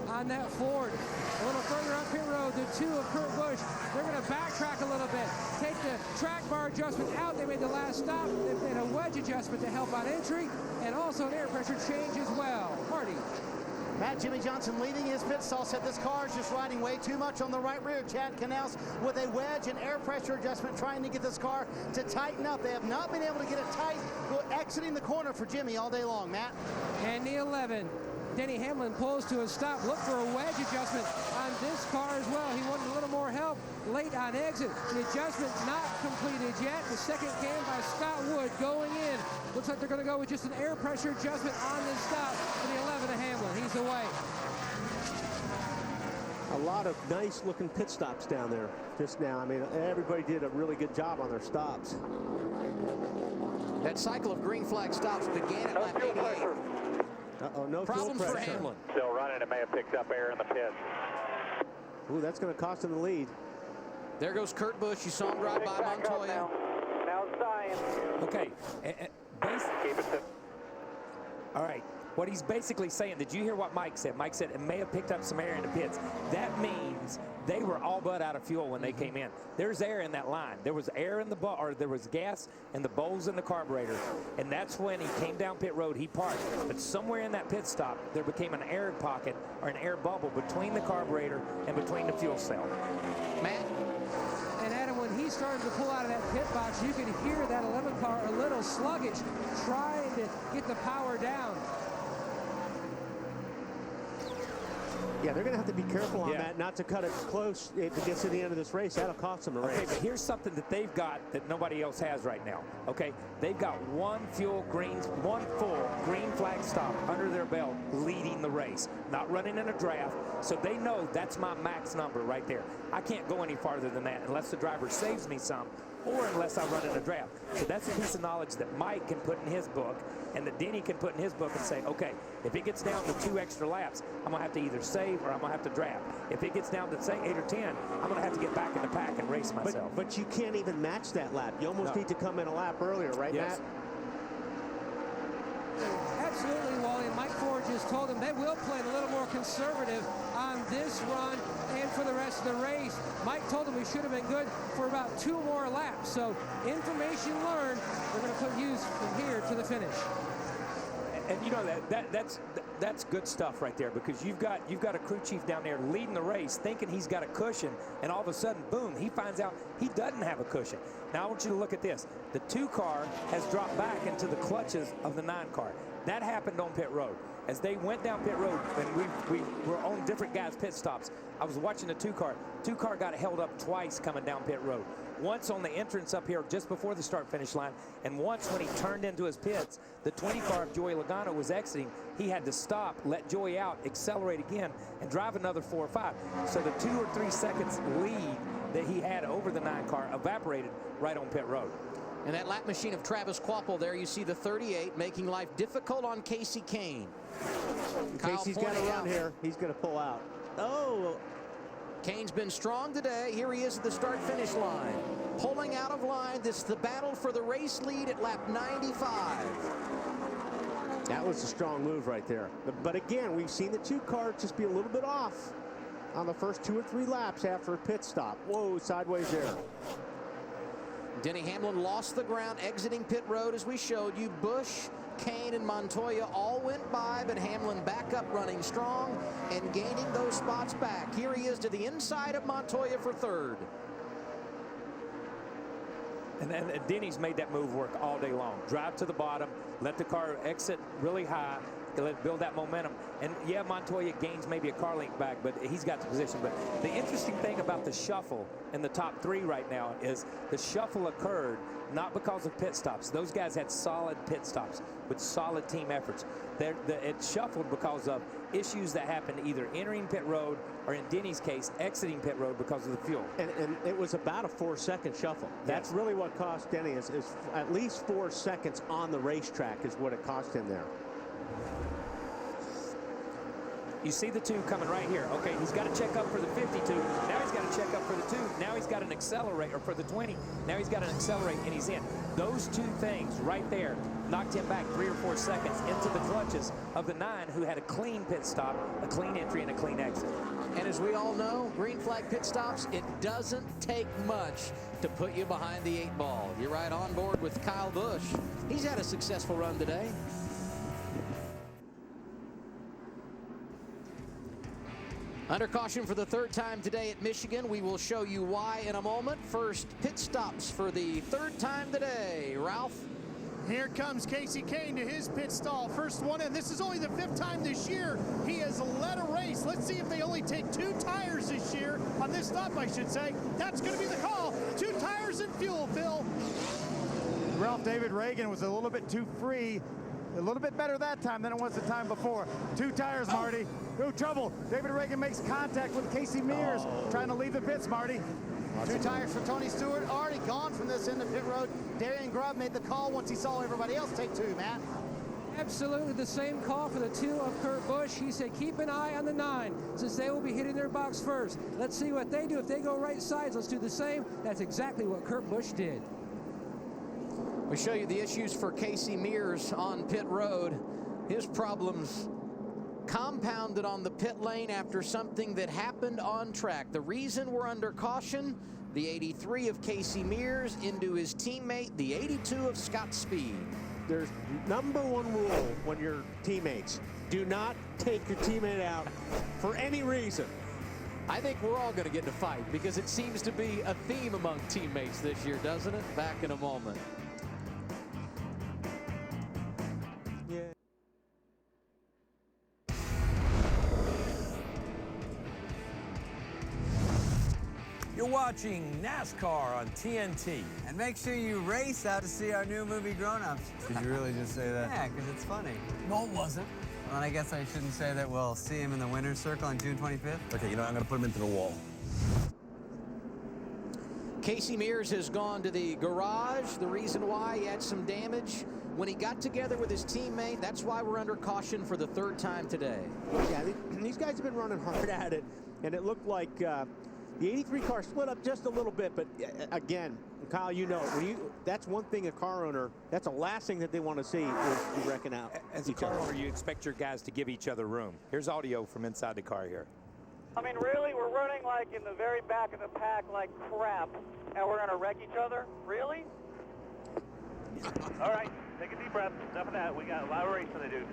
on that Ford. A little further up pit road, the 2 of Kurt Busch. They're going to backtrack a little bit. Take the track bar adjustment out. They made the last stop. They've made a wedge adjustment to help on entry, and also an air pressure change as well. Marty. Matt Jimmy Johnson leading his pit stall, said this car is just riding way too much on the right rear. Chad Canals with a wedge and air pressure adjustment, trying to get this car to tighten up. They have not been able to get it tight, exiting the corner for Jimmy all day long, Matt. And the 11 Denny Hamlin pulls to a stop. Look for a wedge adjustment on this car as well. He wanted a little more help late on exit. The adjustment not completed yet. The second cam by Scott Wood going in. Looks like they're going to go with just an air pressure adjustment on this stop for the 11 of Hamlin. He's away. A lot of nice looking pit stops down there just now. I mean, everybody did a really good job on their stops. That cycle of green flag stops began at lap 88. Uh-oh, no problems fuel for pressure. Hamlin. Still running. It may have picked up air in the pits. Ooh, that's going to cost him the lead. There goes Kurt Busch. You saw him drive by Montoya. Now it's dying. Okay. All right. What he's basically saying, did you hear what Mike said? Mike said it may have picked up some air in the pits. That means they were all but out of fuel when they came in. There's air in that line. There was air in the or there was gas in the bowls in the carburetor, and that's when he came down pit road. He parked, but somewhere in that pit stop, there became an air pocket or an air bubble between the carburetor and between the fuel cell. Matt? And Adam, when he started to pull out of that pit box, you could hear that 11 car a little sluggish, trying to get the power down. Yeah, they're going to have to be careful on that, not to cut it close if it gets to the end of this race. That'll cost them a race. Okay, but here's something that they've got that nobody else has right now. Okay, they've got one full green flag stop under their belt leading the race, not running in a draft. So they know that's my max number right there. I can't go any farther than that unless the driver saves me some, or unless I run in a draft. So that's a piece of knowledge that Mike can put in his book, and that Denny can put in his book and say, okay, if it gets down to 2 extra laps, I'm going to have to either save or I'm going to have to draft. If it gets down to, say, 8 or 10, I'm going to have to get back in the pack and race myself. But you can't even match that lap. You almost need to come in a lap earlier, right, yes. Matt? Absolutely, Wally. Mike Ford just told him they will play a little more conservative on this run and for the rest of the race. Mike told him we should have been good for about 2 more laps. So information learned. We're going to put use from here to the finish. And you know that's good stuff right there, because you've got a crew chief down there leading the race, thinking he's got a cushion, and all of a sudden, boom, he finds out he doesn't have a cushion. Now I want you to look at this. The 2 car has dropped back into the clutches of the 9 car. That happened on pit road. As they went down pit road, and we were on different guys' pit stops, I was watching the 2 car. 2 car got held up twice coming down pit road. Once on the entrance up here just before the start-finish line, and once when he turned into his pits, the 20 car of Joey Logano was exiting. He had to stop, let Joey out, accelerate again, and drive another 4 or 5. So the 2 or 3 seconds lead that he had over the 9 car evaporated right on pit road. And that lap machine of Travis Quapple there, you see the 38 making life difficult on Casey Kane. Casey's got to run here. He's going to pull out. Oh! Kane's been strong today. Here he is at the start-finish line. Pulling out of line. This is the battle for the race lead at lap 95. That was a strong move right there. But again, we've seen the 2 cars just be a little bit off on the first 2 or 3 laps after a pit stop. Whoa, sideways there. Denny Hamlin lost the ground exiting pit road, as we showed you. Busch, Kane, and Montoya all went by, but Hamlin back up running strong and gaining those spots back. Here he is to the inside of Montoya for 3rd. And Denny's made that move work all day long. Drive to the bottom, let the car exit really high, let it build that momentum. And yeah, Montoya gains maybe a car length back, but he's got the position. But the interesting thing about the shuffle in the top 3 right now is the shuffle occurred not because of pit stops. Those guys had solid pit stops with solid team efforts. It shuffled because of issues that happened either entering pit road or, in Denny's case, exiting pit road because of the fuel. And it was about a 4-second shuffle. That's really what cost Denny is at least 4 seconds on the racetrack is what it cost him there. You see the 2 coming right here. Okay, he's got to check up for the 52. Now he's got to check up for the 2. Now he's got an accelerate, or for the 20. Now he's got an accelerate, and he's in. Those 2 things right there knocked him back 3 or 4 seconds into the clutches of the 9, who had a clean pit stop, a clean entry, and a clean exit. And as we all know, green flag pit stops, it doesn't take much to put you behind the 8 ball. You're right on board with Kyle Busch. He's had a successful run today. Under caution for the 3rd time today at Michigan. We will show you why in a moment. First, pit stops for the 3rd time today. Ralph? Here comes Casey Kane to his pit stall. First one in. This is only the 5th time this year he has led a race. Let's see if they only take 2 tires this year on this stop, I should say. That's going to be the call. 2 tires and fuel, Phil. Ralph David Reagan was a little bit too free. A little bit better that time than it was the time before. 2 tires, Marty. No trouble. David Reagan makes contact with Casey Mears, trying to leave the pits, Marty. 2 tires for Tony Stewart, already gone from this end of pit road. Darian Grubb made the call once he saw everybody else take 2, Matt. Absolutely the same call for the 2 of Kurt Busch. He said keep an eye on the 9 since they will be hitting their box first. Let's see what they do. If they go right sides, let's do the same. That's exactly what Kurt Busch did. We show you the issues for Casey Mears on pit road. His problems compounded on the pit lane after something that happened on track. The reason we're under caution, the 83 of Casey Mears into his teammate, the 82 of Scott Speed. There's #1 rule when you're teammates. Do not take your teammate out for any reason. I think we're all going to get in a fight because it seems to be a theme among teammates this year, doesn't it? Back in a moment. You're watching NASCAR on TNT. And make sure you race out to see our new movie, Grown Ups. Did you really just say that? Yeah, because it's funny. No, it wasn't. Well, I guess I shouldn't say that we'll see him in the winner's circle on June 25th. Okay, you know, I'm going to put him into the wall. Casey Mears has gone to the garage. The reason why, he had some damage when he got together with his teammate. That's why we're under caution for the 3rd time today. Yeah, these guys have been running hard at it, and it looked like the 83 car split up just a little bit, but again, Kyle, you know, that's one thing a car owner, that's the last thing that they want to see is you reckon out. As a car owner, you expect your guys to give each other room. Here's audio from inside the car here. I mean, really, we're running like in the very back of the pack like crap, and we're going to wreck each other? Really? All right, take a deep breath. Enough of that. We got a lot of racing to do.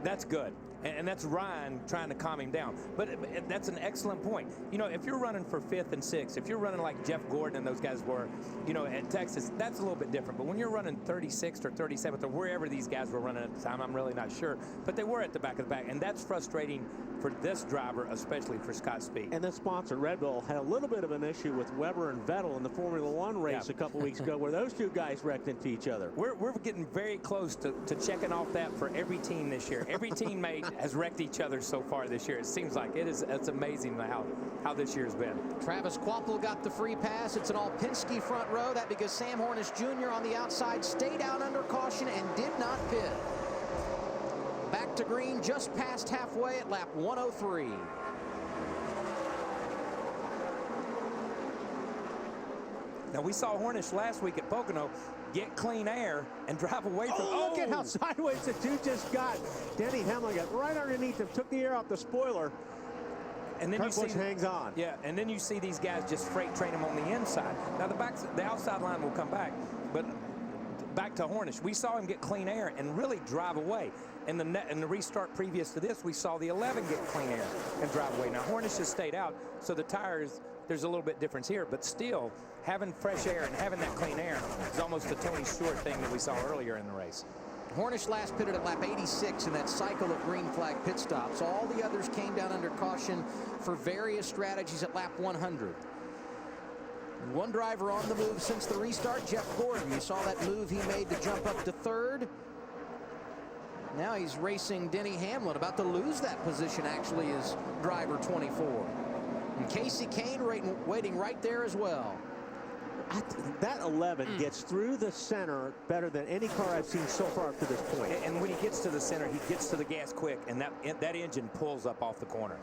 That's good. And that's Ryan trying to calm him down. But that's an excellent point. You know, if you're running for 5th and 6th, if you're running like Jeff Gordon and those guys were, you know, at Texas, that's a little bit different. But when you're running 36th or 37th or wherever these guys were running at the time, I'm really not sure. But they were at the back of the pack. And that's frustrating for this driver, especially for Scott Speed. And the sponsor, Red Bull, had a little bit of an issue with Weber and Vettel in the Formula One race a couple weeks ago where those 2 guys wrecked into each other. We're getting very close to checking off that for every team this year. Every teammate has wrecked each other so far this year. It seems like it's amazing how this year's been. Travis Kvapil got the free pass. It's an all Penske front row. That because Sam Hornish Jr. on the outside stayed out under caution and did not pit. Back to green just past halfway at lap 103. Now, we saw Hornish last week at Pocono get clean air and drive away from... Oh, look at how sideways the 2 just got. Denny Hamlin got right underneath him, took the air off the spoiler. And then Kurt Busch hangs on. Yeah, and then you see these guys just freight train him on the inside. Now, the outside line will come back, but back to Hornish. We saw him get clean air and really drive away. In the restart previous to this, we saw the 11 get clean air and drive away. Now, Hornish has stayed out, so the tires, there's a little bit difference here, but still, having fresh air and having that clean air is almost a Tony Stewart thing that we saw earlier in the race. Hornish last pitted at lap 86 in that cycle of green flag pit stops. All the others came down under caution for various strategies at lap 100. One driver on the move since the restart, Jeff Gordon. You saw that move he made to jump up to 3rd. Now he's racing Denny Hamlin, about to lose that position actually is driver 24. And Casey Kane waiting right there as well. That 11 gets through the center better than any car I've seen so far up to this point. And when he gets to the center, he gets to the gas quick, and that engine pulls up off the corner.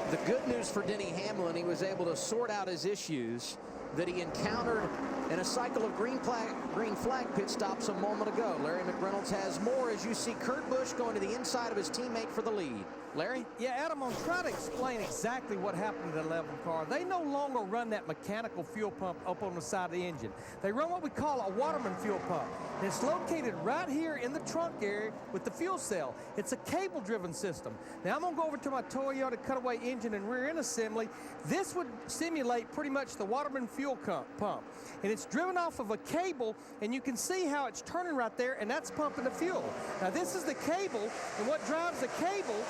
The good news for Denny Hamlin, he was able to sort out his issues that he encountered in a cycle of green flag pit stops a moment ago. Larry McReynolds has more as you see Kurt Busch going to the inside of his teammate for the lead. Larry? Yeah, Adam, I'm trying to explain exactly what happened to the 11 car. They no longer run that mechanical fuel pump up on the side of the engine. They run what we call a Waterman fuel pump. And it's located right here in the trunk area with the fuel cell. It's a cable-driven system. Now, I'm going to go over to my Toyota cutaway engine and rear end assembly. This would simulate pretty much the Waterman fuel pump. And it's driven off of a cable, and you can see how it's turning right there, and that's pumping the fuel. Now, this is the cable, and what drives the cable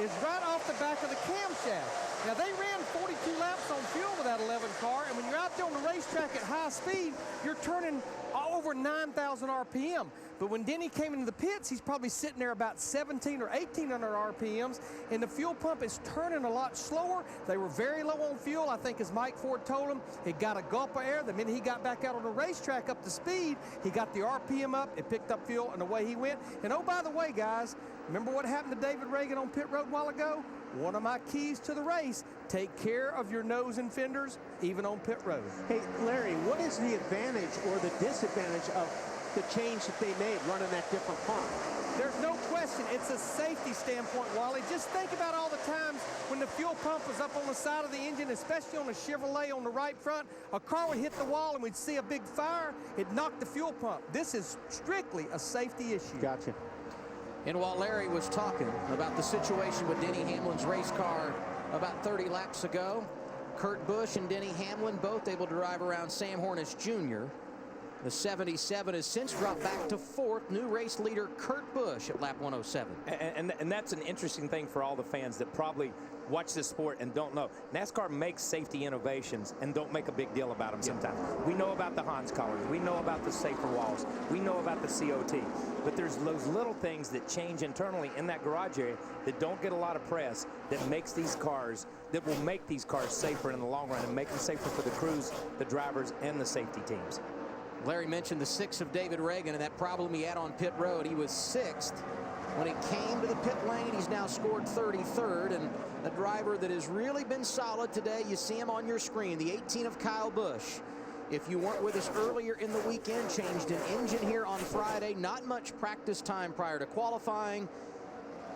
is right off the back of the camshaft. Now, they ran 42 laps on fuel with that 11 car, and when you're out there on the racetrack at high speed, you're turning over 9,000 RPM. But when Denny came into the pits, he's probably sitting there about 17 or 1,800 RPMs, and the fuel pump is turning a lot slower. They were very low on fuel, I think, as Mike Ford told him. It got a gulp of air. The minute he got back out on the racetrack up to speed, he got the RPM up, it picked up fuel, and away he went. And oh, by the way, guys, remember what happened to David Reagan on pit road a while ago? One of my keys to the race, take care of your nose and fenders, even on pit road. Hey, Larry, what is the advantage or the disadvantage of the change that they made running that different pump? There's no question. It's a safety standpoint, Wally. Just think about all the times when the fuel pump was up on the side of the engine, especially on a Chevrolet on the right front. A car would hit the wall and we'd see a big fire. It knocked the fuel pump. This is strictly a safety issue. Gotcha. And while Larry was talking about the situation with Denny Hamlin's race car about 30 laps ago, Kurt Busch and Denny Hamlin both able to drive around Sam Hornish Jr. The 77 has since dropped back to 4th. New race leader Kurt Busch at lap 107. And that's an interesting thing for all the fans that probably watch this sport and don't know. NASCAR makes safety innovations and don't make a big deal about them sometimes. We know about the Hans collars. We know about the safer walls. We know about the COT. But there's those little things that change internally in that garage area that don't get a lot of press that makes these cars, that will make these cars safer in the long run and make them safer for the crews, the drivers, and the safety teams. Larry mentioned the 6 of David Reagan and that problem he had on pit road. He was 6th. When he came to the pit lane, he's now scored 33rd, and a driver that has really been solid today. You see him on your screen, the 18 of Kyle Busch. If you weren't with us earlier in the weekend, changed an engine here on Friday. Not much practice time prior to qualifying.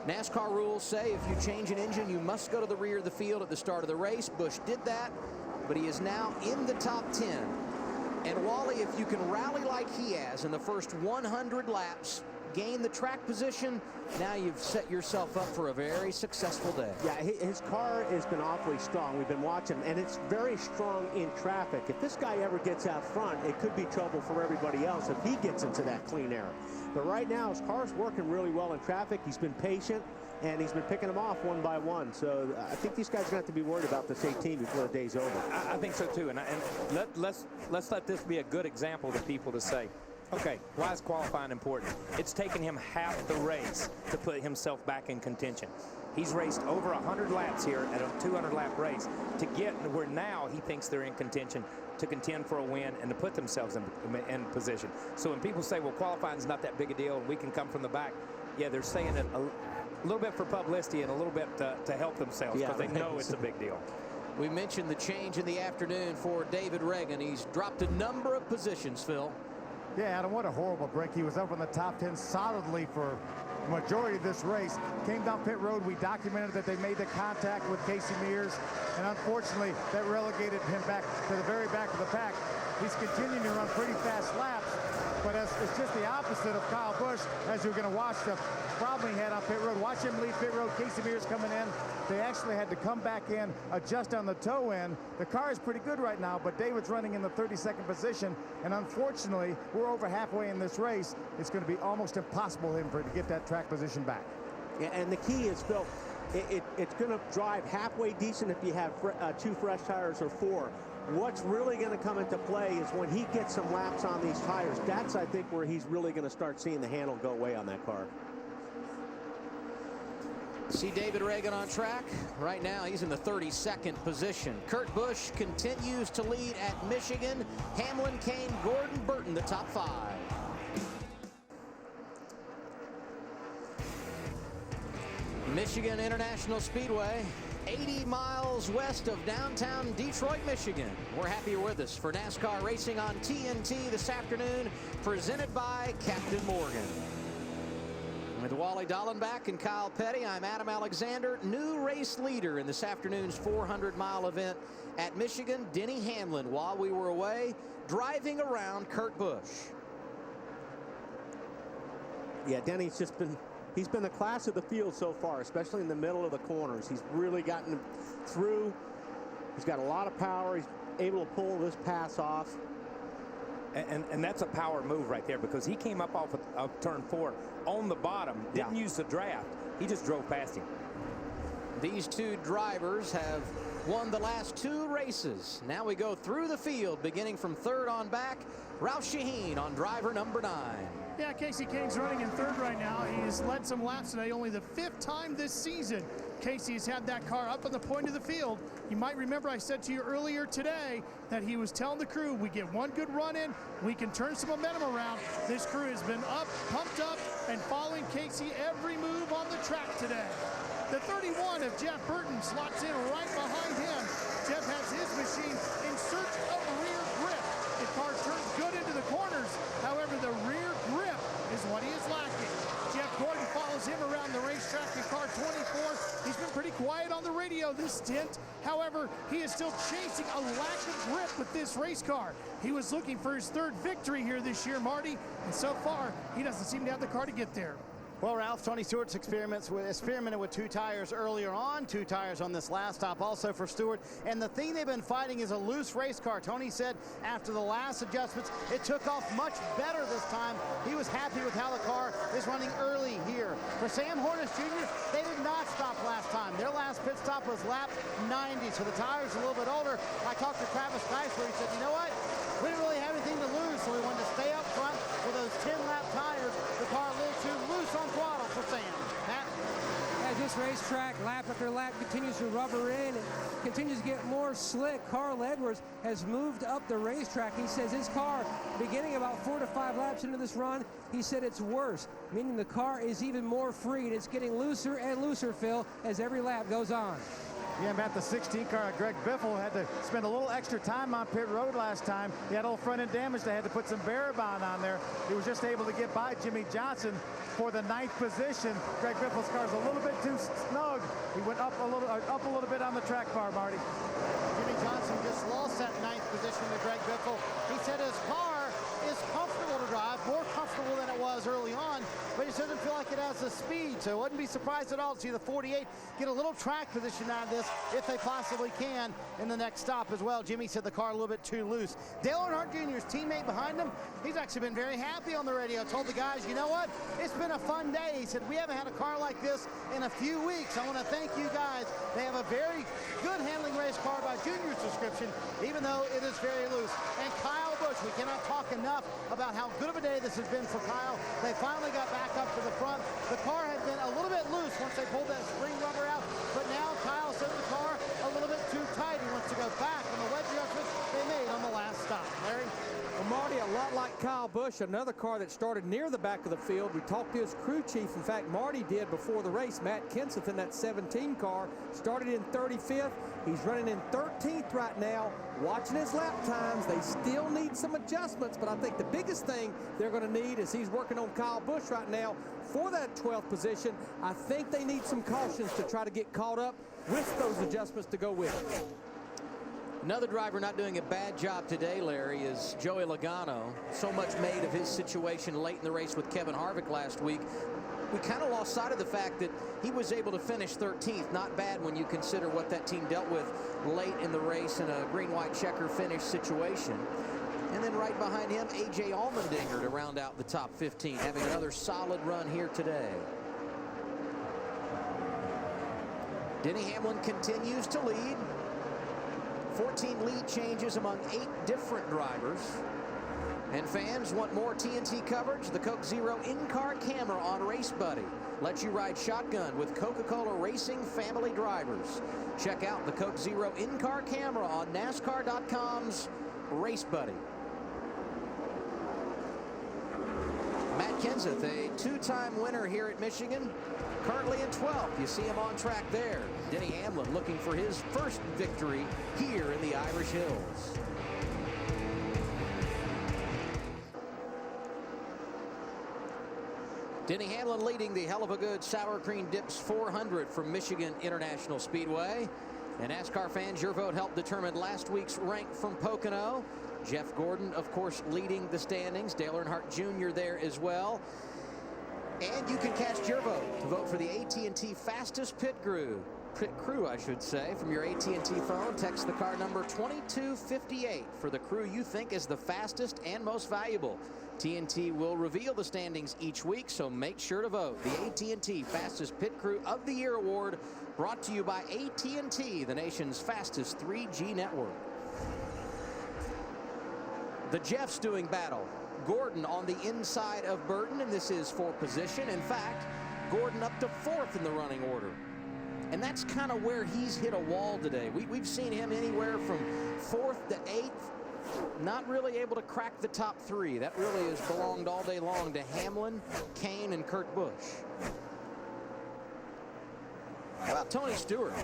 NASCAR rules say if you change an engine, you must go to the rear of the field at the start of the race. Busch did that, but he is now in the top 10. And Wally, if you can rally like he has in the first 100 laps, gain the track position, now you've set yourself up for a very successful day. Yeah, his car has been awfully strong. We've been watching, and it's very strong in traffic. If this guy ever gets out front, it could be trouble for everybody else if he gets into that clean air. But right now, his car's working really well in traffic. He's been patient, and he's been picking them off one by one. So I think these guys are going to have to be worried about this 18 before the day's over. I think so too, and let's let this be a good example to people to say, okay, why is qualifying important? It's taken him half the race to put himself back in contention. He's raced over 100 laps here at a 200-lap race to get where now he thinks they're in contention to contend for a win and to put themselves in position. So when people say, well, qualifying is not that big a deal and we can come from the back, yeah, they're saying it a little bit for publicity and a little bit to help themselves because they know it's a big deal. We mentioned the change in the afternoon for David Reagan. He's dropped a number of positions, Phil. Yeah, Adam, what a horrible break. He was up in the top 10 solidly for the majority of this race. Came down pit road. We documented that they made the contact with Casey Mears, and unfortunately, that relegated him back to the very back of the pack. He's continuing to run pretty fast laps, but it's just the opposite of Kyle Busch, as you're going to watch the problem he had on pit road. Watch him leave pit road. Casey Mears coming in. They actually had to come back in, adjust on the toe end. The car is pretty good right now, but David's running in the 32nd position, and unfortunately, we're over halfway in this race. It's going to be almost impossible for him to get that track position back. Yeah, and the key is, Phil, it's going to drive halfway decent if you have 2 fresh tires or 4. What's really going to come into play is when he gets some laps on these tires. That's, I think, where he's really going to start seeing the handle go away on that car. See David Reagan on track. Right now, he's in the 32nd position. Kurt Busch continues to lead at Michigan. Hamlin, Kane, Gordon, Burton, the top 5. Michigan International Speedway, 80 miles west of downtown Detroit, Michigan. We're happy you're with us for NASCAR Racing on TNT this afternoon, presented by Captain Morgan. With Wally Dallenbach and Kyle Petty. I'm Adam Alexander, new race leader in this afternoon's 400-mile event at Michigan. Denny Hamlin, while we were away, driving around Kurt Busch. Yeah, Denny's he's been the class of the field so far, especially in the middle of the corners. He's really gotten through. He's got a lot of power. He's able to pull this pass off. And that's a power move right there, because he came up off of turn 4 on the bottom, didn't use the draft. He just drove past him. These two drivers have won the last 2 races. Now we go through the field, beginning from third on back. Ralph Shaheen on driver number 9. Yeah, Casey King's running in third right now. He's led some laps today, only the 5th time this season Casey has had that car up on the point of the field. You might remember I said to you earlier today that he was telling the crew, we get one good run in, we can turn some momentum around. This crew has been up, pumped up, and following Casey every move on the track today. The 31 of Jeff Burton slots in right behind him. Jeff has his machine in search of rear grip. The car turns good into the corners. However, the rear grip is what he is lacking. Jeff Gordon follows him around the racetrack in car 24. He's been pretty quiet on the radio this stint. However, he is still chasing a lack of grip with this race car. He was looking for his 3rd victory here this year, Marty, and so far, he doesn't seem to have the car to get there. Well, Ralph, Tony Stewart's experimented with 2 tires earlier on, 2 tires on this last stop also for Stewart. And the thing they've been fighting is a loose race car. Tony said after the last adjustments, it took off much better this time. He was happy with how the car is running early here. For Sam Hornish Jr., they did not stop last time. Their last pit stop was lap 90, so the tire's a little bit older. I talked to Travis Geisler. He said, you know what? We didn't really have anything to lose, so we wanted to stay up front with those 10-lap tires. The car a little too loose on throttle for Sam. Matt? As this racetrack, lap after lap, continues to rubber in and continues to get more slick, Carl Edwards has moved up the racetrack. He says his car, beginning about 4 to 5 laps into this run, he said it's worse, meaning the car is even more free, and it's getting looser and looser, Phil, as every lap goes on. Yeah, Matt, the 16 car, Greg Biffle, had to spend a little extra time on pit road last time. He had a little front end damage. They had to put some Barabon on there. He was just able to get by Jimmy Johnson for the 9th position. Greg Biffle's car's a little bit too snug. He went up a little bit on the track bar, Marty. Jimmy Johnson just lost that 9th position to Greg Biffle. He said his car is comfortable to drive, more comfortable than it was early on, but he doesn't feel like it has the speed, so I wouldn't be surprised at all to see the 48 get a little track position out of this if they possibly can in the next stop as well. Jimmy said the car a little bit too loose. Dale Earnhardt Jr.'s teammate behind him, he's actually been very happy on the radio. Told the guys, you know what? It's been a fun day. He said, we haven't had a car like this in a few weeks. I want to thank you guys. They have a very good handling race car by Junior's description, even though it is very loose. And Kyle Busch, we cannot talk enough about how good of a day this has been for Kyle. They finally got back up to the front. The car had been a little bit loose once they pulled that spring rubber out, but now Kyle says the car a little bit too tight. He wants to go back on the wedge adjustment they made on the last stop. Larry? Well, Marty, a lot like Kyle Busch, another car that started near the back of the field. We talked to his crew chief. In fact, Marty did before the race. Matt Kenseth in that 17 car started in 35th. He's running in 13th right now. Watching his lap times, they still need some adjustments, but I think the biggest thing they're going to need is he's working on Kyle Busch right now for that 12th position. I think they need some cautions to try to get caught up with those adjustments to go with it. Another driver not doing a bad job today, Larry, is Joey Logano. So much made of his situation late in the race with Kevin Harvick last week. We kind of lost sight of the fact that he was able to finish 13th. Not bad when you consider what that team dealt with late in the race in a green-white checker finish situation. And then right behind him, A.J. Allmendinger to round out the top 15, having another solid run here today. Denny Hamlin continues to lead. 14 lead changes among 8 different drivers. And fans want more TNT coverage? The Coke Zero in-car camera on Race Buddy lets you ride shotgun with Coca-Cola Racing family drivers. Check out the Coke Zero in-car camera on NASCAR.com's Race Buddy. Matt Kenseth, a 2-time winner here at Michigan, currently in 12th. You see him on track there. Denny Hamlin looking for his first victory here in the Irish Hills. Denny Hamlin leading the Hell of a Good Sour Cream Dips 400 from Michigan International Speedway. And NASCAR fans, your vote helped determine last week's rank from Pocono. Jeff Gordon, of course, leading the standings. Dale Earnhardt Jr. there as well. And you can cast your vote to vote for the AT&T fastest pit crew, I should say, from your AT&T phone. Text the car number 2258 for the crew you think is the fastest and most valuable. TNT will reveal the standings each week, so make sure to vote. The AT&T Fastest Pit Crew of the Year Award, brought to you by AT&T, the nation's fastest 3G network. The Jeffs doing battle. Gordon on the inside of Burton, and this is for position. In fact, Gordon up to 4th in the running order. And that's kind of where he's hit a wall today. We've seen him anywhere from 4th to 8th. Not really able to crack the top 3. That really has belonged all day long to Hamlin, Kane, and Kurt Busch. How about Tony Stewart?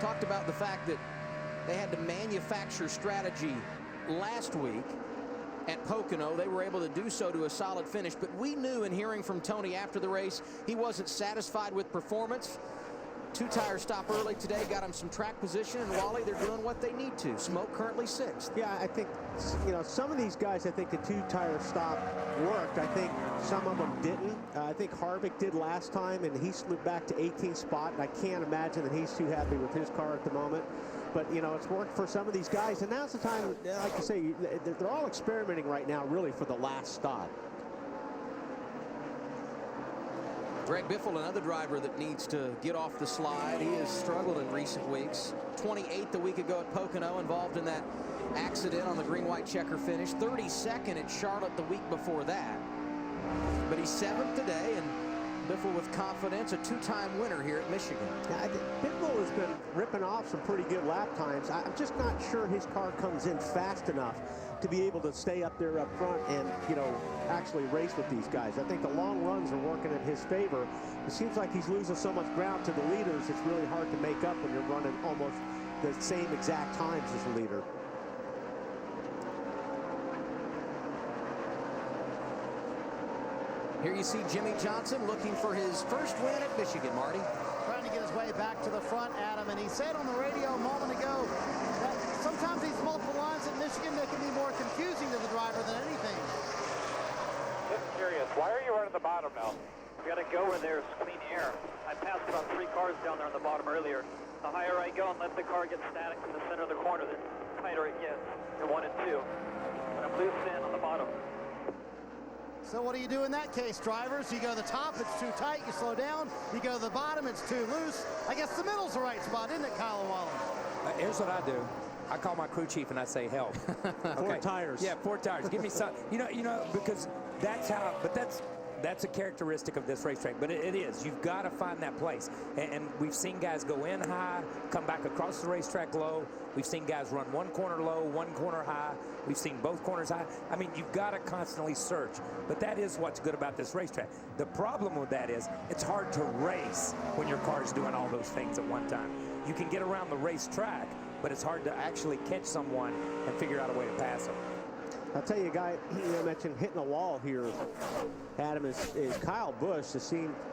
Talked about the fact that they had to manufacture strategy last week at Pocono. They were able to do so to a solid finish, but we knew in hearing from Tony after the race, he wasn't satisfied with performance. 2-tire stop early today got him some track position, and Wally, they're doing what they need to. Smoke currently 6th. Yeah, I think, some of these guys, I think the 2-tire stop worked. I think some of them didn't. I think Harvick did last time, and he slipped back to 18th spot, and I can't imagine that he's too happy with his car at the moment. But, it's worked for some of these guys, and now's the time, like I say, they're all experimenting right now, really, for the last stop. Greg Biffle, another driver that needs to get off the slide. He has struggled in recent weeks. 28th a week ago at Pocono, involved in that accident on the green-white checker finish. 32nd at Charlotte the week before that. But he's 7th today, and Biffle with confidence, a 2-time winner here at Michigan. I think Biffle has been ripping off some pretty good lap times. I'm just not sure his car comes in fast enough to be able to stay up there up front and, actually race with these guys. I think the long runs are working in his favor. It seems like he's losing so much ground to the leaders, it's really hard to make up when you're running almost the same exact times as the leader. Here you see Jimmy Johnson looking for his first win at Michigan, Marty. Trying to get his way back to the front, Adam, and he said on the radio a moment ago that sometimes these multiple lines at Michigan, they can be more confusing to the driver than anything. Just curious, why are you running the bottom now? We got to go where there's clean air. I passed about 3 cars down there on the bottom earlier. The higher I go and let the car get static in the center of the corner, the tighter it gets. You're 1 and 2. And I'm loose in on the bottom. So what do you do in that case, drivers? You go to the top, it's too tight, you slow down. You go to the bottom, it's too loose. I guess the middle's the right spot, isn't it, Kyle Wallen? Here's what I do. I call my crew chief and I say, help. Okay. 4 tires. Yeah, 4 tires. Give me some. Because that's how, but that's a characteristic of this racetrack. But it is. You've got to find that place. And we've seen guys go in high, come back across the racetrack low. We've seen guys run 1 corner low, 1 corner high. We've seen both corners high. I mean, you've got to constantly search. But that is what's good about this racetrack. The problem with that is it's hard to race when your car's doing all those things at one time. You can get around the racetrack, but it's hard to actually catch someone and figure out a way to pass them. I'll tell you, a guy you mentioned hitting a wall here, Adam, is Kyle Busch.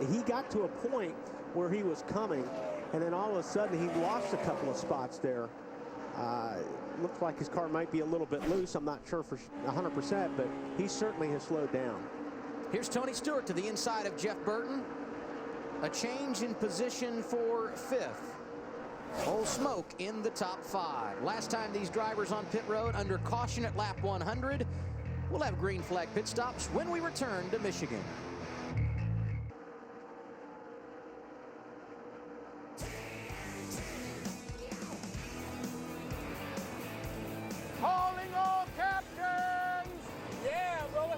He got to a point where he was coming, and then all of a sudden he lost a couple of spots there. Looks like his car might be a little bit loose. I'm not sure for 100%, but he certainly has slowed down. Here's Tony Stewart to the inside of Jeff Burton. A change in position for 5th. Old Smoke in the top 5. Last time these drivers on pit road under caution at lap 100. We'll have green flag pit stops when we return to Michigan. Calling all captains! Yeah, brother.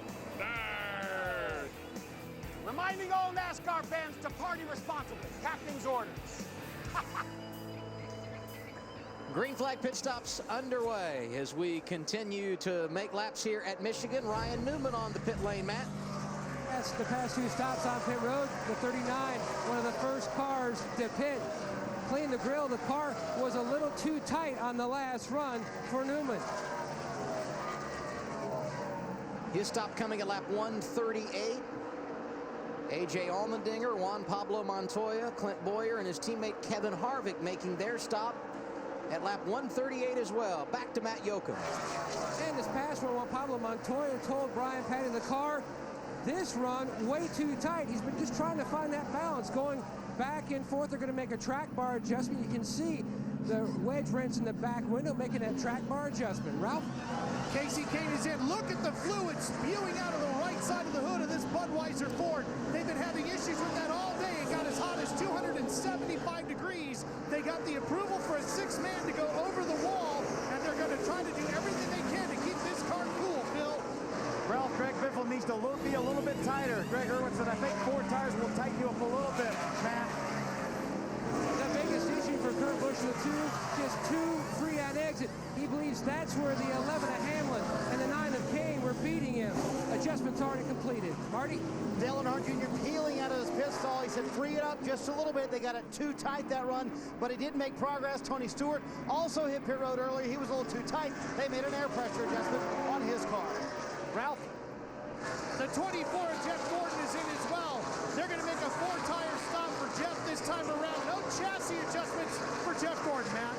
Reminding all NASCAR fans to party responsibly. Captain's orders. Green flag pit stops underway as we continue to make laps here at Michigan. Ryan Newman on the pit lane, Matt. Yes, the past 2 stops on pit road. The 39, one of the first cars to pit. Clean the grill. The car was a little too tight on the last run for Newman. His stop coming at lap 138. A.J. Allmendinger, Juan Pablo Montoya, Clint Boyer, and his teammate Kevin Harvick making their stop at lap 138 as well. Back to Matt Yoakum. And this past run, Juan Pablo Montoya told Brian Patty in the car, this run way too tight. He's been just trying to find that balance, going back and forth. They're going to make a track bar adjustment. You can see the wedge wrench in the back window making that track bar adjustment. Ralph? Casey Kane is in. Look at the fluid spewing out of the right side of the hood of this Budweiser Ford. They've been having issues with that all day. It got as hot as 275 degrees. They got the approval for a 6-man to go over the wall, and they're going to try to do everything they can to keep this car cool, Phil. Ralph, Greg Biffle needs to be a little bit tighter. Greg Irwin said, I think 4 tires will tighten you up a little bit, Matt. The biggest issue for Kurt Busch in the 2, just 2 free on exit. He believes that's where the 11 of Hamlin and the 9 of Kane were beating him. Adjustments already completed. Marty? Dale Earnhardt Jr. peeling out of his pit stall. He said, free it up just a little bit. They got it too tight that run, but he did make progress. Tony Stewart also hit pit road earlier. He was a little too tight. They made an air pressure adjustment on his car. Ralph? The 24 of Jeff Gordon is in as well. They're going to make a 4-tire stop for Jeff this time around. No chassis adjustments for Jeff Gordon, Matt.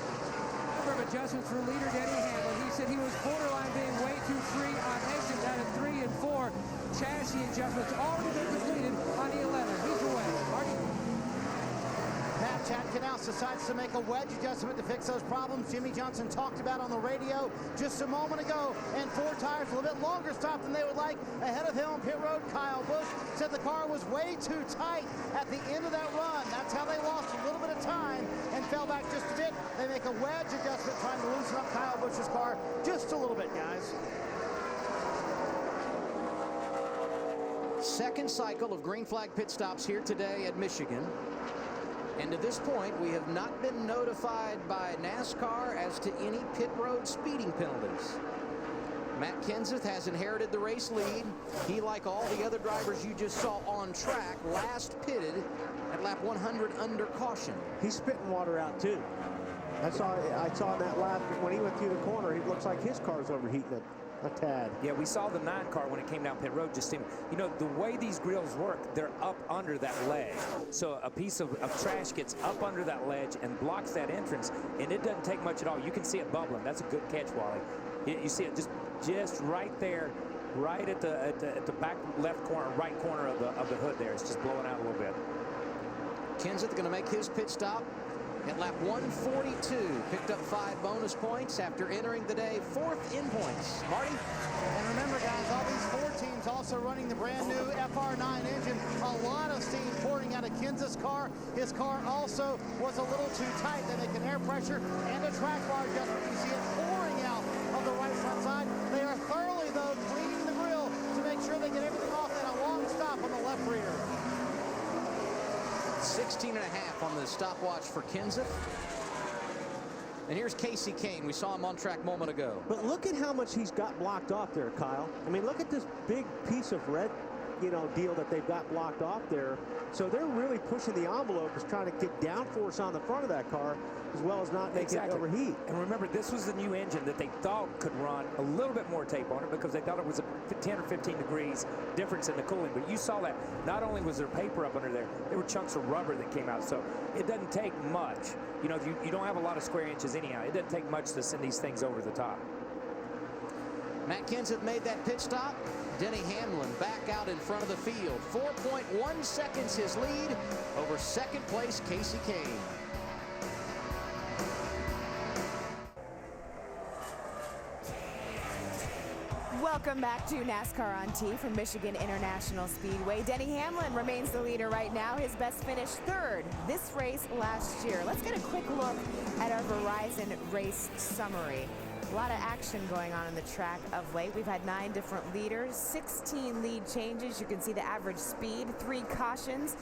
Number of adjustments for leader Denny Hamlin. He said he was borderline being way too free on exit down at 3 and 4. Chassis adjustments already been completed on the 11. He's away. Marty? Matt Chad Knaus decides to make a wedge adjustment to fix those problems Jimmy Johnson talked about on the radio just a moment ago. And 4 tires, a little bit longer stop than they would like. Ahead of him on pit road, Kyle Busch said the car was way too tight at the end of that run. That's how they lost a little bit of time and fell back just a bit. They make a wedge adjustment trying to loosen up Kyle Busch's car just a little bit, guys. Second cycle of green flag pit stops here today at Michigan. And to this point, we have not been notified by NASCAR as to any pit road speeding penalties. Matt Kenseth has inherited the race lead. He, like all the other drivers you just saw on track, last pitted at lap 100 under caution. He's spitting water out too. I saw in that lap when he went through the corner, it looks like his car's overheating a tad. Yeah, we saw the 9 car when it came down pit road just seemed, you know, the way these grills work, they're up under that ledge. So a piece of trash gets up under that ledge and blocks that entrance, and it doesn't take much at all. You can see it bubbling. That's a good catch, Wally. You see it just right there, right at the back left corner, right corner of the hood there. It's just blowing out a little bit. Kenseth going to make his pit stop at lap 142. Picked up 5 bonus points after entering the day 4th in points. Marty? And remember, guys, all these 4 teams also running the brand new FR9 engine. A lot of steam pouring out of Kenseth's car. His car also was a little too tight. They make an air pressure and a track bar adjustment. You see it pouring out of the right front side. They are thoroughly, though, cleaning the grill to make sure they get everything off in a long stop on the left rear. 16.5 on the stopwatch for Kenseth. And here's Casey Kane. We saw him on track a moment ago. But look at how much he's got blocked off there, Kyle. I mean, look at this big piece of red, deal that they've got blocked off there. So they're really pushing the envelope, is trying to get downforce on the front of that car, as well as not make it overheat. And remember, this was the new engine that they thought could run a little bit more tape on it because they thought it was a 10 or 15 degrees difference in the cooling. But you saw that not only was there paper up under there were chunks of rubber that came out. So it doesn't take much. You know, you don't have a lot of square inches anyhow. It doesn't take much to send these things over the top. Matt Kenseth made that pit stop. Denny Hamlin back out in front of the field. 4.1 seconds his lead over second place Casey Kane. Welcome back to NASCAR on T from Michigan International Speedway. Denny Hamlin remains the leader right now. His best finish 3rd this race last year. Let's get a quick look at our Verizon race summary. A lot of action going on the track of late. We've had 9 different leaders, 16 lead changes. You can see the average speed, 3 cautions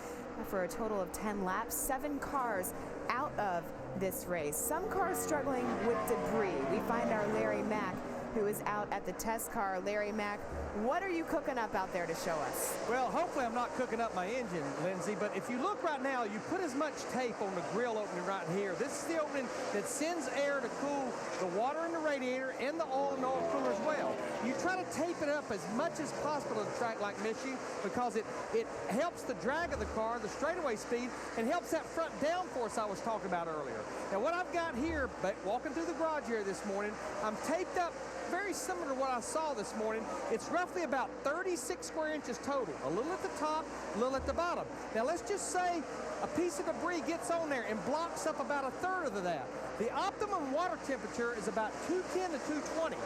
for a total of 10 laps, 7 cars out of this race. Some cars struggling with debris. We find our Larry Mack who is out at the test car. Larry Mack, what are you cooking up out there to show us? Well, hopefully I'm not cooking up my engine, Lindsay, but if you look right now, you put as much tape on the grill opening right here. This is the opening that sends air to cool the water in the radiator and the oil and oil cooler as well. You try to tape it up as much as possible at a track like Michigan because it helps the drag of the car, the straightaway speed, and helps that front downforce I was talking about earlier. Now what I've got here, walking through the garage here this morning, I'm taped up very similar to what I saw this morning. It's roughly about 36 square inches total, a little at the top, a little at the bottom. Now let's just say a piece of debris gets on there and blocks up about a third of that. The optimum water temperature is about 210 to 220.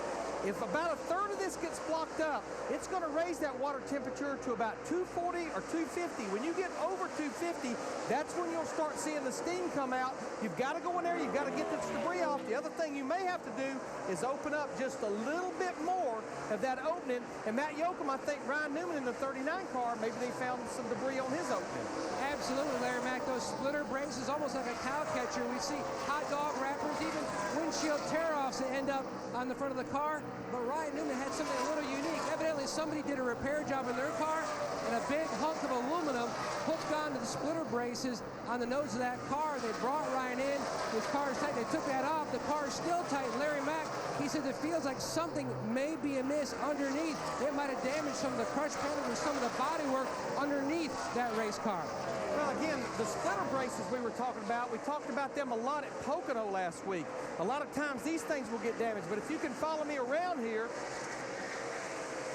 If about a third of this gets blocked up, it's going to raise that water temperature to about 240 or 250. When you get over 250, that's when you'll start seeing the steam come out. You've got to go in there, you've got to get this debris off. The other thing you may have to do is open up just a little bit more of that opening. And Matt Yoakum, I think Ryan Newman in the 39 car, maybe they found some debris on his opening. Absolutely, Larry Mack. Those splitter braces, almost like a cow catcher. We see hot dog wrappers, even windshield tear-offs that end up on the front of the car. But Ryan Newman had something a little unique. Evidently, somebody did a repair job in their car, and a big hunk of aluminum hooked onto the splitter braces on the nose of that car. They brought Ryan in. His car is tight. They took that off. The car is still tight. Larry Mack, he said it feels like something may be amiss underneath. It might have damaged some of the crush panels or some of the bodywork underneath that race car. Well, again, the splitter braces we were talking about, we talked about them a lot at Pocono last week. A lot of times these things will get damaged, but if you can follow me around here,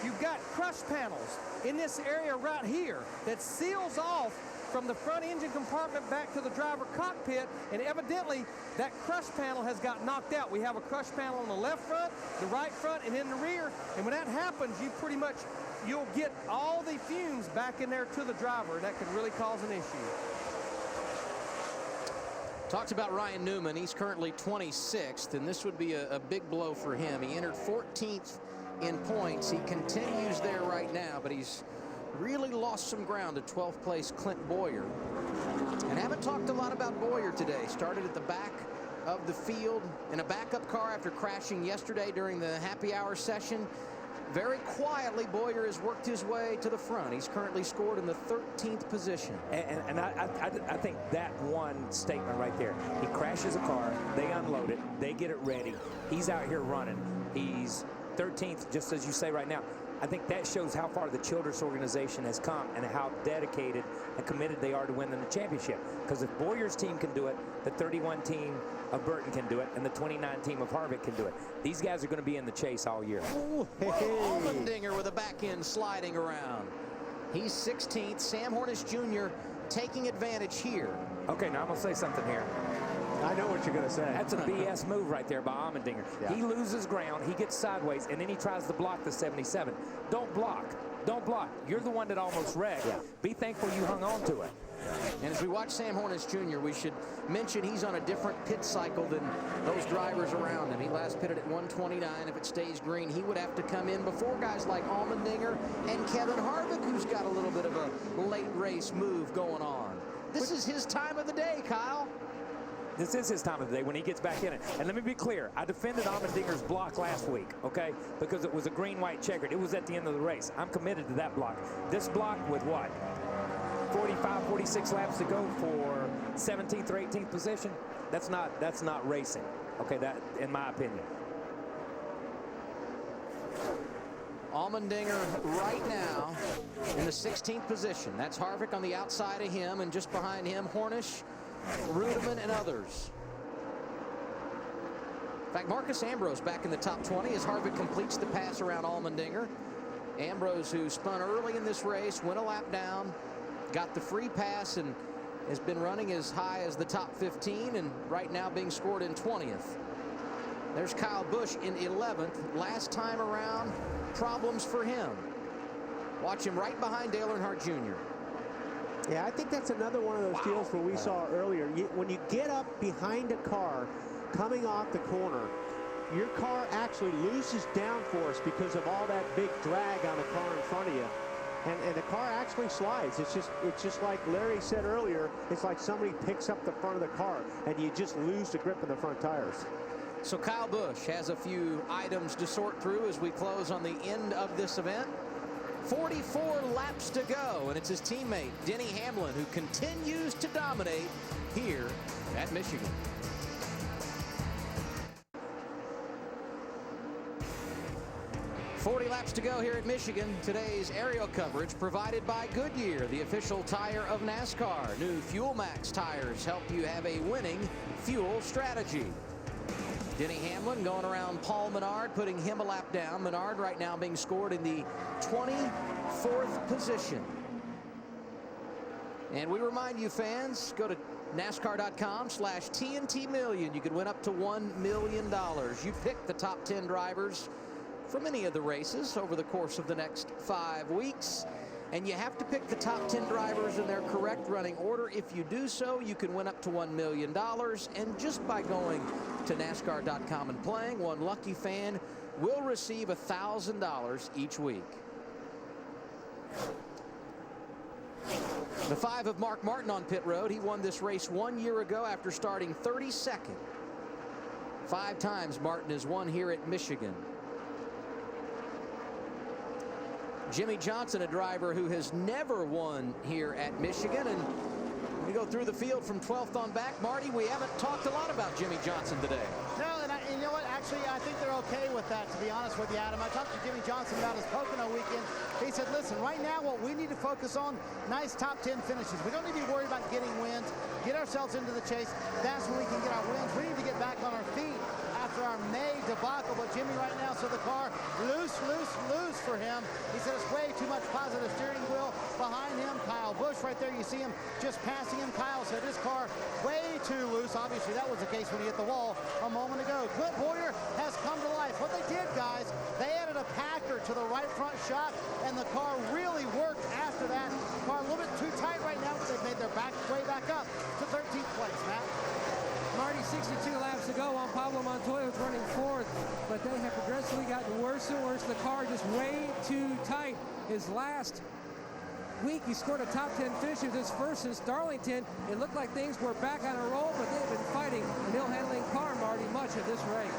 you've got crush panels in this area right here that seals off from the front engine compartment back to the driver cockpit, and evidently that crush panel has got knocked out. We have a crush panel on the left front, the right front, and in the rear, and when that happens, you'll get all the fumes back in there to the driver. That could really cause an issue. Talked about Ryan Newman. He's currently 26th, and this would be a big blow for him. He entered 14th in points. He continues there right now, but he's really lost some ground to 12th place Clint Boyer. And haven't talked a lot about Boyer today. Started at the back of the field in a backup car after crashing yesterday during the happy hour session. Very quietly, Boyer has worked his way to the front. He's currently scored in the 13th position. And I think that one statement right there, he crashes a car, they unload it, they get it ready. He's out here running. He's 13th, just as you say right now. I think that shows how far the Childress organization has come and how dedicated and committed they are to winning the championship. Because if Boyer's team can do it, the 31 team of Burton can do it, and the 29 team of Harvick can do it. These guys are going to be in the chase all year. Allmendinger with a back end sliding around. He's 16th. Sam Hornish Jr. taking advantage here. Okay, now I'm going to say something here. I know what you're going to say. That's a BS move right there by Allmendinger. Yeah. He loses ground, he gets sideways, and then he tries to block the 77. Don't block. Don't block. You're the one that almost wrecked. Yeah. Be thankful you hung on to it. And as we watch Sam Hornish Jr., we should mention he's on a different pit cycle than those drivers around him. He last pitted at 129. If it stays green, he would have to come in before guys like Allmendinger and Kevin Harvick, who's got a little bit of a late race move going on. This is his time of the day, Kyle. This is his time of the day when he gets back in it. And let me be clear, I defended Allmendinger's block last week, okay? Because it was a green-white checkered. It was at the end of the race. I'm committed to that block. This block with what? 45, 46 laps to go for 17th or 18th position? That's not racing. Okay, that in my opinion. Allmendinger right now in the 16th position. That's Harvick on the outside of him, and just behind him, Hornish, Rudeman, and others. In fact, Marcus Ambrose back in the top 20 as Harvick completes the pass around Allmendinger. Ambrose, who spun early in this race, went a lap down, got the free pass, and has been running as high as the top 15, and right now being scored in 20th. There's Kyle Busch in 11th. Last time around, problems for him. Watch him right behind Dale Earnhardt Jr. Yeah, I think that's another one of those deals where we saw earlier. When you get up behind a car coming off the corner, your car actually loses downforce because of all that big drag on the car in front of you. And the car actually slides. It's just like Larry said earlier, it's like somebody picks up the front of the car and you just lose the grip in the front tires. So Kyle Busch has a few items to sort through as we close on the end of this event. 44 laps to go, and it's his teammate Denny Hamlin who continues to dominate here at Michigan. "40 laps to go here at Michigan." Today's aerial coverage provided by Goodyear, the official tire of NASCAR. New Fuel Max tires help you have a winning fuel strategy. Denny Hamlin going around Paul Menard, putting him a lap down. Menard right now being scored in the 24th position. And we remind you fans, go to NASCAR.com/TNT Million. You could win up to $1 million. You pick the top 10 drivers from any of the races over the course of the next 5 weeks. And you have to pick the top 10 drivers in their correct running order. If you do so, you can win up to $1 million. And just by going to NASCAR.com and playing, one lucky fan will receive $1,000 each week. The 5 of Mark Martin on pit road. He won this race 1 year ago after starting 32nd. 5 times Martin has won here at Michigan. Jimmy Johnson, a driver who has never won here at Michigan. And we go through the field from 12th on back. Marty, we haven't talked a lot about Jimmy Johnson today. No, and you know what? Actually, I think they're okay with that, to be honest with you, Adam. I talked to Jimmy Johnson about his Pocono weekend. He said, listen, right now what we need to focus on, nice top 10 finishes. We don't need to be worried about getting wins, get ourselves into the chase. That's when we can get our wins. We need to get back on our feet after our May debacle. But Jimmy right now, so the car loose for him. He said it's way too much positive steering wheel behind him. Kyle Busch right there, you see him just passing him. Kyle said his car way too loose. Obviously that was the case when he hit the wall a moment ago. Clint Boyer has come to life. What they did, guys, they added a packer to the right front shock, and the car really worked after that. The car a little bit too tight right now, but they've made their way back up to 13th place, Matt. Marty, 62 laps to go on Pablo Montoya was running 4th, but they have progressively gotten worse and worse. The car just way too tight. His last week, he scored a top 10 finish. It was his first since Darlington. It looked like things were back on a roll, but they've been fighting an ill-handling car, Marty, much of this race.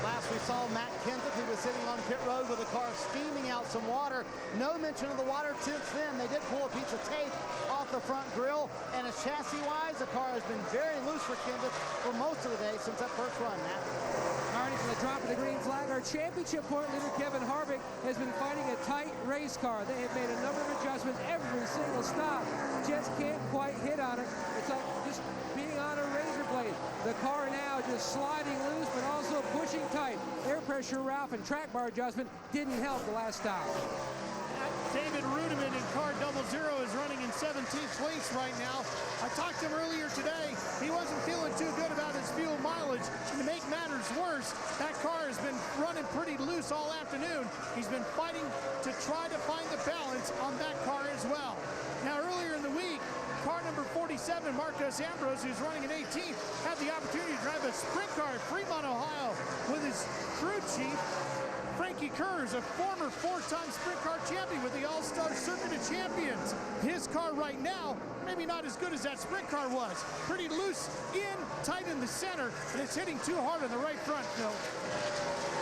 Last we saw Matt Kenseth, who was sitting on pit road with the car steaming out some water. No mention of the water since then. They did pull a piece of tape off the front grille, and as chassis-wise, the car has been very loose for Kenseth for most of the day since that first run, Matt. Marty, from the drop of the green flag, our championship point leader, Kevin Harvick, has been fighting a tight race car. They have made a number of adjustments every single stop. Just can't quite hit on it. It's like just being on a razor blade. The car now just sliding loose, but also pushing tight. Air pressure, Ralph, and track bar adjustment didn't help the last stop. David Rudiman in car 00 is running in 17th place right now. I talked to him earlier today. He wasn't feeling too good about his fuel mileage. And to make matters worse, that car has been running pretty loose all afternoon. He's been fighting to try to find the balance on that car as well. Now, earlier in the week, car number 47, Marcos Ambrose, who's running in 18th, had the opportunity to drive a sprint car at Fremont, Ohio with his crew chief, Frankie Kurz, a former 4-time sprint car champion with the All-Star Circuit of Champions. His car right now, maybe not as good as that sprint car was. Pretty loose in, tight in the center, and it's hitting too hard on the right front, Phil.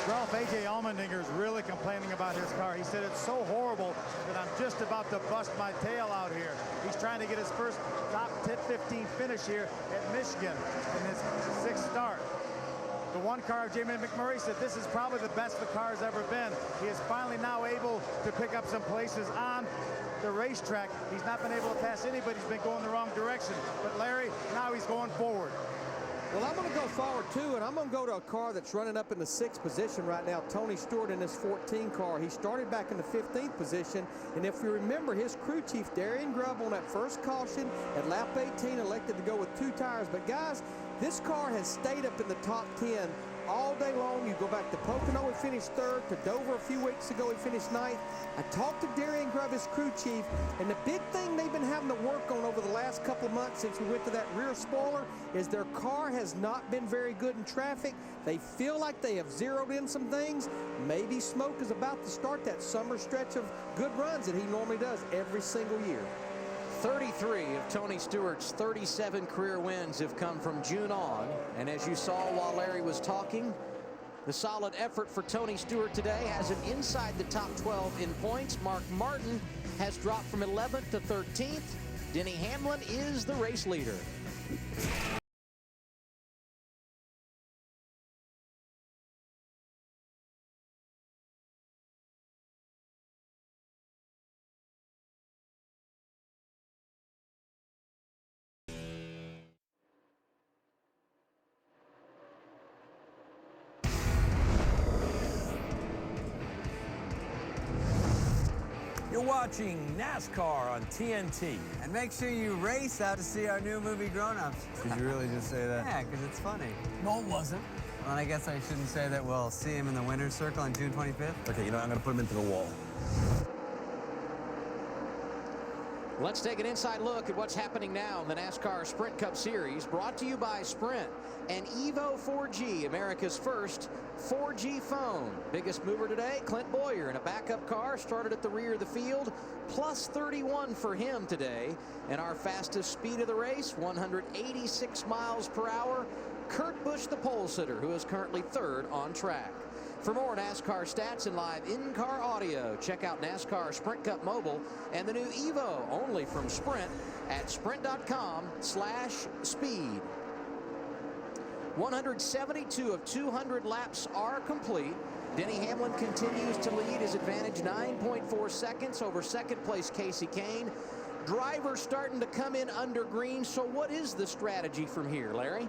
Ralph, A.J. Allmendinger is really complaining about his car. He said it's so horrible that I'm just about to bust my tail out here. He's trying to get his first top 10-15 finish here at Michigan in his 6th start. The one car, Jamie McMurray, said this is probably the best the car's ever been. He is finally now able to pick up some places on the racetrack. He's not been able to pass anybody. He's been going the wrong direction. But Larry, now he's going forward. Well, I'm going to go forward, too, and I'm going to go to a car that's running up in the 6th position right now, Tony Stewart in his 14 car. He started back in the 15th position, and if you remember, his crew chief, Darian Grubb, on that first caution at lap 18 elected to go with 2 tires. But, guys, this car has stayed up in the top 10 all day long. You go back to Pocono, he finished 3rd. To Dover a few weeks ago, he finished 9th. I talked to Darian Grubb, his crew chief, and the big thing they've been having to work on over the last couple of months since we went to that rear spoiler is their car has not been very good in traffic. They feel like they have zeroed in some things. Maybe Smoke is about to start that summer stretch of good runs that he normally does every single year. 33 of Tony Stewart's 37 career wins have come from June on. And as you saw while Larry was talking, the solid effort for Tony Stewart today has him inside the top 12 in points. Mark Martin has dropped from 11th to 13th. Denny Hamlin is the race leader. You're watching NASCAR on TNT. And make sure you race out to see our new movie, Grown Ups. Did you really just say that? Yeah, because it's funny. No, it wasn't. Well, I guess I shouldn't say that we'll see him in the winner's circle on June 25th. Okay, you know, I'm going to put him into the wall. Let's take an inside look at what's happening now in the NASCAR Sprint Cup Series, brought to you by Sprint and Evo 4G, America's first 4G phone. Biggest mover today, Clint Boyer in a backup car, started at the rear of the field, plus 31 for him today. And our fastest speed of the race, 186 miles per hour, Kurt Busch, the pole sitter, who is currently third on track. For more NASCAR stats and live in-car audio, check out NASCAR Sprint Cup Mobile and the new Evo, only from Sprint, at sprint.com/speed. 172 of 200 laps are complete. Denny Hamlin continues to lead his advantage 9.4 seconds over second place Casey Kane. Drivers starting to come in under green. So what is the strategy from here, Larry?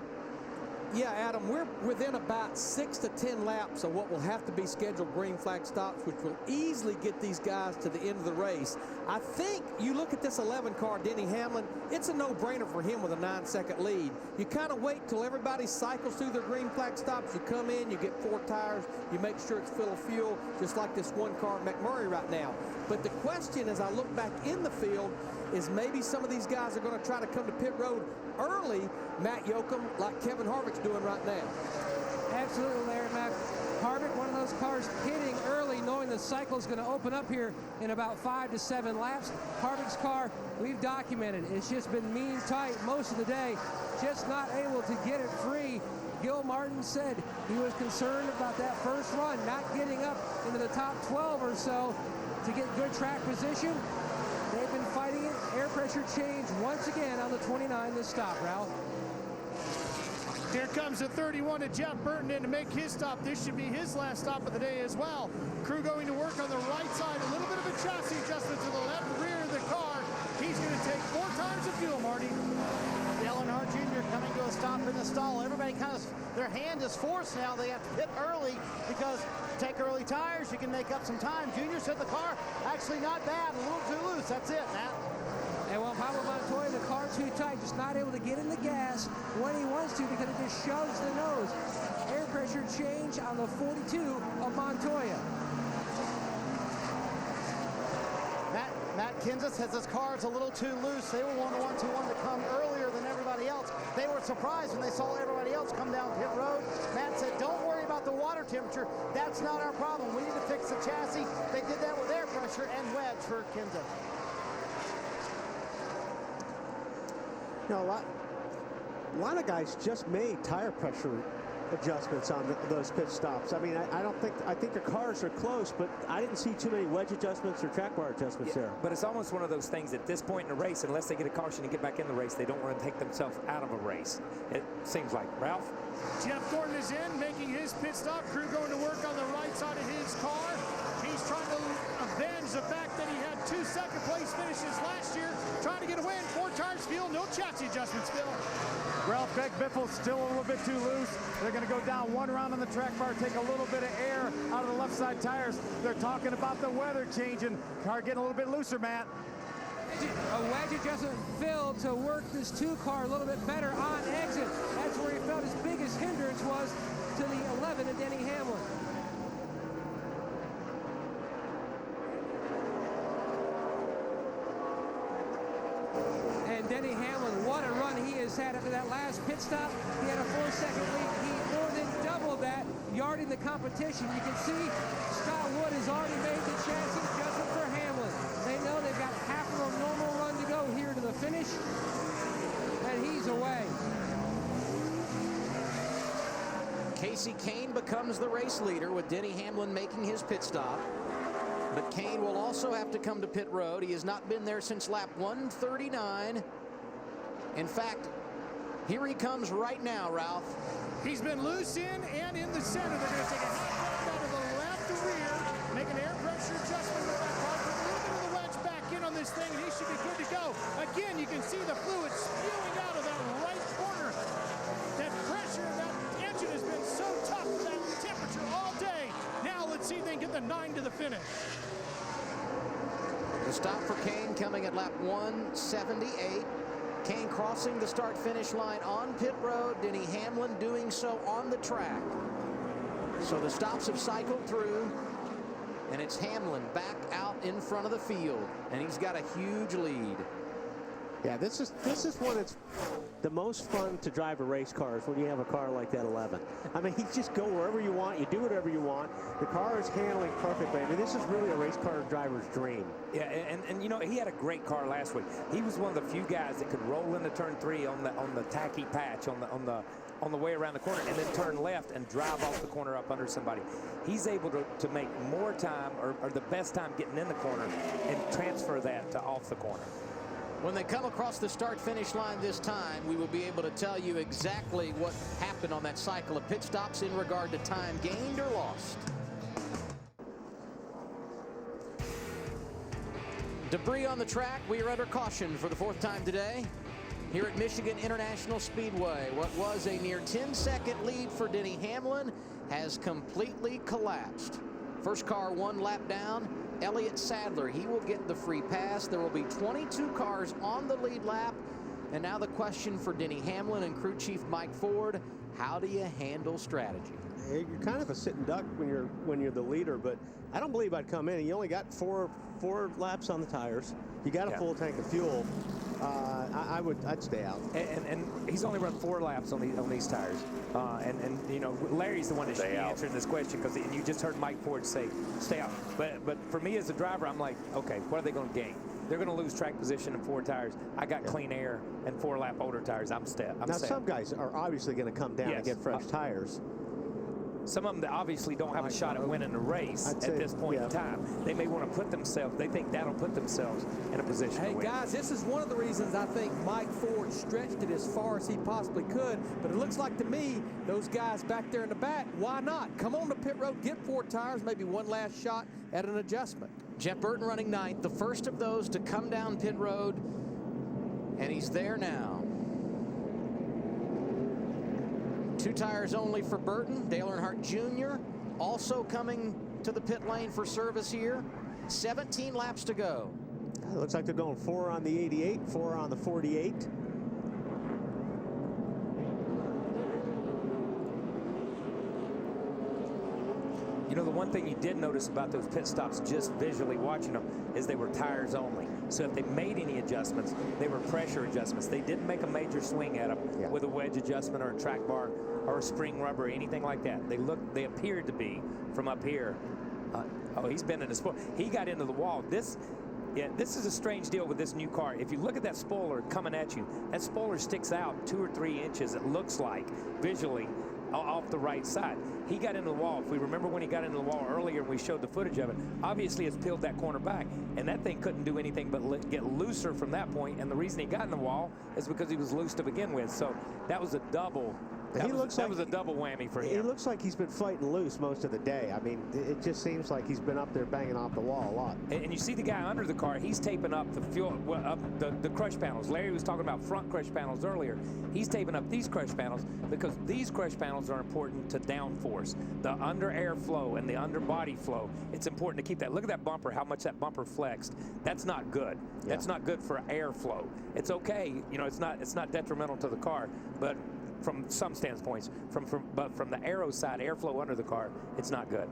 Yeah, Adam, we're within about 6 to 10 laps of what will have to be scheduled green flag stops, which will easily get these guys to the end of the race. I think you look at this 11 car, Denny Hamlin, it's a no-brainer for him with a 9-second lead. You kind of wait till everybody cycles through their green flag stops. You come in, you get 4 tires, you make sure it's full of fuel, just like this one car at McMurray right now. But the question, as I look back in the field, is maybe some of these guys are going to try to come to pit road early, Matt Yoakum, like Kevin Harvick's doing right now. Absolutely, Larry. Matt Harvick, one of those cars pitting early, knowing the cycle is going to open up here in about 5 to 7 laps. Harvick's car, we've documented, it's just been mean tight most of the day, just not able to get it free. Gil Martin said he was concerned about that first run, not getting up into the top 12 or so to get good track position. They've been fighting it. Air pressure change once again on the 29 this stop, Ralph. Here comes the 31 to Jeff Burton in to make his stop. This should be his last stop of the day as well. Crew going to work on the right side. A little bit of a chassis adjustment to the left rear of the car. He's going to take 4 tires of fuel, Marty. Dale Earnhardt Jr. coming to a stop in the stall. Everybody kind of, their hand is forced now. They have to pit early because take early tires, you can make up some time. Junior said the car actually not bad, a little too loose. That's it, Matt. And well, Pablo Montoya, the car too tight, just not able to get in the gas when he wants to because it just shoves the nose. Air pressure change on the 42 of Montoya. Matt Kenseth says his car is a little too loose. They were one to come earlier than everybody else. They were surprised when they saw everybody else come down pit road. Matt said, don't worry about the water temperature. That's not our problem. We need to fix the chassis. They did that with air pressure and wedge for Kenseth. You know, a lot of guys just made tire pressure adjustments on those pit stops. I mean, I think the cars are close, but I didn't see too many wedge adjustments or track bar adjustments there. But it's almost one of those things at this point in the race, unless they get a caution and get back in the race, they don't want to take themselves out of a race. It seems like. Ralph? Jeff Gordon is in, making his pit stop. Crew going to work on the right side of his car. He's trying to avenge the fact that he had 2 second-place finishes last year, trying to get a win. 4 tires, fuel, no chassis adjustments, Phil. Ralph, Greg Biffle's still a little bit too loose. They're going to go down 1 round on the track bar, take a little bit of air out of the left side tires. They're talking about the weather changing. Car getting a little bit looser, Matt. A wedge adjustment, Phil, to work this 2 car a little bit better on exit. That's where he felt his biggest hindrance was to the 11 of Denny Hamlin. And Denny Hamlin, what a run he has had after that last pit stop. He had a 4-second lead. He more than doubled that, yarding the competition. You can see Scott Wood has already made the chassis adjustment for Hamlin. They know they've got half of a normal run to go here to the finish, and he's away. Kasey Kahne becomes the race leader with Denny Hamlin making his pit stop. But Kahne will also have to come to pit road. He has not been there since lap 139. In fact, here he comes right now, Ralph. He's been loose in and in the center. They're going to take a hot left out of the left to rear, make an air pressure adjustment with that car, put a little bit of the wedge back in on this thing, and he should be good to go. Again, you can see the fluid spewing out of that right corner. That pressure of that engine has been so tough with that temperature all day. Now let's see if they can get the 9 to the finish. The stop for Kahne coming at lap 178. Kahne crossing the start-finish line on pit road. Denny Hamlin doing so on the track. So the stops have cycled through, and it's Hamlin back out in front of the field, and he's got a huge lead. Yeah, this is when it's the most fun to drive a race car, is when you have a car like that 11. I mean, you just go wherever you want, you do whatever you want. The car is handling perfectly. I mean, this is really a race car driver's dream. Yeah, and you know, he had a great car last week. He was one of the few guys that could roll into turn 3 on the tacky patch on the way around the corner, and then turn left and drive off the corner up under somebody. He's able to make more time, or the best time getting in the corner, and transfer that to off the corner. When they come across the start-finish line this time, we will be able to tell you exactly what happened on that cycle of pit stops in regard to time gained or lost. Debris on the track. We are under caution for the 4th time today here at Michigan International Speedway. What was a near 10-second lead for Denny Hamlin has completely collapsed. First car 1 lap down. Elliott Sadler, he will get the free pass. There will be 22 cars on the lead lap. And now the question for Denny Hamlin and crew chief Mike Ford, how do you handle strategy? You're kind of a sitting duck when you're the leader, but I don't believe I'd come in. You only got four laps on the tires. You got a full tank of fuel. I'd stay out. And he's only run 4 laps on these tires. And you know, Larry's the one that should be answering this question, because you just heard Mike Ford say, stay out. But for me as a driver, I'm like, okay, what are they going to gain? They're going to lose track position in 4 tires. I got clean air and 4 lap older tires. I'm set. Now, some guys are obviously going to come down and get fresh tires. Some of them that obviously don't have a shot at winning the race at this point in time. They may want to put themselves, they think that'll put themselves in a position to win. Hey, guys, this is one of the reasons I think Mike Ford stretched it as far as he possibly could. But it looks like to me, those guys back there in the back, why not? Come on to pit road, get 4 tires, maybe one last shot at an adjustment. Jeff Burton running 9th, the first of those to come down pit road, and he's there now. 2 tires only for Burton. Dale Earnhardt Jr. also coming to the pit lane for service here. 17 laps to go. It looks like they're going 4 on the 88, 4 on the 48. You know, the one thing you did notice about those pit stops, just visually watching them, is they were tires only. So if they made any adjustments, they were pressure adjustments. They didn't make a major swing at them with a wedge adjustment or a track bar or a spring rubber or anything like that. They appeared to be from up here. Oh, he's been in the spoiler. He got into the wall. This is a strange deal with this new car. If you look at that spoiler coming at you, that spoiler sticks out 2 or 3 inches, it looks like, visually, off the right side. He got into the wall. If we remember when he got into the wall earlier and we showed the footage of it, obviously it's peeled that corner back, and that thing couldn't do anything but get looser from that point, and the reason he got in the wall is because he was loose to begin with. So that was a double. That was a double whammy for him. It looks like he's been fighting loose most of the day. I mean, it just seems like he's been up there banging off the wall a lot. And you see the guy under the car, he's taping up the fuel, the crush panels. Larry was talking about front crush panels earlier. He's taping up these crush panels because these crush panels are important to downforce. The under air flow and the under body flow, it's important to keep that. Look at that bumper, how much that bumper flexed. That's not good. Yeah. That's not good for airflow. It's okay, you know, it's not detrimental to the car, but from some standpoints, but from the aero side, airflow under the car, it's not good.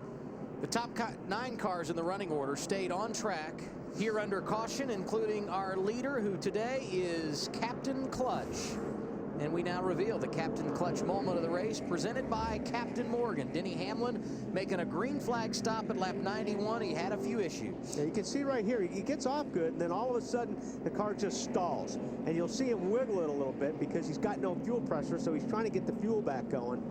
The top 9 cars in the running order stayed on track here under caution, including our leader, who today is Captain Clutch. And we now reveal the Captain Clutch moment of the race, presented by Captain Morgan. Denny Hamlin making a green flag stop at lap 91. He had a few issues. Yeah, you can see right here, he gets off good, and then all of a sudden, the car just stalls. And you'll see him wiggle it a little bit because he's got no fuel pressure, so he's trying to get the fuel back going.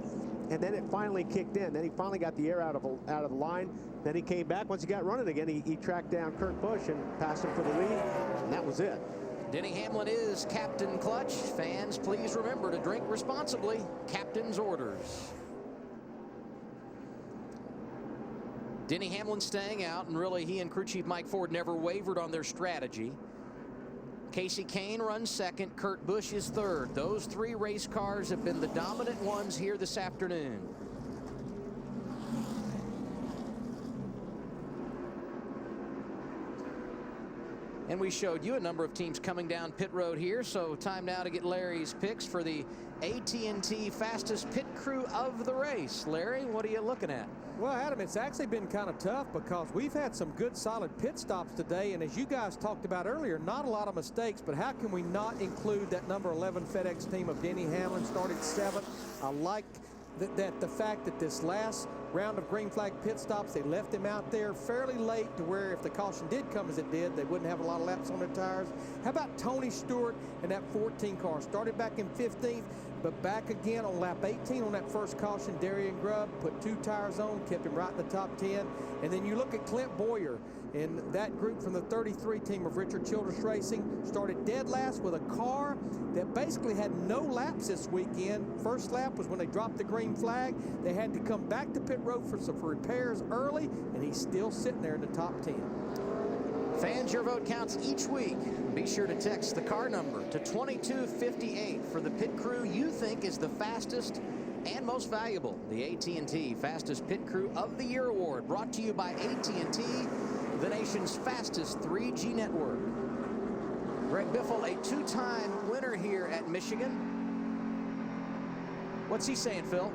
And then it finally kicked in. Then he finally got the air out of the line. Then he came back. Once he got running again, he tracked down Kurt Busch and passed him for the lead, and that was it. Denny Hamlin is Captain Clutch. Fans, please remember to drink responsibly. Captain's orders. Denny Hamlin staying out, and really he and crew chief Mike Ford never wavered on their strategy. Casey Kane runs second. Kurt Busch is third. Those three race cars have been the dominant ones here this afternoon. And we showed you a number of teams coming down pit road here, so time now to get Larry's picks for the AT&T fastest pit crew of the race. Larry, what are you looking at? Well, Adam, it's actually been kind of tough because we've had some good solid pit stops today, and as you guys talked about earlier, not a lot of mistakes, but how can we not include that number 11 FedEx team of Denny Hamlin started 7th? I like that the fact that this last round of green flag pit stops, they left him out there fairly late to where if the caution did come as it did, they wouldn't have a lot of laps on their tires. How about Tony Stewart and that 14 car? Started back in 15th, but back again on lap 18 on that first caution. Darian Grubb put 2 tires on, kept him right in the top 10. And then you look at Clint Boyer and that group from the 33 team of Richard Childress Racing, started dead last with a car that basically had no laps this weekend. First lap was when they dropped the green flag. They had to come back to pit road for some repairs early, and he's still sitting there in the top 10. Fans, your vote counts each week. Be sure to text the car number to 2258 for the pit crew you think is the fastest and most valuable. The AT&T Fastest Pit Crew of the Year Award, brought to you by AT&T, the nation's fastest 3G network. Greg Biffle, a 2-time winner here at Michigan. What's he saying, Phil?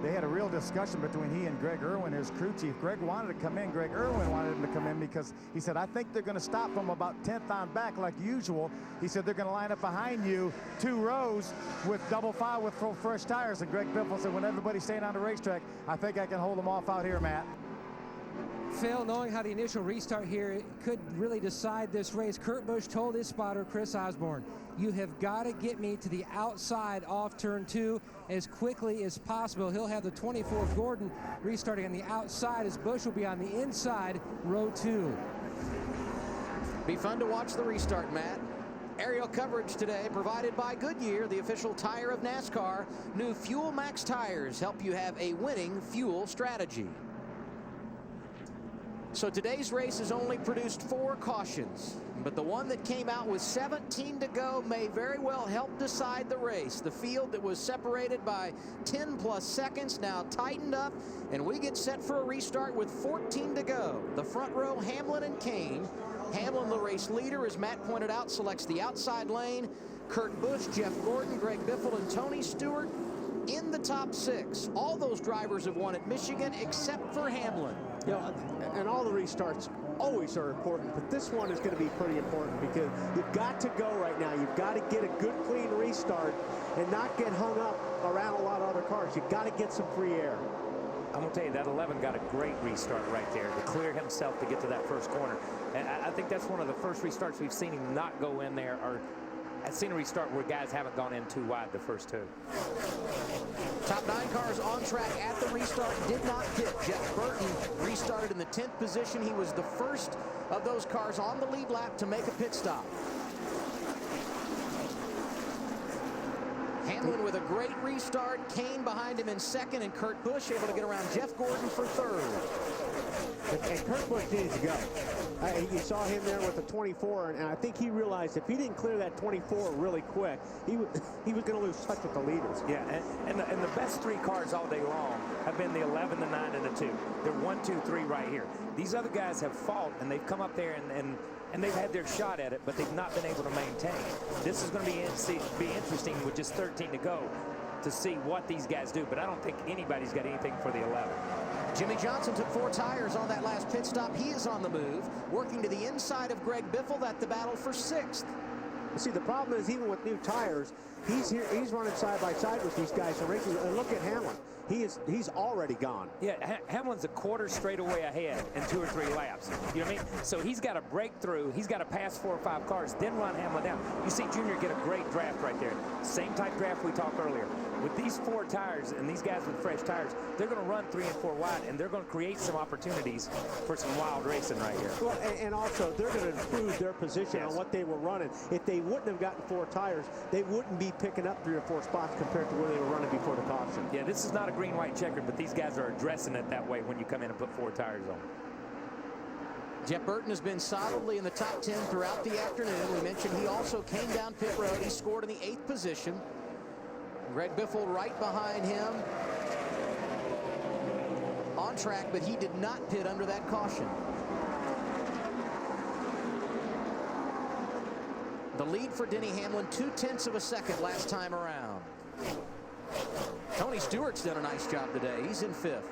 They had a real discussion between he and Greg Irwin, his crew chief. Greg wanted to come in. Greg Irwin wanted him to come in because he said, I think they're going to stop from about 10th on back like usual. He said, they're going to line up behind you 2 rows with double file with full fresh tires. And Greg Biffle said, when everybody's staying on the racetrack, I think I can hold them off out here, Matt. Phil, knowing how the initial restart here could really decide this race, Kurt Busch told his spotter, Chris Osborne, you have got to get me to the outside off turn 2 as quickly as possible. He'll have the 24th Gordon restarting on the outside as Busch will be on the inside, row 2. Be fun to watch the restart, Matt. Aerial coverage today provided by Goodyear, the official tire of NASCAR. New Fuel Max tires help you have a winning fuel strategy. So today's race has only produced 4 cautions, but the one that came out with 17 to go may very well help decide the race. The field that was separated by 10+ seconds now tightened up, and we get set for a restart with 14 to go. The front row, Hamlin and Kane. Hamlin, the race leader, as Matt pointed out, selects the outside lane. Kurt Busch, Jeff Gordon, Greg Biffle, and Tony Stewart in the top 6. All those drivers have won at Michigan except for Hamlin. You know, and all the restarts always are important, but this one is going to be pretty important because you've got to go right now. You've got to get a good, clean restart and not get hung up around a lot of other cars. You've got to get some free air. I'm going to tell you, that 11 got a great restart right there to clear himself to get to that first corner. And I think that's one of the first restarts we've seen him not go in there, or I've seen a restart where guys haven't gone in too wide the first 2. Top 9 cars on track at the restart did not pit. Jeff Burton restarted in the 10th position. He was the first of those cars on the lead lap to make a pit stop. Hamlin with a great restart. Kane behind him in 2nd, and Kurt Busch able to get around Jeff Gordon for 3rd. And Kurt Busch needs to go. You saw him there with the 24, and I think he realized if he didn't clear that 24 really quick, he was going to lose touch with the leaders. Yeah, and the best 3 cars all day long have been the 11, the 9, and the 2. They're 1, 2, 3 right here. These other guys have fought, and they've come up there and they've had their shot at it, but they've not been able to maintain. This is going to be interesting with just 13 to go to see what these guys do, but I don't think anybody's got anything for the 11. Jimmy Johnson took 4 tires on that last pit stop. He is on the move, working to the inside of Greg Biffle. That's the battle for 6th. See, the problem is even with new tires, he's running side by side with these guys and racing. And look at Hamlin. He's already gone. Yeah, Hamlin's a quarter straightaway ahead in 2 or 3 laps. You know what I mean? So he's got to break through. He's got to pass 4 or 5 cars, then run Hamlin down. You see Junior get a great draft right there. Same type draft we talked earlier. With these 4 tires and these guys with fresh tires, they're going to run 3 and 4 wide, and they're going to create some opportunities for some wild racing right here. Well, and also they're going to improve their position on what they were running. If they wouldn't have gotten 4 tires, they wouldn't be picking up 3 or 4 spots compared to where they were running before the caution. Yeah, this is not a green-white checkered, but these guys are addressing it that way when you come in and put 4 tires on. Jeff Burton has been solidly in the top 10 throughout the afternoon. We mentioned he also came down pit road. He scored in the 8th position. Greg Biffle right behind him. On track, but he did not pit under that caution. The lead for Denny Hamlin, 0.2 of a second last time around. Tony Stewart's done a nice job today. He's in 5th.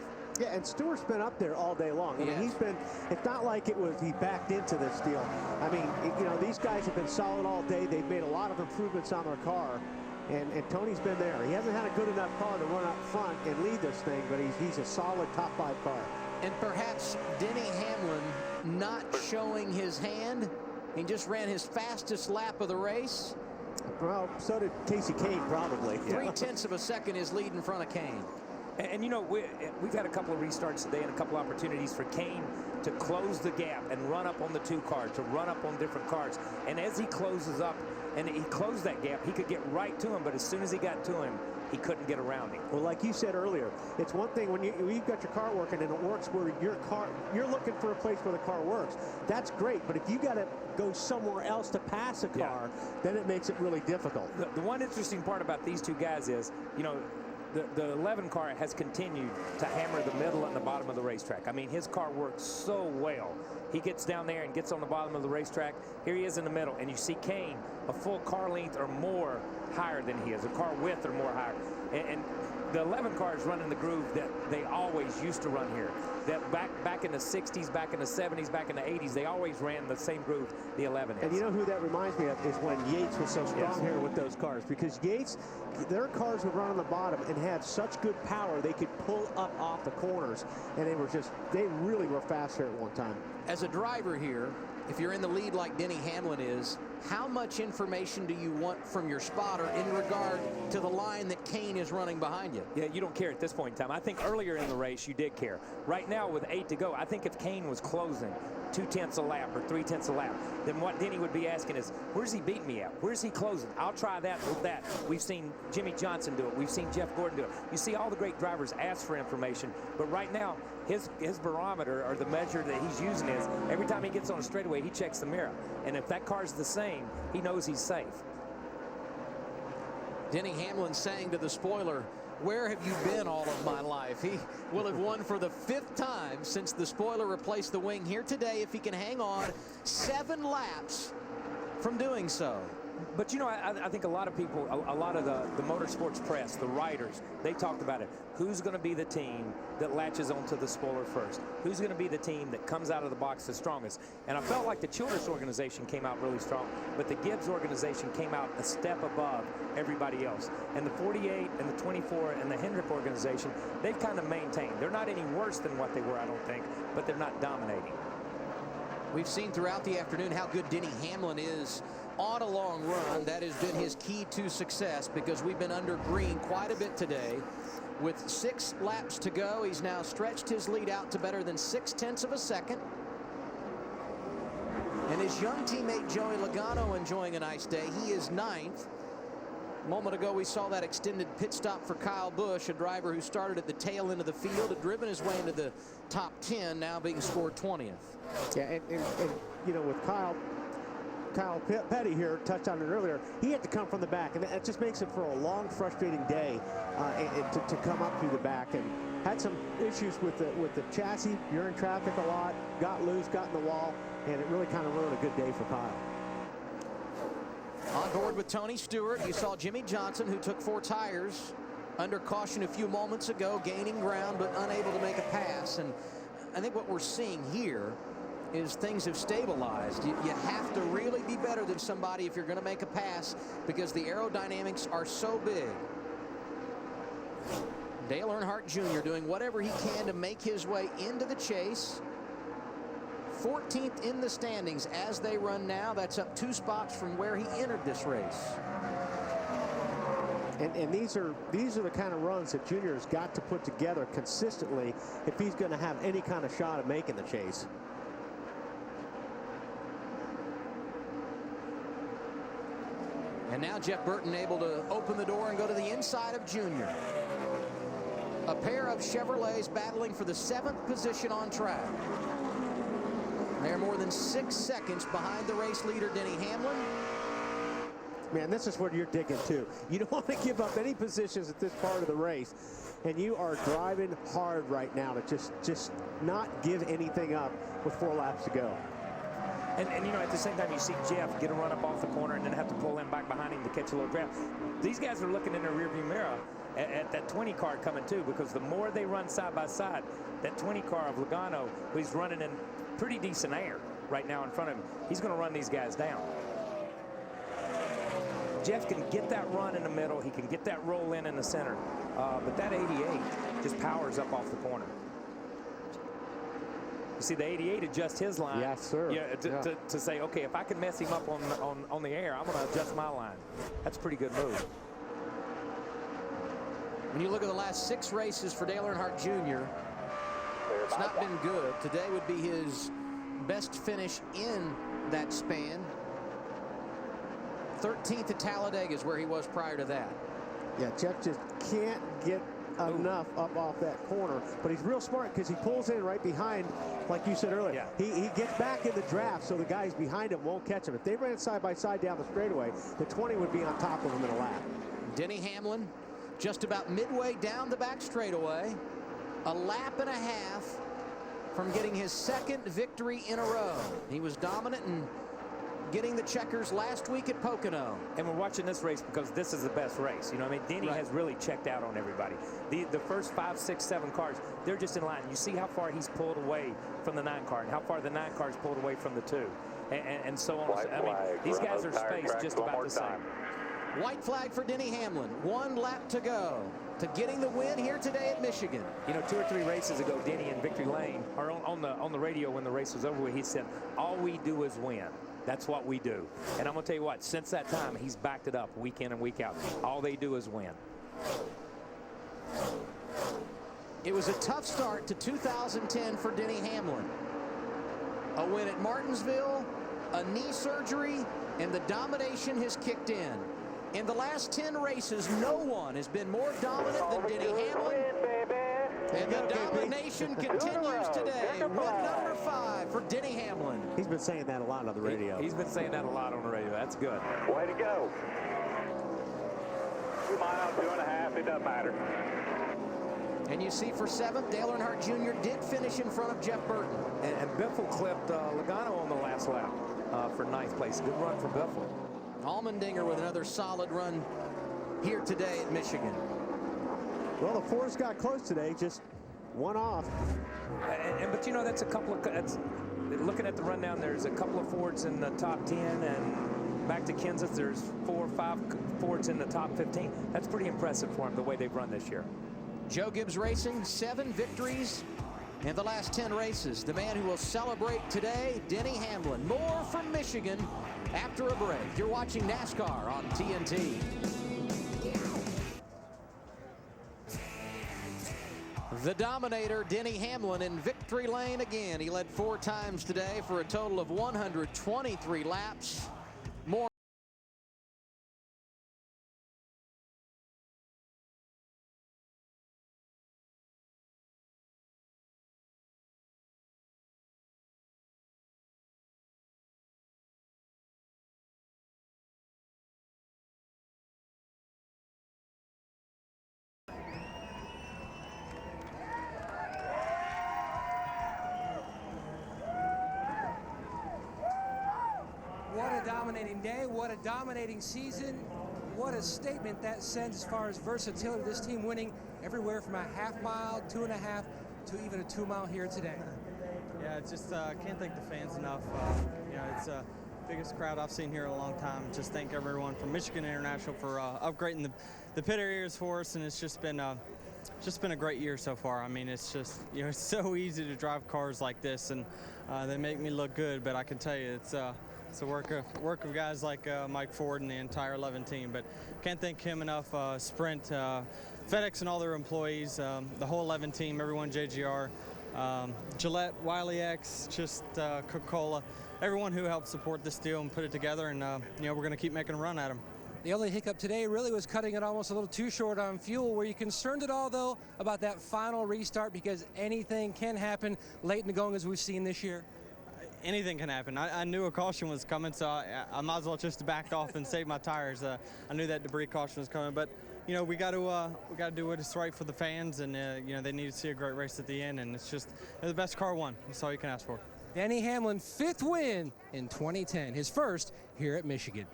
Yeah, and Stewart's been up there all day long. I mean, he's been, it's not like he backed into this deal. I mean, you know, these guys have been solid all day. They've made a lot of improvements on their car. And Tony's been there. He hasn't had a good enough car to run up front and lead this thing, but he's a solid top 5 car. And perhaps Denny Hamlin not showing his hand. He just ran his fastest lap of the race. Well, so did Casey Kane, probably. 0.3 of a second is lead in front of Kane. And you know, we've had a couple of restarts today and a couple opportunities for Kane to close the gap and run up on the 2 cars, to run up on different cars. And as he closes up, and he closed that gap, he could get right to him, but as soon as he got to him, he couldn't get around him. Well, like you said earlier, it's one thing when you've got your car working and it works where you're looking for a place where the car works. That's great, but if you got to go somewhere else to pass a car, then it makes it really difficult. The one interesting part about these 2 guys is, you know, the 11 car has continued to hammer the middle and the bottom of the racetrack. I mean, his car works so well. He gets down there and gets on the bottom of the racetrack. Here he is in the middle, and you see Kane a full car length or more higher than he is, a car width or more higher. And the 11 car is running the groove that they always used to run here. That back in the 60s, back in the 70s, back in the 80s, they always ran the same groove the 11 is. And you know who that reminds me of is when Yates was so strong here with those cars, because Yates, their cars would run on the bottom and had such good power they could pull up off the corners, and they really were fast here at one time. As a driver here, if you're in the lead like Denny Hamlin is, how much information do you want from your spotter in regard to the line that Kane is running behind you? Yeah, you don't care at this point in time. I think earlier in the race you did care. Right now with 8 to go, I think if Kane was closing 0.2 a lap or 0.3 a lap, then what Denny would be asking is, where's he beating me at? Where's he closing? I'll try that with that. We've seen Jimmy Johnson do it. We've seen Jeff Gordon do it. You see all the great drivers ask for information, but right now his barometer, or the measure that he's using, is every time he gets on a straightaway, he checks the mirror. And if that car's the same, he knows he's safe. Denny Hamlin saying to the spoiler, where have you been all of my life? He will have won for the 5th time since the spoiler replaced the wing here today if he can hang on 7 laps from doing so. But, you know, I think a lot of people, a lot of the motorsports press, the writers, they talked about it. Who's going to be the team that latches onto the spoiler first? Who's going to be the team that comes out of the box the strongest? And I felt like the Childress organization came out really strong, but the Gibbs organization came out a step above everybody else. And the 48 and the 24 and the Hendrick organization, they've kind of maintained. They're not any worse than what they were, I don't think, but they're not dominating. We've seen throughout the afternoon how good Denny Hamlin is on a long run. That has been his key to success, because we've been under green quite a bit today. With 6 laps to go, he's now stretched his lead out to better than 0.6 of a second. And his young teammate Joey Logano enjoying a nice day. He is 9th. A moment ago we saw that extended pit stop for Kyle Busch, a driver who started at the tail end of the field, had driven his way into the top 10, now being scored 20th. Yeah, and you know, with Kyle Petty here, touched on it earlier, he had to come from the back, and that just makes it for a long, frustrating day to come up through the back. And had some issues with the chassis. You're in traffic a lot, got loose, got in the wall, and it really kind of ruined a good day for Kyle. On board with Tony Stewart, you saw Jimmy Johnson, who took 4 tires under caution a few moments ago, gaining ground but unable to make a pass. And I think what we're seeing here is things have stabilized. You have to really be better than somebody if you're going to make a pass because the aerodynamics are so big. Dale Earnhardt Jr. doing whatever he can to make his way into the chase. 14th in the standings as they run now. That's up 2 spots from where he entered this race. And these are the kind of runs that Junior has got to put together consistently if he's going to have any kind of shot at making the chase. And now Jeff Burton able to open the door and go to the inside of Junior. A pair of Chevrolets battling for the 7th position on track. They're more than 6 seconds behind the race leader, Denny Hamlin. Man, this is what you're digging to. You don't want to give up any positions at this part of the race. And you are driving hard right now to just not give anything up with 4 laps to go. And you know, at the same time, you see Jeff get a run up off the corner and then have to pull him back behind him to catch a little draft. These guys are looking in their rearview mirror at that 20 car coming too, because the more they run side by side, that 20 car of Logano, who's running in pretty decent air right now in front of him, he's going to run these guys down. Jeff can get that run in the middle. He can get that roll in the center. But that 88 just powers up off the corner. You see, the 88 adjusts his line. Yes, sir. Yeah, to say, okay, if I can mess him up on the air, I'm going to adjust my line. That's a pretty good move. When you look at the last 6 races for Dale Earnhardt Jr., it's not been good. Today would be his best finish in that span. 13th at Talladega is where he was prior to that. Yeah, Jeff just can't get enough up off that corner, but he's real smart because he pulls in right behind, like you said earlier. Yeah. He gets back in the draft so the guys behind him won't catch him. If they ran side by side down the straightaway, the 20 would be on top of him in a lap. Denny Hamlin just about midway down the back straightaway, a lap and a half from getting his 2nd victory in a row. He was dominant and getting the checkers last week at Pocono. And we're watching this race because this is the best race. You know what I mean? Denny has really checked out on everybody. The first 5, 6, 7 cars, they're just in line. You see how far he's pulled away from the 9 car and how far the 9 car's pulled away from the 2. And so on. I mean, these guys are spaced just about the same. White flag for Denny Hamlin. 1 lap to go to getting the win here today at Michigan. You know, 2 or 3 races ago, Denny in Victory Lane, or on the radio when the race was over with, he said, all we do is win. That's what we do. And I'm going to tell you what, since that time, he's backed it up week in and week out. All they do is win. It was a tough start to 2010 for Denny Hamlin. A win at Martinsville, a knee surgery, and the domination has kicked in. In the last 10 races, no one has been more dominant than Denny Hamlin. And the domination continues today. Win number 5 for Denny Hamlin. He's been saying that a lot on the radio. He's been saying that a lot on the radio. That's good. Way to go. 2 miles, 2.5, it doesn't matter. And you see for 7th, Dale Earnhardt Jr. did finish in front of Jeff Burton. And Biffle clipped Logano on the last lap for 9th place. Good run for Biffle. Allmendinger with another solid run here today at Michigan. Well, the Fords got close today, just 1 off. But you know, that's a couple of, looking at the rundown, there's a couple of Fords in the top 10, and back to Kansas, there's 4 or 5 Fords in the top 15. That's pretty impressive for him, the way they've run this year. Joe Gibbs Racing, 7 victories in the last 10 races. The man who will celebrate today, Denny Hamlin. More from Michigan after a break. You're watching NASCAR on TNT. The Dominator, Denny Hamlin, in victory lane again. He led 4 times today for a total of 123 laps. More. What a dominating day, what a dominating season, what a statement that sends as far as versatility. This team winning everywhere from a half mile, 2.5, to even a 2 mile here today. Yeah, Yeah, just can't thank the fans enough. You know, it's the biggest crowd I've seen here in a long time. Just thank everyone from Michigan International for upgrading the pit areas for us, and it's just been a great year so far. I mean, it's just, you know, it's so easy to drive cars like this, and they make me look good. But I can tell you, it's the work of guys like Mike Ford and the entire 11 team. But can't thank him enough. Sprint, FedEx, and all their employees, the whole 11 team, everyone, JGR, Gillette, Wiley X, just Coca-Cola, everyone who helped support this deal and put it together. And you know, we're going to keep making a run at them. The only hiccup today really was cutting it almost a little too short on fuel. Were you concerned at all, though, about that final restart, because anything can happen late in the going as we've seen this year? Anything can happen. I knew a caution was coming, so I might as well just backed off and save my tires. I knew that debris caution was coming, but you know, we got to do what is right for the fans, and you know, they need to see a great race at the end, and it's just the best car won. That's all you can ask for. Denny Hamlin, 5th win in 2010, his first here at Michigan.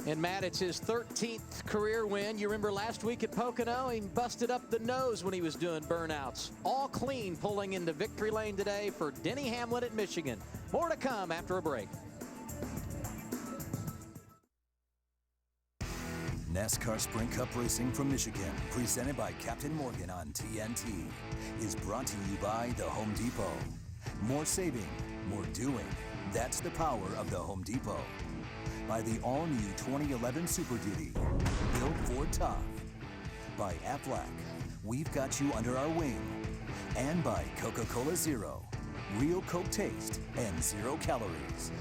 And Matt, it's his 13th career win. You remember last week at Pocono, he busted up the nose when he was doing burnouts. All clean pulling into victory lane today for Denny Hamlin at Michigan. More to come after a break. NASCAR Sprint Cup Racing from Michigan, presented by Captain Morgan on TNT, is brought to you by the Home Depot. More saving, more doing. That's the power of the Home Depot. By the all-new 2011 Super Duty, built Ford tough. By Aflac, we've got you under our wing. And by Coca-Cola Zero, real Coke taste and 0 calories.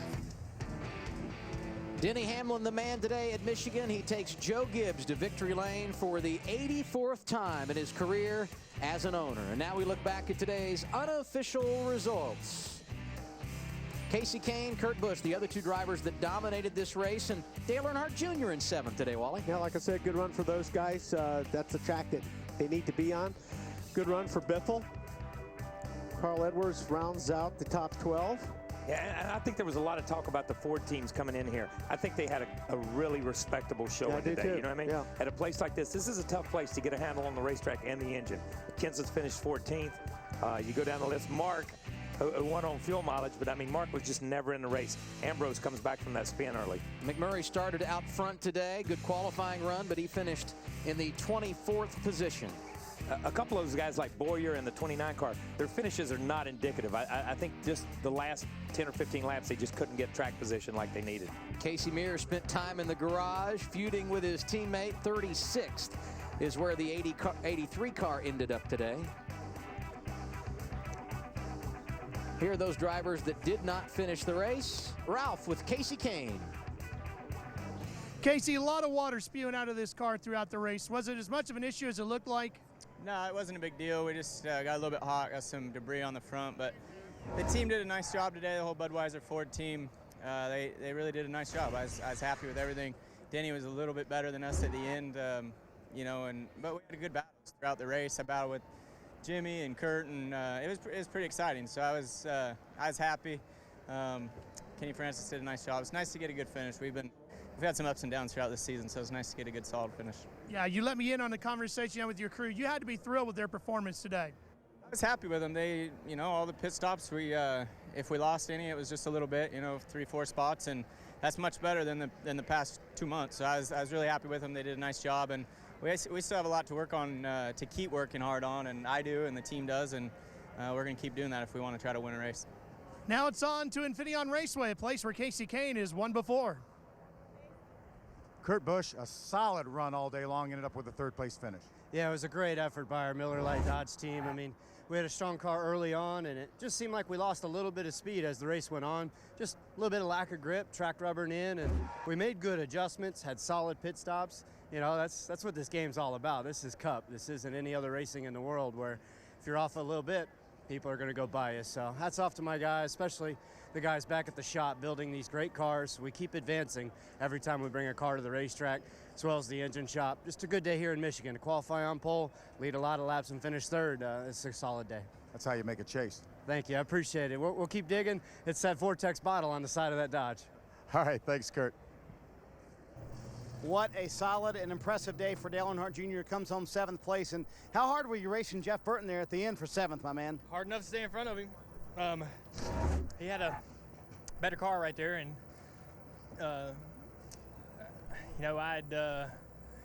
Denny Hamlin, the man today at Michigan. He takes Joe Gibbs to victory lane for the 84th time in his career as an owner. And now we look back at today's unofficial results. Casey Kane, Kurt Busch, the other two drivers that dominated this race, and Dale Earnhardt Jr. in 7th today, Wally. Yeah, like I said, good run for those guys. That's the track that they need to be on. Good run for Biffle. Carl Edwards rounds out the top 12. Yeah, and I think there was a lot of talk about the Ford teams coming in here. I think they had a really respectable showing today. Too. You know what I mean? Yeah. At a place like this is a tough place to get a handle on the racetrack and the engine. Kansas finished 14th. You go down the list. Mark, who won on fuel mileage, but I mean, Mark was just never in the race. Ambrose comes back from that spin early. McMurray started out front today. Good qualifying run, but he finished in the 24th position. A couple of those guys like Boyer and the 29 car, their finishes are not indicative. I think just the last 10 or 15 laps, they just couldn't get track position like they needed. Casey Mears spent time in the garage feuding with his teammate. 36th is where the 83 car ended up today. Here are those drivers that did not finish the race. Ralph with Casey Kane. Casey, a lot of water spewing out of this car throughout the race. Was it as much of an issue as it looked like? No, it wasn't a big deal. We just got a little bit hot, got some debris on the front, but the team did a nice job today. The whole Budweiser Ford team, they really did a nice job. I was happy with everything. Denny was a little bit better than us at the end, you know, but we had a good battle throughout the race. I battled with Jimmy and Kurt, and it was pretty exciting. So I was happy. Kenny Francis did a nice job. It's nice to get a good finish. We've had some ups and downs throughout the season, so it's nice to get a good solid finish. Yeah, you let me in on the conversation you had with your crew. You had to be thrilled with their performance today. I was happy with them. They, you know, all the pit stops, if we lost any, it was just a little bit, you know, 3-4 spots, and that's much better than the past 2 months. So I was really happy with them. They did a nice job, and we still have a lot to work on, to keep working hard on, and I do, and the team does, and we're going to keep doing that if we want to try to win a race. Now it's on to Infineon Raceway, a place where Casey Kane has won before. Kurt Busch, a solid run all day long, ended up with a 3rd place finish. Yeah, it was a great effort by our Miller Lite Dodge team. I mean, we had a strong car early on, and it just seemed like we lost a little bit of speed as the race went on. Just a little bit of lack of grip, track rubbering in, and we made good adjustments, had solid pit stops. You know, that's what this game's all about. This is Cup. This isn't any other racing in the world where if you're off a little bit, people are going to go by you. So hats off to my guys, especially the guys back at the shop building these great cars. We keep advancing every time we bring a car to the racetrack, as well as the engine shop. Just a good day here in Michigan to qualify on pole, lead a lot of laps, and finish 3rd. It's a solid day. That's how you make a chase. Thank you. I appreciate it. We'll keep digging. It's that Vortex bottle on the side of that Dodge. All right. Thanks, Kurt. What a solid and impressive day for Dale Earnhardt Jr. Comes home 7th place. And how hard were you racing Jeff Burton there at the end for 7th, my man? Hard enough to stay in front of him. He had a better car right there, and you know, I'd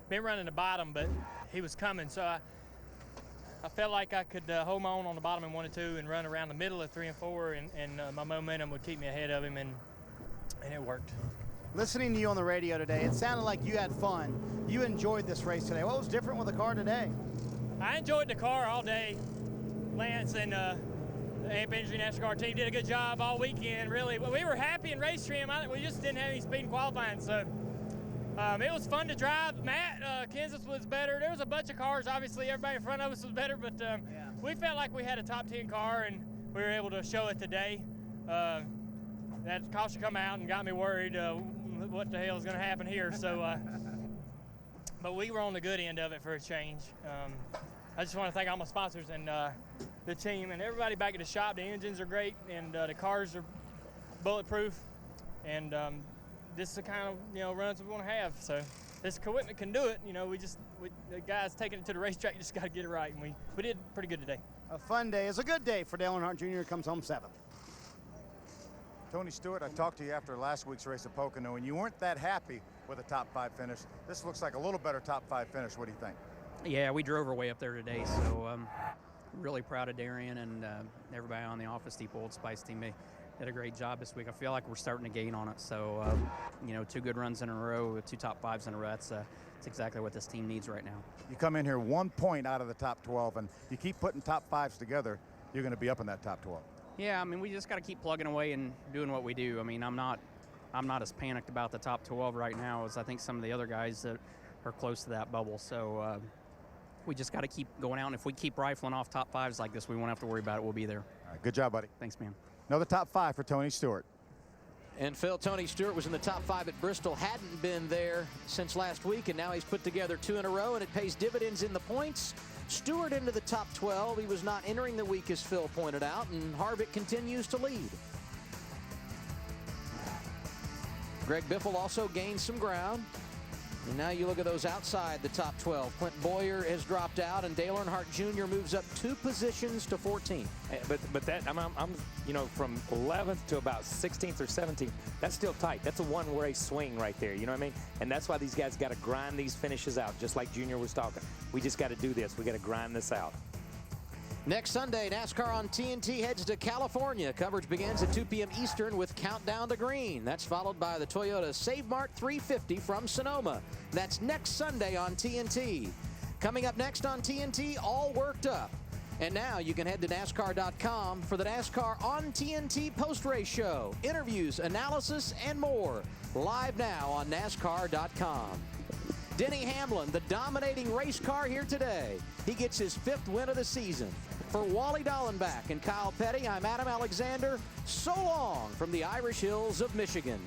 been running the bottom, but he was coming, so I felt like I could hold my own on the bottom in 1 and 2 and run around the middle of 3 and 4, and my momentum would keep me ahead of him, and it worked. Listening to you on the radio today, it sounded like you had fun. You enjoyed this race today. What was different with the car today? I enjoyed the car all day. Lance and the AMP Industry NASCAR team did a good job all weekend, really. We were happy in race trim. We just didn't have any speed in qualifying, so it was fun to drive. Matt, Kansas was better. There was a bunch of cars. Obviously, everybody in front of us was better, but we felt like we had a top 10 car, and we were able to show it today. That caution come out and got me worried what the hell is going to happen here. So, but we were on the good end of it for a change. I just want to thank all my sponsors and the team and everybody back at the shop. The engines are great, and the cars are bulletproof, and this is the kind of runs we want to have. So this equipment can do it. The guys taking it to the racetrack just got to get it right, and we did pretty good today. A fun day is a good day for Dale Earnhardt Jr. comes home 7th. Tony Stewart, I talked to you after last week's race at Pocono, and you weren't that happy with a top 5 finish. This looks like a little better top 5 finish. What do you think? Yeah, we drove our way up there today, so really proud of Darian and everybody on the Office Depot Old Spice team. They did a great job this week. I feel like we're starting to gain on it. So, 2 good runs in a row, 2 top 5s in a row. That's exactly what this team needs right now. You come in here 1 point out of the top 12, and you keep putting top 5s together, you're going to be up in that top 12. Yeah, I mean, we just got to keep plugging away and doing what we do. I mean, I'm not as panicked about the top 12 right now as I think some of the other guys that are close to that bubble. So we just got to keep going out, and if we keep rifling off top 5s like this, we won't have to worry about it. We'll be there. All right, good job, buddy. Thanks, man. Another top 5 for Tony Stewart. And Phil, Tony Stewart was in the top 5 at Bristol, hadn't been there since last week, and now he's put together 2 in a row, and it pays dividends in the points. Stewart into the top 12. He was not entering the week, as Phil pointed out, and Harvick continues to lead. Greg Biffle also gained some ground. And now you look at those outside the top 12. Clint Boyer has dropped out, and Dale Earnhardt Jr. moves up 2 positions to 14th. But that I'm from 11th to about 16th or 17th. That's still tight. That's a one-race swing right there. You know what I mean? And that's why these guys got to grind these finishes out, just like Junior was talking. We just got to do this. We got to grind this out. Next Sunday, NASCAR on TNT heads to California. Coverage begins at 2 p.m. Eastern with Countdown to Green. That's followed by the Toyota Save Mart 350 from Sonoma. That's next Sunday on TNT. Coming up next on TNT, All Worked Up. And now you can head to NASCAR.com for the NASCAR on TNT post-race show. Interviews, analysis, and more. Live now on NASCAR.com. Denny Hamlin, the dominating race car here today. He gets his 5th win of the season. For Wally Dallenbach and Kyle Petty, I'm Adam Alexander. So long from the Irish Hills of Michigan.